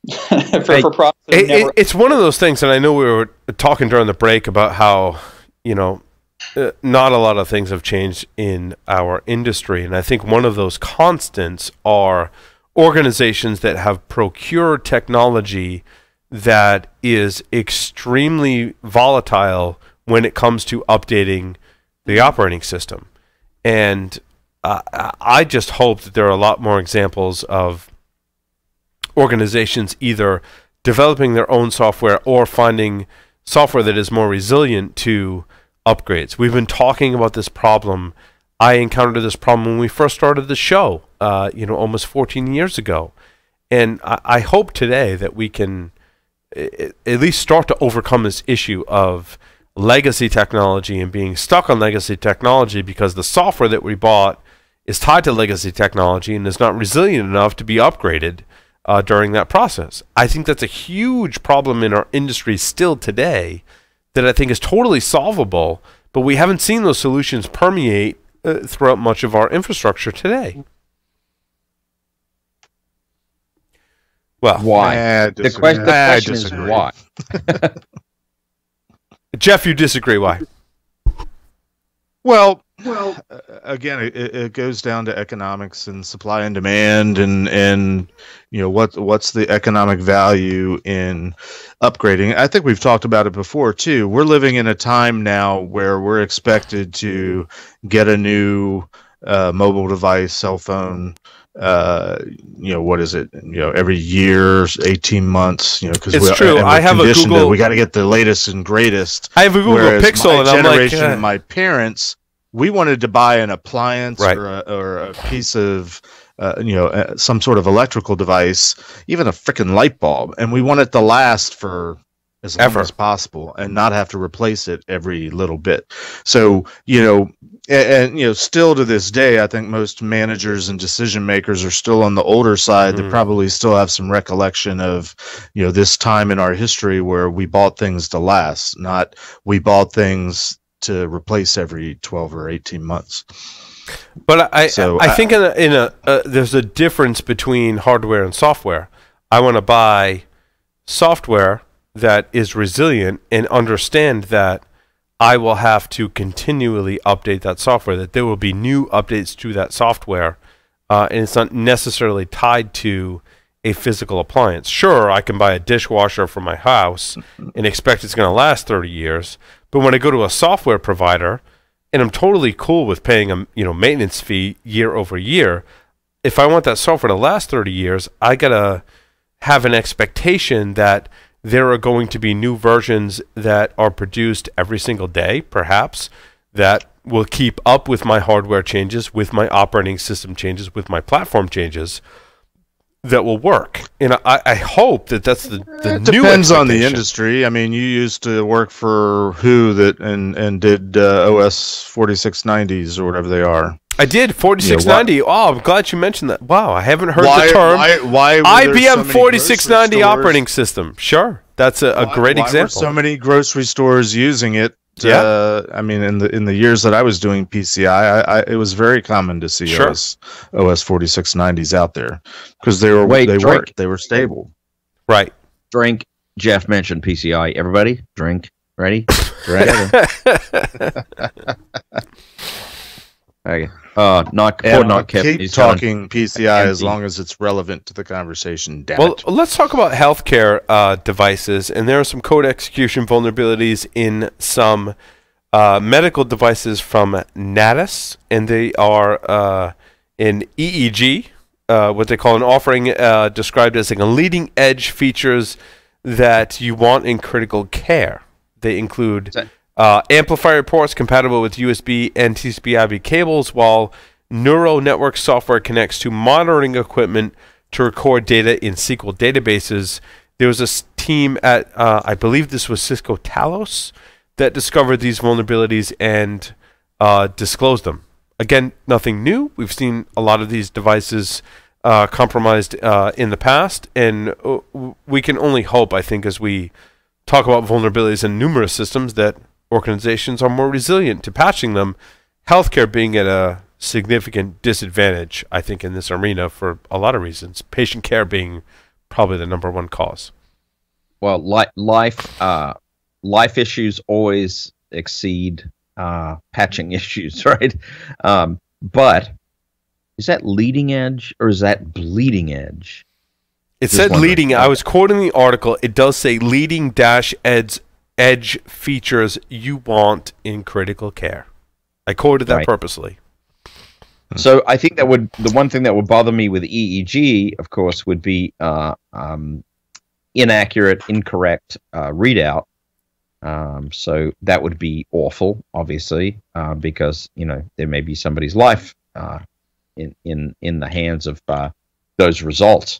for processors. It's one of those things, and I know we were talking during the break about how not a lot of things have changed in our industry, and I think one of those constants are organizations that have procured technology that is extremely volatile when it comes to updating the operating system. And I just hope that there are a lot more examples of organizations either developing their own software or finding software that is more resilient to upgrades. We've been talking about this problem. I encountered this problem when we first started the show, almost 14 years ago. And I hope today that we can at least start to overcome this issue of legacy technology and being stuck on legacy technology because the software that we bought is tied to legacy technology and is not resilient enough to be upgraded during that process. I think that's a huge problem in our industry still today that I think is totally solvable, but we haven't seen those solutions permeate throughout much of our infrastructure today. Well, why? The question is why. Jeff, you disagree. Why? Well, again, it goes down to economics and supply and demand, and what's the economic value in upgrading. I think we've talked about it before too. We're living in a time now where we're expected to get a new mobile device, cell phone. What is it? Every year, 18 months. Because it's true. I have a Google. We got to get the latest and greatest. I have a Google Pixel, and I'm like, my parents, we wanted to buy an appliance or a piece of, some sort of electrical device, even a freaking light bulb, and we want it to last for as long as possible and not have to replace it every little bit. So, still to this day, I think most managers and decision makers are still on the older side. They probably still have some recollection of, this time in our history where we bought things to last, not we bought things to replace every 12 or 18 months. But I think there's a difference between hardware and software. I want to buy software that is resilient and understand that I will have to continually update that software, that there will be new updates to that software, and it's not necessarily tied to a physical appliance. Sure, I can buy a dishwasher for my house and expect it's going to last 30 years, but when I go to a software provider, and I'm totally cool with paying a maintenance fee year over year, if I want that software to last 30 years, I got to have an expectation that there are going to be new versions that are produced every single day, perhaps, that will keep up with my hardware changes, with my operating system changes, with my platform changes, that will work. And I hope that that's the new depends on the industry. I mean, you used to work for who that and did OS 4690s or whatever they are. I did 4690. I'm glad you mentioned that. Wow, I haven't heard the term. Why IBM 4690 operating system. Sure, that's a great example. Were so many grocery stores using it. Yeah. I mean, in the years that I was doing PCI, it was very common to see OS 4690s out there because they were stable. Right. Drink. Jeff mentioned PCI. Everybody, drink. Ready? Drink. Okay. Not kept. Keep talking PCI as long as it's relevant to the conversation. Let's talk about healthcare devices, and there are some code execution vulnerabilities in some medical devices from Natus, and they are in EEG, what they call an offering described as like a leading edge features that you want in critical care. They include amplifier ports compatible with USB and TCP/IP cables, while neural network software connects to monitoring equipment to record data in SQL databases. There was a team at, I believe this was Cisco Talos, that discovered these vulnerabilities and disclosed them. Again, nothing new. We've seen a lot of these devices compromised in the past, and we can only hope, I think, as we talk about vulnerabilities in numerous systems, that organizations are more resilient to patching them. Healthcare being at a significant disadvantage, I think, in this arena for a lot of reasons. Patient care being probably the number one cause. Well, life issues always exceed patching issues, right? But is that leading edge or is that bleeding edge? It said leading. I was quoting the article. It does say leading edge features you want in critical care. I quoted that purposely. So I think the one thing that would bother me with EEG, of course, would be inaccurate, incorrect readout. So that would be awful, obviously, because there may be somebody's life in the hands of those results.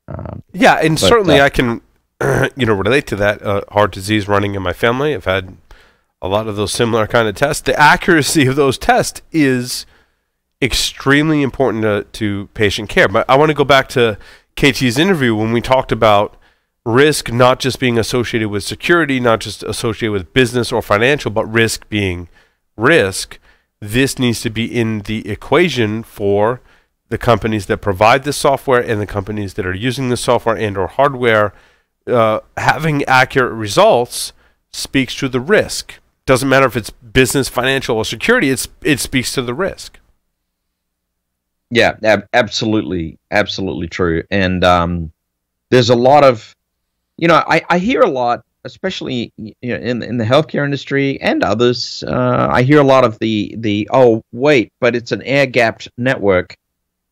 And certainly I can relate to that. Heart disease running in my family. I've had a lot of those similar kind of tests. The accuracy of those tests is extremely important to patient care. But I want to go back to KT's interview when we talked about risk not just being associated with security, not just associated with business or financial, but risk being risk. This needs to be in the equation for the companies that provide the software and the companies that are using the software and or hardware. Having accurate results speaks to the risk. Doesn't matter if it's business, financial, or security. It speaks to the risk. Yeah, absolutely true. And there's a lot of, I hear a lot, especially in the healthcare industry and others. I hear a lot of the oh wait, but it's an air-gapped network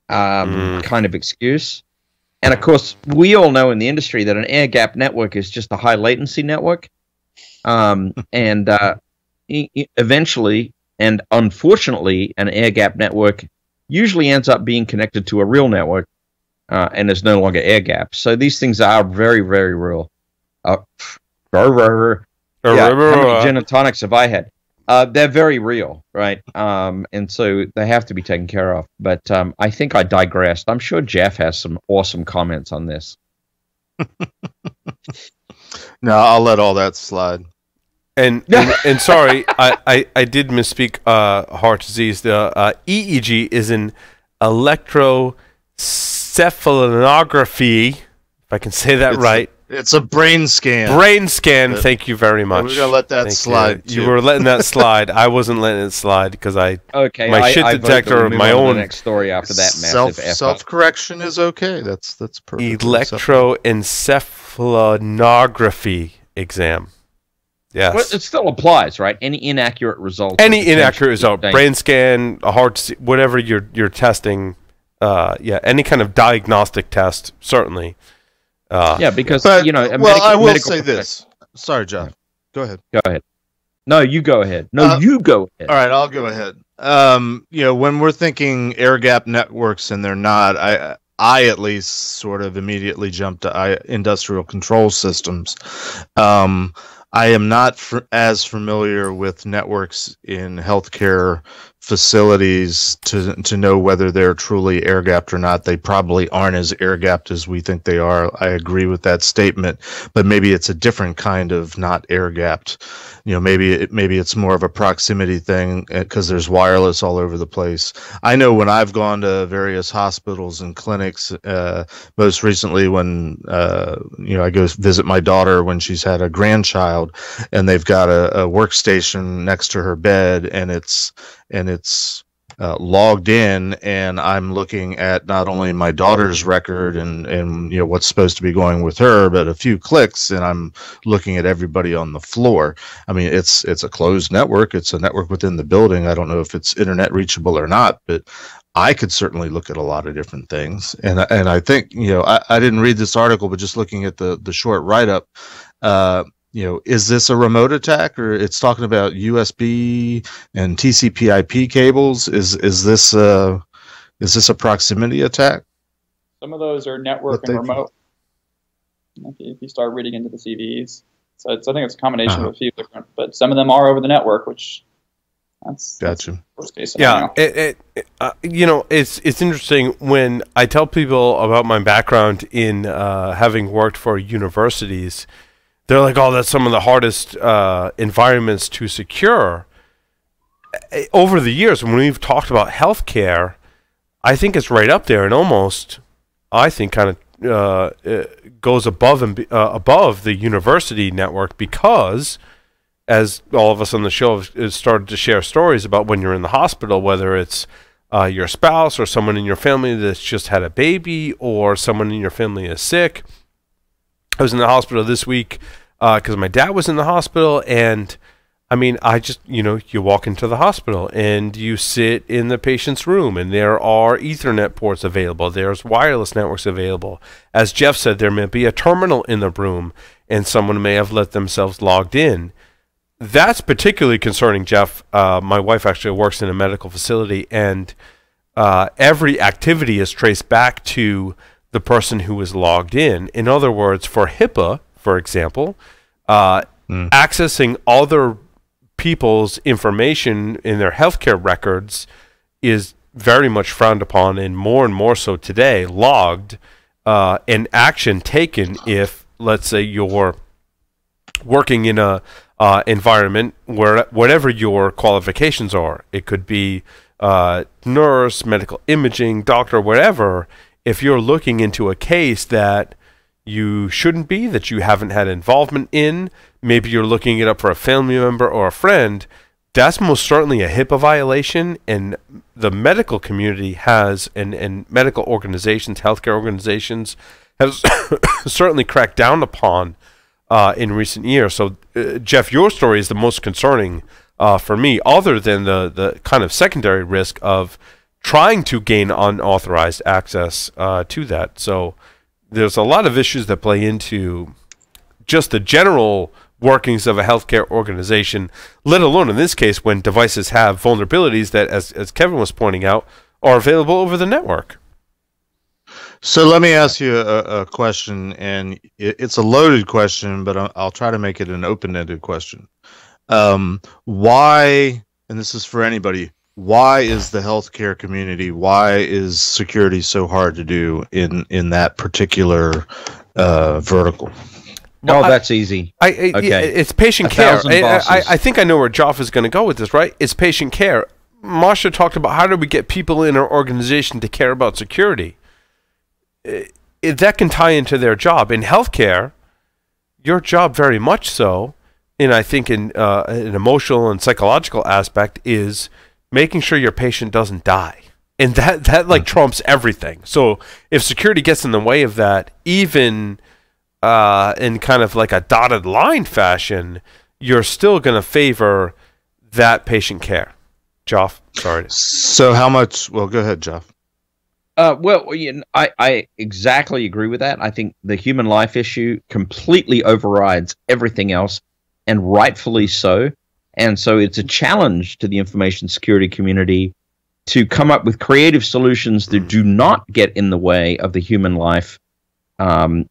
kind of excuse. And of course, we all know in the industry that an air-gapped network is just a high latency network. And eventually, and unfortunately, an air-gapped network usually ends up being connected to a real network and is no longer air-gapped. So these things are very, very real. How many gin and tonics have I had? They're very real, right? And so they have to be taken care of. But I think I digressed. I'm sure Jeff has some awesome comments on this. No, I'll let all that slide. And sorry, I did misspeak. Heart disease. The EEG is an electrocephalography, if I can say that right. It's a brain scan. Brain scan. Thank you very much. We're gonna let that slide. You were letting that slide. I wasn't letting it slide because my shit detector, my own next story after that massive self-correction is okay. That's perfect. Electroencephalography exam. Yes. Well, it still applies, right? Any inaccurate result. Any inaccurate result. Brain scan, a heart, whatever you're testing. Any kind of diagnostic test, certainly. Because I will say this. Sorry, John. Go ahead. Go ahead. No, you go ahead. You go ahead. All right, I'll go ahead. When we're thinking air gap networks and they're not, I at least sort of immediately jump to industrial control systems. I am not as familiar with networks in healthcare facilities to know whether they're truly air gapped or not. They probably aren't as air gapped as we think they are. I agree with that statement, but maybe it's a different kind of not air gapped. Maybe it's more of a proximity thing because there's wireless all over the place. I know when I've gone to various hospitals and clinics, most recently when I go visit my daughter when she's had a grandchild, and they've got a workstation next to her bed, and it's logged in, and I'm looking at not only my daughter's record and what's supposed to be going with her, but a few clicks, and I'm looking at everybody on the floor. I mean, it's a closed network. It's a network within the building. I don't know if it's internet reachable or not, but I could certainly look at a lot of different things. And I think, I didn't read this article, but just looking at the short write-up, is this a remote attack, or it's talking about USB and TCP/IP cables? Is this a proximity attack? Some of those are network and remote. If you start reading into the CVEs, so I think it's a combination of a few different. But some of them are over the network, which that's worst case scenario. It's interesting when I tell people about my background in having worked for universities. They're like, oh, that's some of the hardest environments to secure. Over the years, when we've talked about healthcare, I think it's right up there, and almost, I think, kind of goes above above the university network, because, as all of us on the show have started to share stories about when you're in the hospital, whether it's your spouse or someone in your family that's just had a baby, or someone in your family is sick. I was in the hospital this week because my dad was in the hospital, and I mean, you walk into the hospital and you sit in the patient's room, and there are Ethernet ports available. There's wireless networks available. As Jeff said, there may be a terminal in the room, and someone may have let themselves logged in. That's particularly concerning, Jeff. My wife actually works in a medical facility, and every activity is traced back to the person who was logged in. In other words, for HIPAA, for example, accessing other people's information in their healthcare records is very much frowned upon, and more so today, logged, and action taken if, let's say, you're working in a environment where whatever your qualifications are, it could be nurse, medical imaging, doctor, whatever. If you're looking into a case that you shouldn't be, that you haven't had involvement in, maybe you're looking it up for a family member or a friend, that's most certainly a HIPAA violation, and the medical community has, and medical organizations, healthcare organizations, have certainly cracked down upon in recent years. So, Jeff, your story is the most concerning for me, other than the kind of secondary risk of trying to gain unauthorized access to that. So there's a lot of issues that play into just the general workings of a healthcare organization, let alone in this case when devices have vulnerabilities that, as Kevin was pointing out, are available over the network. So let me ask you a question, and it's a loaded question, but I'll try to make it an open-ended question. Why, and this is for anybody, why is the healthcare community, why is security so hard to do in that particular vertical? No, that's easy. Okay. It's patient care. I think I know where Joff is going to go with this, right? It's patient care. Masha talked about how do we get people in our organization to care about security. That can tie into their job. In healthcare, your job very much so, and I think in an emotional and psychological aspect, is making sure your patient doesn't die. And that like trumps everything. So if security gets in the way of that, even in kind of like a dotted line fashion, you're still going to favor that patient care. Joff, sorry. So how much? Well, go ahead, Joff. Well, I exactly agree with that. I think the human life issue completely overrides everything else, and rightfully so. And so it's a challenge to the information security community to come up with creative solutions that do not get in the way of the human life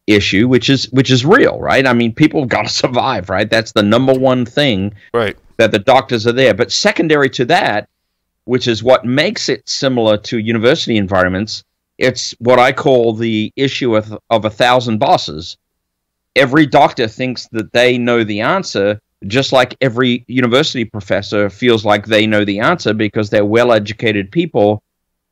issue, which is real, right? I mean, people have got to survive, right? That's the number one thing, right? That the doctors are there. But secondary to that, which is what makes it similar to university environments, it's what I call the issue of 1,000 bosses. Every doctor thinks that they know the answer, just like every university professor feels like they know the answer because they're well-educated people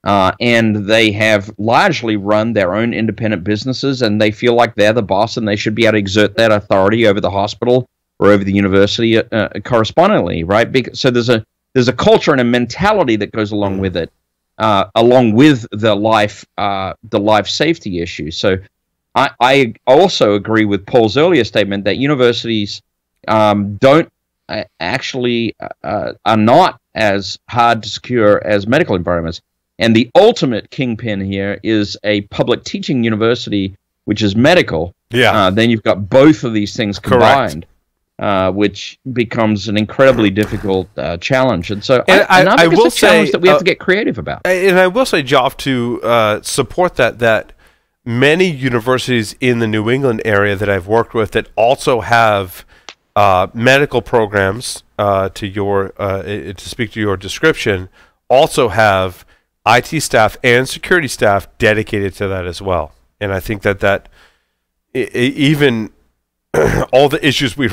and they have largely run their own independent businesses, and they feel like they're the boss and they should be able to exert that authority over the hospital or over the university correspondingly, right? So there's a culture and a mentality that goes along with it, along with the life safety issue. So I also agree with Paul's earlier statement that universities don't actually are not as hard to secure as medical environments. And the ultimate kingpin here is a public teaching university, which is medical. Yeah. Then you've got both of these things combined, which becomes an incredibly difficult challenge. And so I will say, challenge that we have to get creative about. And I will say, Joff, to support that many universities in the New England area that I've worked with that also have medical programs, to speak to your description, also have IT staff and security staff dedicated to that as well. And I think that even all the issues we've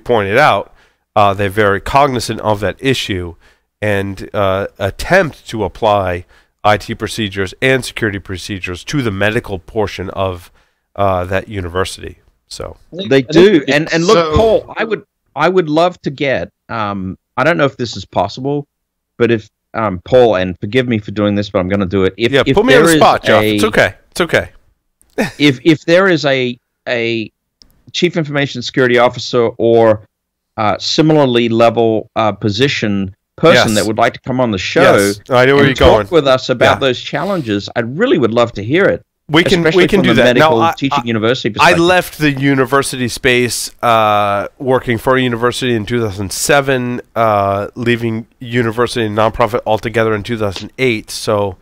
pointed out, they're very cognizant of that issue and attempt to apply IT procedures and security procedures to the medical portion of that university. So they do. And look, Paul, I would love to get. I don't know if this is possible, but if Paul, and forgive me for doing this, but I'm going to do it. If put me on the spot, Jeff. It's okay. It's okay. if there is a chief information security officer or similarly level position person that would like to come on the show, I know where you're going. Talk with us about those challenges, I really would love to hear it. We can do that. Now, teaching university I left the university space working for a university in 2007, leaving university and nonprofit altogether in 2008. So,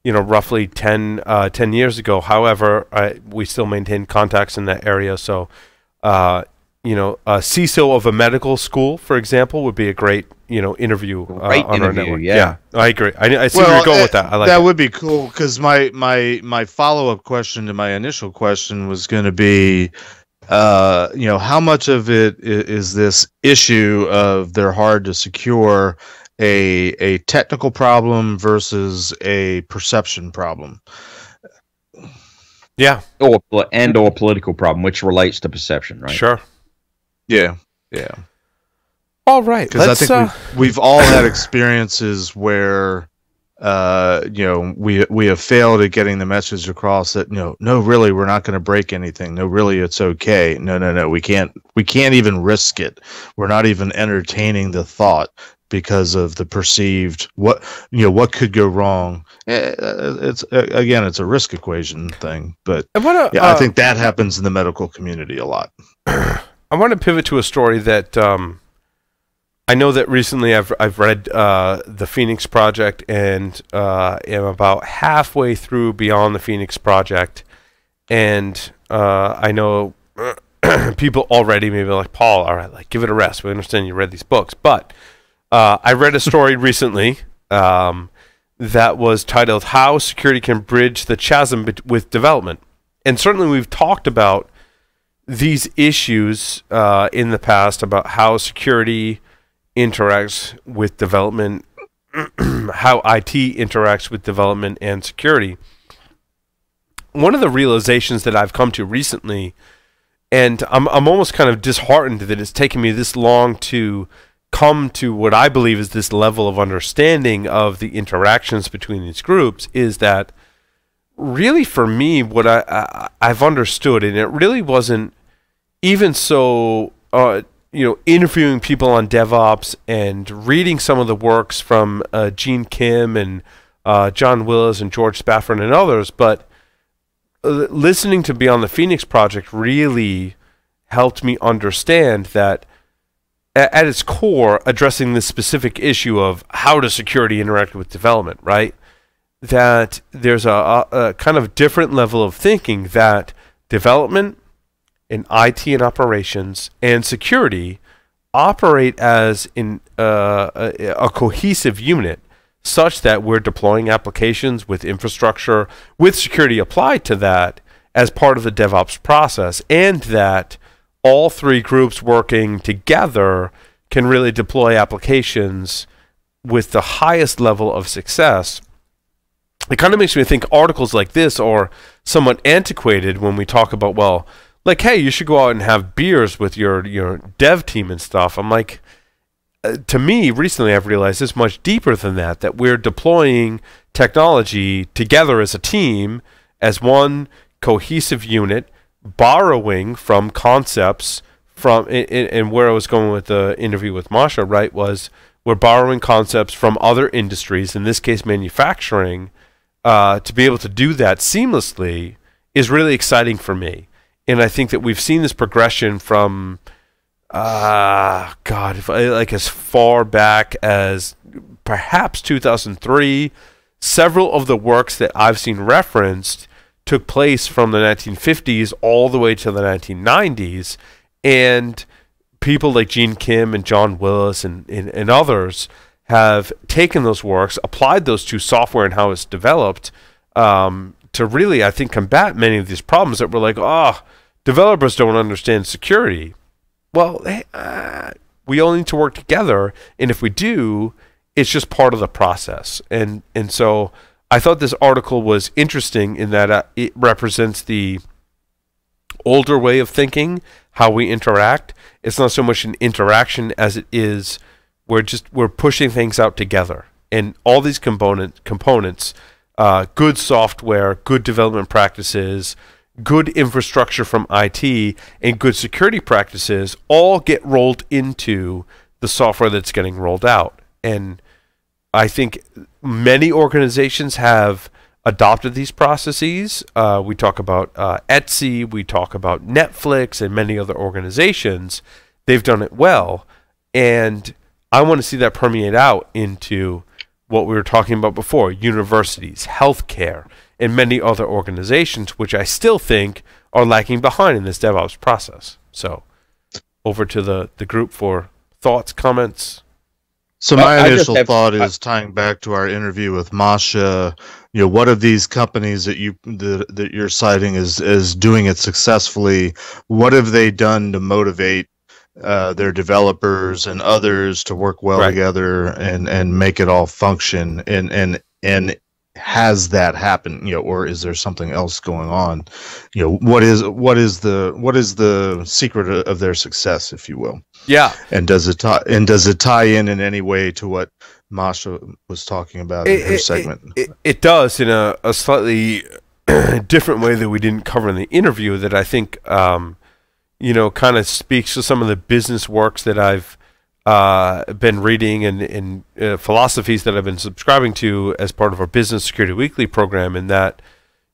roughly 10 years ago. However, we still maintain contacts in that area. So, a CISO of a medical school, for example, would be a great interview on our network. Yeah, I agree. I see where you're going with that. I like that. Would be cool because my follow-up question to my initial question was going to be, how much of it is this issue of they're hard to secure a technical problem versus a perception problem? Yeah, or political problem, which relates to perception, right? Sure. Yeah. All right, because I think we've all had experiences where, we have failed at getting the message across that no, really, we're not going to break anything. No, really, it's okay. No, we can't even risk it. We're not even entertaining the thought because of the perceived what could go wrong. It's a risk equation thing, but I think that happens in the medical community a lot. I want to pivot to a story that I know that recently I've read the Phoenix Project and am about halfway through Beyond the Phoenix Project, and I know people already maybe like, Paul, all right, like give it a rest. We understand you read these books, but I read a story recently that was titled "How Security Can Bridge the Chasm with Development," and certainly we've talked about these issues in the past about how security interacts with development, how IT interacts with development and security. One of the realizations that I've come to recently And I'm almost kind of disheartened that it's taken me this long to come to what I believe is this level of understanding of the interactions between these groups. Is that really, for me, what I've understood, and it really wasn't even so, interviewing people on DevOps and reading some of the works from Gene Kim and John Willis and George Spafford and others, but listening to Beyond the Phoenix Project really helped me understand that at its core, addressing this specific issue of how does security interact with development, right? That there's a kind of different level of thinking that development and IT and operations and security operate as a cohesive unit, such that we're deploying applications with infrastructure, with security applied to that as part of the DevOps process, and that all three groups working together can really deploy applications with the highest level of success. It kind of makes me think articles like this are somewhat antiquated when we talk about, well, like, hey, you should go out and have beers with your dev team and stuff. I'm like, to me, recently I've realized it's much deeper than that, that we're deploying technology together as a team, as one cohesive unit, borrowing from concepts from, and where I was going with the interview with Masha, right, was we're borrowing concepts from other industries, in this case manufacturing, to be able to do that seamlessly is really exciting for me. And I think that we've seen this progression from, like as far back as perhaps 2003. Several of the works that I've seen referenced took place from the 1950s all the way to the 1990s. And people like Gene Kim and John Willis and others have taken those works, applied those to software and how it's developed, to really, I think, combat many of these problems that were like, developers don't understand security. Well, we all need to work together, and if we do, it's just part of the process. And so I thought this article was interesting in that it represents the older way of thinking, how we interact. It's not so much an interaction as it is we're pushing things out together. And all these components, good software, good development practices, good infrastructure from IT, and good security practices all get rolled into the software that's getting rolled out. And I think many organizations have adopted these processes. We talk about Etsy, we talk about Netflix, and many other organizations. They've done it well. And I want to see that permeate out into what we were talking about before, universities, healthcare, and many other organizations, which I still think are lagging behind in this DevOps process. So over to the group for thoughts, comments. So my initial thought is tying back to our interview with Masha. What of these companies that you're citing as doing it successfully? What have they done to motivate their developers and others to work well together and make it all function? And has that happened? Or is there something else going on? What is the secret of their success, if you will? Yeah. And does it tie in any way to what Masha was talking about in her segment? It does, in a slightly different way that we didn't cover in the interview, that I think kind of speaks to some of the business works that I've been reading and philosophies that I've been subscribing to as part of our Business Security Weekly program. In that,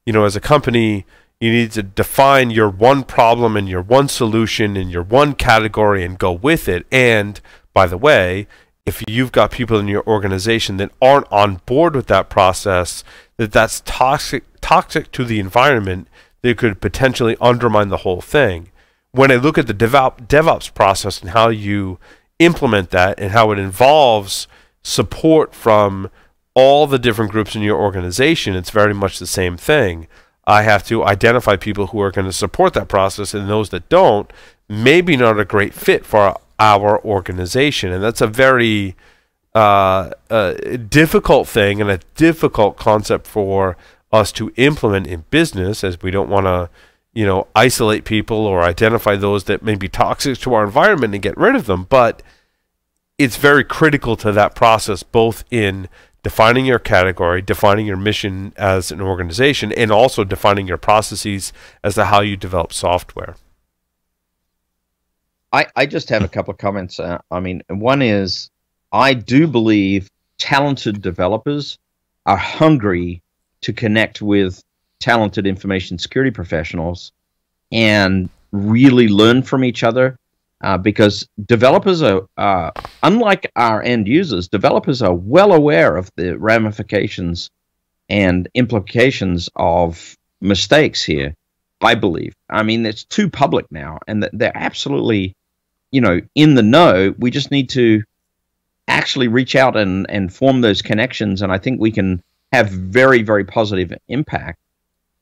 as a company, you need to define your one problem and your one solution and your one category and go with it. And by the way, if you've got people in your organization that aren't on board with that process, that's toxic to the environment, they could potentially undermine the whole thing. When I look at the DevOps process and how you implement that and how it involves support from all the different groups in your organization, it's very much the same thing. I have to identify people who are going to support that process, and those that don't, maybe not a great fit for our organization. And that's a very difficult thing and a difficult concept for us to implement in business, as we don't want to isolate people or identify those that may be toxic to our environment and get rid of them. But it's very critical to that process, both in defining your category, defining your mission as an organization, and also defining your processes as to how you develop software. I just have a couple of comments. One is, I do believe talented developers are hungry to connect with talented information security professionals and really learn from each other, because developers are, unlike our end users, developers are well aware of the ramifications and implications of mistakes here, I believe. It's too public now, and they're absolutely, in the know. We just need to actually reach out and form those connections, and I think we can have very, very positive impact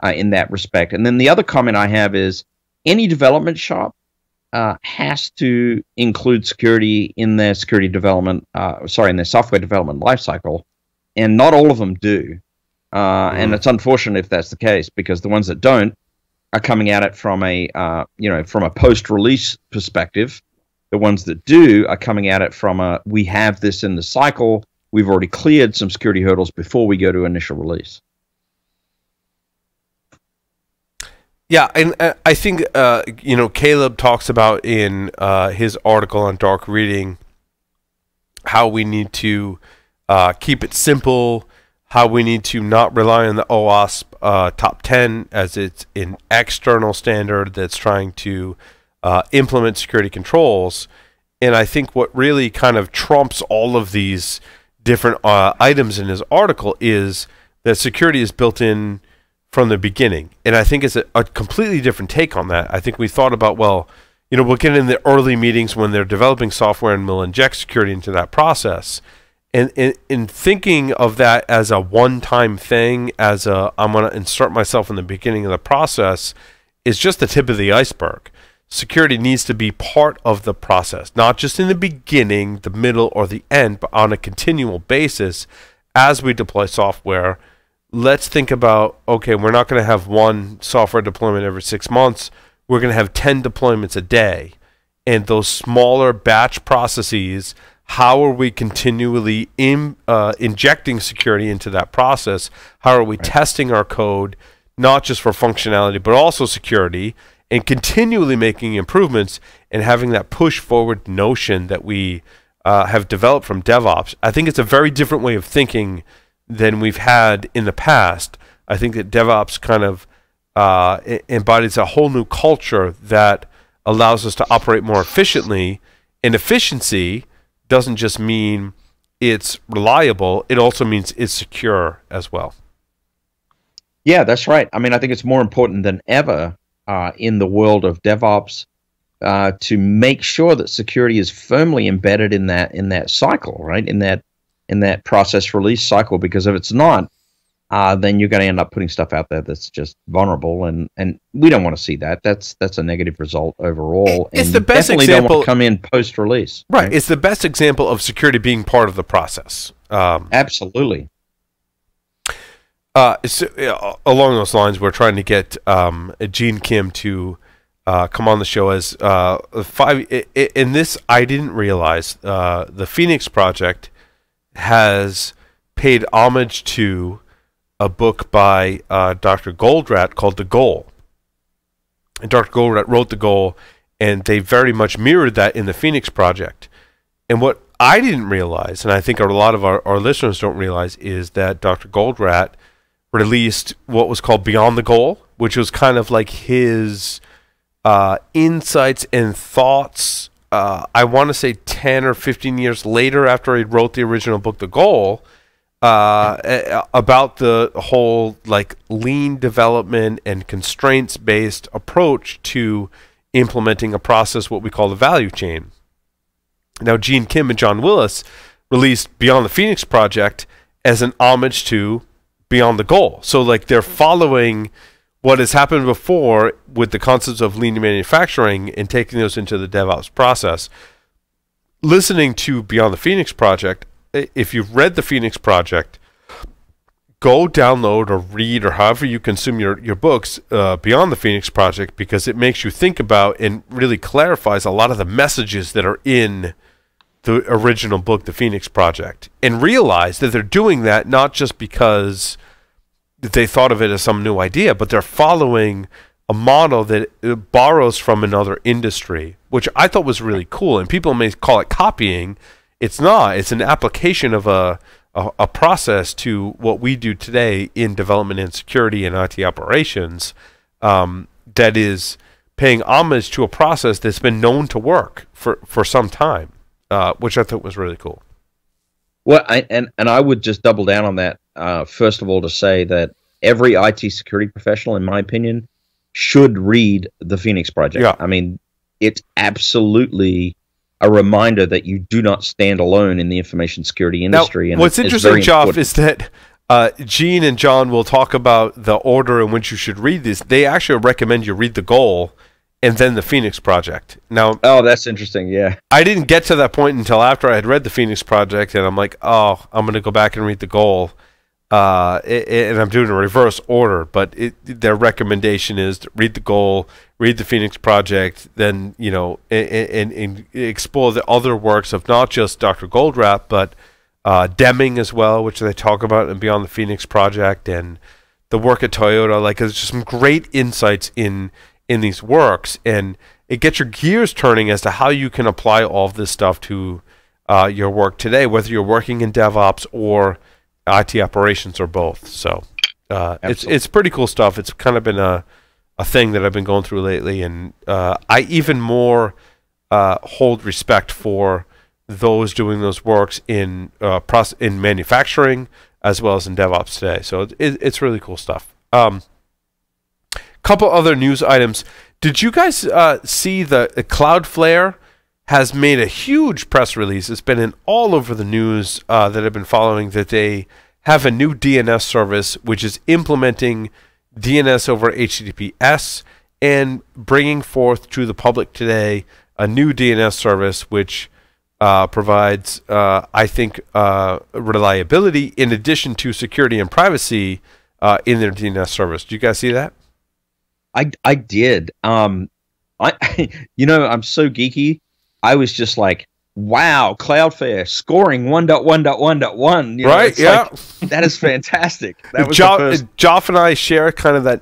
in that respect. And then the other comment I have is, any development shop has to include security in their security development, in their software development lifecycle, and not all of them do. And it's unfortunate if that's the case, because the ones that don't are coming at it from a post-release perspective. The ones that do are coming at it from we have this in the cycle. We've already cleared some security hurdles before we go to initial release. Yeah, and I think, Caleb talks about in his article on Dark Reading how we need to keep it simple, how we need to not rely on the OWASP top 10 as it's an external standard that's trying to implement security controls. And I think what really kind of trumps all of these different items in his article is that security is built in from the beginning. And I think it's a completely different take on that. I think we thought about, we'll get in the early meetings when they're developing software and we'll inject security into that process. And in thinking of that as a one-time thing, I'm going to insert myself in the beginning of the process, is just the tip of the iceberg. Security needs to be part of the process, not just in the beginning, the middle, or the end, but on a continual basis as we deploy software. Let's think about, okay, we're not going to have one software deployment every 6 months. We're going to have 10 deployments a day. And those smaller batch processes, how are we continually injecting security into that process? How are we testing our code, not just for functionality, but also security, and continually making improvements and having that push forward notion that we have developed from DevOps? I think it's a very different way of thinking than we've had in the past. I think that DevOps kind of embodies a whole new culture that allows us to operate more efficiently. And efficiency doesn't just mean it's reliable, it also means it's secure as well. Yeah, that's right. I think it's more important than ever in the world of DevOps to make sure that security is firmly embedded in that cycle, right? In that process release cycle, because if it's not, then you're going to end up putting stuff out there that's just vulnerable, and we don't want to see that. That's a negative result overall. It's and the best definitely example. Don't want to come in post release. Right. It's the best example of security being part of the process. Absolutely. Along those lines, we're trying to get Gene Kim to come on the show as in this. I didn't realize the Phoenix Project has paid homage to a book by Dr. Goldratt called The Goal. And Dr. Goldratt wrote The Goal, and they very much mirrored that in the Phoenix Project. And what I didn't realize, and I think a lot of our listeners don't realize, is that Dr. Goldratt released what was called Beyond the Goal, which was kind of like his insights and thoughts, I want to say 10 or 15 years later after he wrote the original book, The Goal, about the whole like lean development and constraints-based approach to implementing a process, what we call the value chain. Now, Gene Kim and John Willis released Beyond the Phoenix Project as an homage to Beyond the Goal. So like they're following what has happened before with the concepts of lean manufacturing and taking those into the DevOps process. Listening to Beyond the Phoenix Project, if you've read the Phoenix Project, go download or read or however you consume your books beyond the Phoenix Project, because it makes you think about and really clarifies a lot of the messages that are in the original book, The Phoenix Project, and realize that they're doing that not just because they thought of it as some new idea, but they're following a model that borrows from another industry, which I thought was really cool. And people may call it copying. It's not. It's an application of a process to what we do today in development and security and IT operations, that is paying homage to a process that's been known to work for some time, which I thought was really cool. Well, I would just double down on that, first of all, to say that every IT security professional, in my opinion, should read the Phoenix Project. Yeah. I mean, it's absolutely a reminder that you do not stand alone in the information security industry. Now, and what's it's interesting, very Joff, important. is that Gene and John will talk about the order in which you should read this. They actually recommend you read the goal and then the Phoenix Project. Now, oh, that's interesting. Yeah, I didn't get to that point until after I had read the Phoenix Project, and I'm like, oh, I'm going to go back and read the goal. And I'm doing a reverse order, but their recommendation is to read the goal, read the Phoenix Project, then, you know, and explore the other works of not just Dr. Goldratt, but Deming as well, which they talk about and Beyond the Phoenix Project, and the work at Toyota. Like, there's just some great insights in these works, and it gets your gears turning as to how you can apply all of this stuff to your work today, whether you're working in DevOps or IT operations or both. So it's pretty cool stuff. It's kind of been a thing that I've been going through lately, and I even more hold respect for those doing those works in manufacturing as well as in DevOps today. So it's really cool stuff. Couple other news items. Did you guys see the Cloudflare has made a huge press release? It's been in all over the news that I've been following, that they have a new DNS service which is implementing DNS over HTTPS and bringing forth to the public today a new DNS service which provides, I think, reliability in addition to security and privacy in their DNS service. Do you guys see that? I did. I'm so geeky. I was just like, wow, Cloudflare scoring 1.1.1.1. Right, yeah. Like, that is fantastic. That was Joff and I share kind of that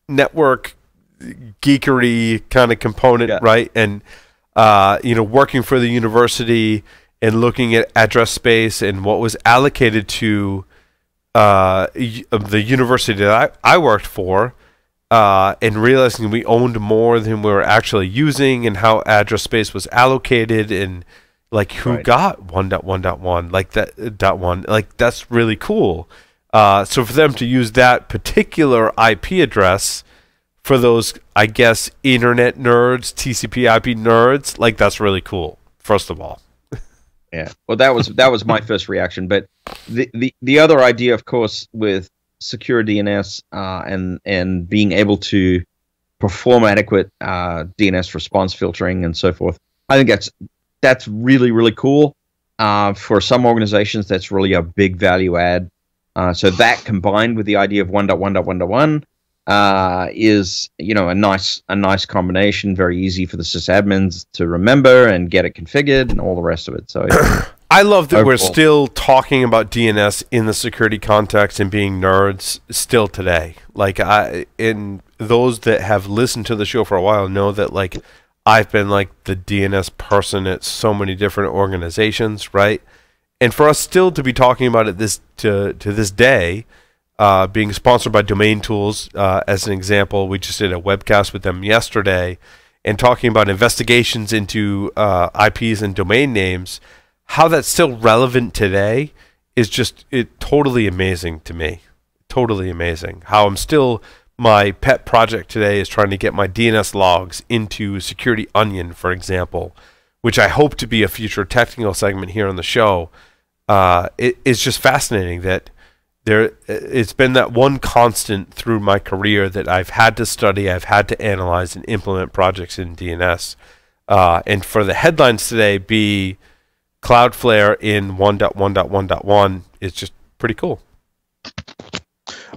network geekery kind of component, yeah. Right? And, working for the university and looking at address space and what was allocated to the university that I worked for, and realizing we owned more than we were actually using, and how address space was allocated, and like who got 1.1.1, like that .1, like that's really cool. So for them to use that particular IP address for those, I guess, internet nerds, TCP/IP nerds, like that's really cool. First of all, yeah. Well, that was my first reaction, but the other idea, of course, with secure DNS and being able to perform adequate DNS response filtering and so forth, I think that's really, really cool. For some organizations, that's really a big value add. So that combined with the idea of 1.1.1.1 is a nice combination. Very easy for the sysadmins to remember and get it configured and all the rest of it. So. I love that we're still talking about DNS in the security context and being nerds still today. Like, and those that have listened to the show for a while know that, like, I've been like the DNS person at so many different organizations, right? And for us still to be talking about it to this day, being sponsored by Domain Tools, as an example, we just did a webcast with them yesterday, and talking about investigations into IPs and domain names. How that's still relevant today is just totally amazing to me. Totally amazing. How I'm still, my pet project today is trying to get my DNS logs into Security Onion, for example, which I hope to be a future technical segment here on the show. It's just fascinating that it's been that one constant through my career that I've had to study, I've had to analyze and implement projects in DNS. And for the headlines today be Cloudflare in 1.1.1.1 is just pretty cool.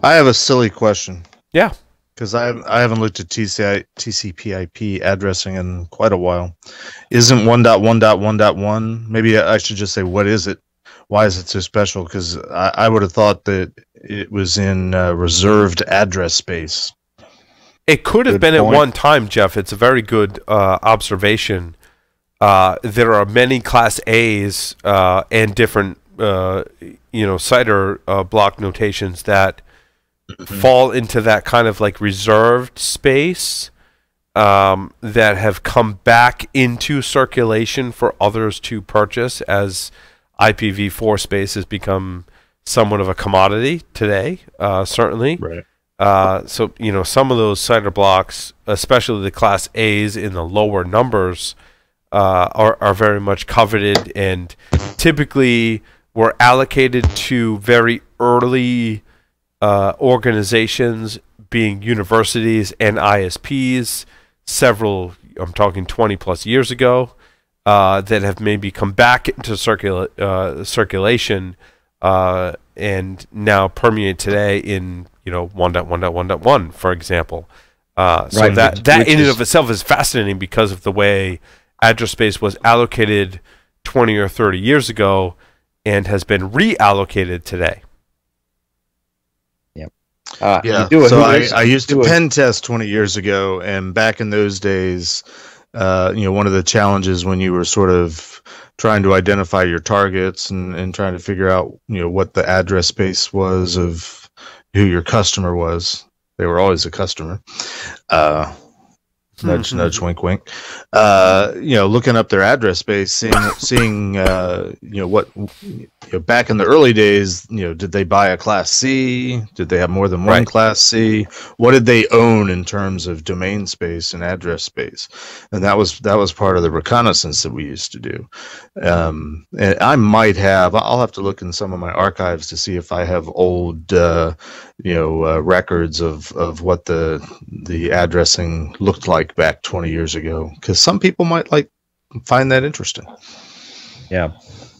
I have a silly question. Yeah. Because I haven't looked at TCP/IP addressing in quite a while. Isn't 1.1.1.1? Maybe I should just say, what is it? Why is it so special? Because I would have thought that it was in reserved address space. It could have been at one time, Jeff. It's a very good observation. There are many Class A's and different, CIDR block notations that fall into that kind of like reserved space that have come back into circulation for others to purchase as IPv4 space has become somewhat of a commodity today, certainly. Right. So, some of those CIDR blocks, especially the Class A's in the lower numbers, are very much coveted and typically were allocated to very early organizations, being universities and ISPs, several, I'm talking 20 plus years ago, that have maybe come back into circulation and now permeate today in 1.1.1.1, for example. So that in and of itself is fascinating because of the way address space was allocated 20 or 30 years ago and has been reallocated today. I used to pen test 20 years ago, and back in those days, one of the challenges when you were sort of trying to identify your targets and trying to figure out, what the address space was of who your customer was. They were always a customer. Nudge, nudge, wink, wink. Looking up their address space, seeing what back in the early days, did they buy a Class C? Did they have more than one Class C? What did they own in terms of domain space and address space? And that was part of the reconnaissance that we used to do. And I'll have to look in some of my archives to see if I have old records of what the addressing looked like back 20 years ago, because some people might find that interesting. Yeah.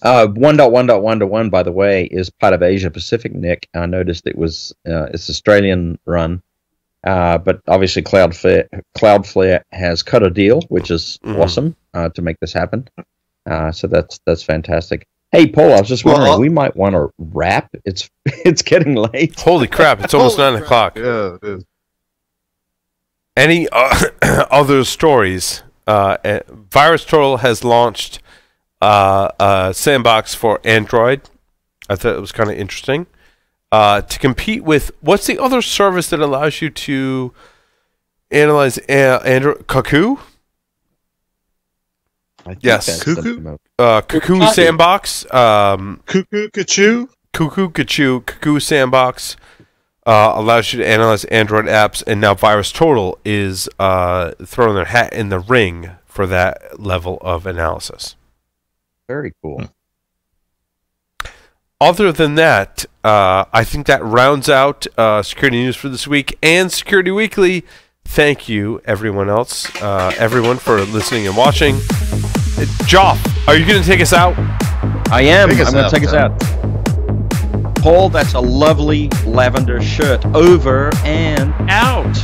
1.1.1.1, by the way, is part of Asia Pacific, Nick. I noticed it's Australian run, but obviously Cloudflare has cut a deal, which is awesome to make this happen. So that's fantastic. Hey, Paul, I was just wondering, we might want to wrap. It's getting late. Holy crap! It's almost 9 o'clock. Yeah, it is. Any other stories? VirusTotal has launched a sandbox for Android. I thought it was kind of interesting to compete with. What's the other service that allows you to analyze Android? Cuckoo? Yes. Cuckoo Sandbox. Cuckoo Sandbox allows you to analyze Android apps, and now VirusTotal is throwing their hat in the ring for that level of analysis. Very cool. Other than that, I think that rounds out security news for this week and Security Weekly. Thank you, everyone for listening and watching. Joff, are you going to take us out? I am. I'm going to take us out. Paul, that's a lovely lavender shirt. Over and out.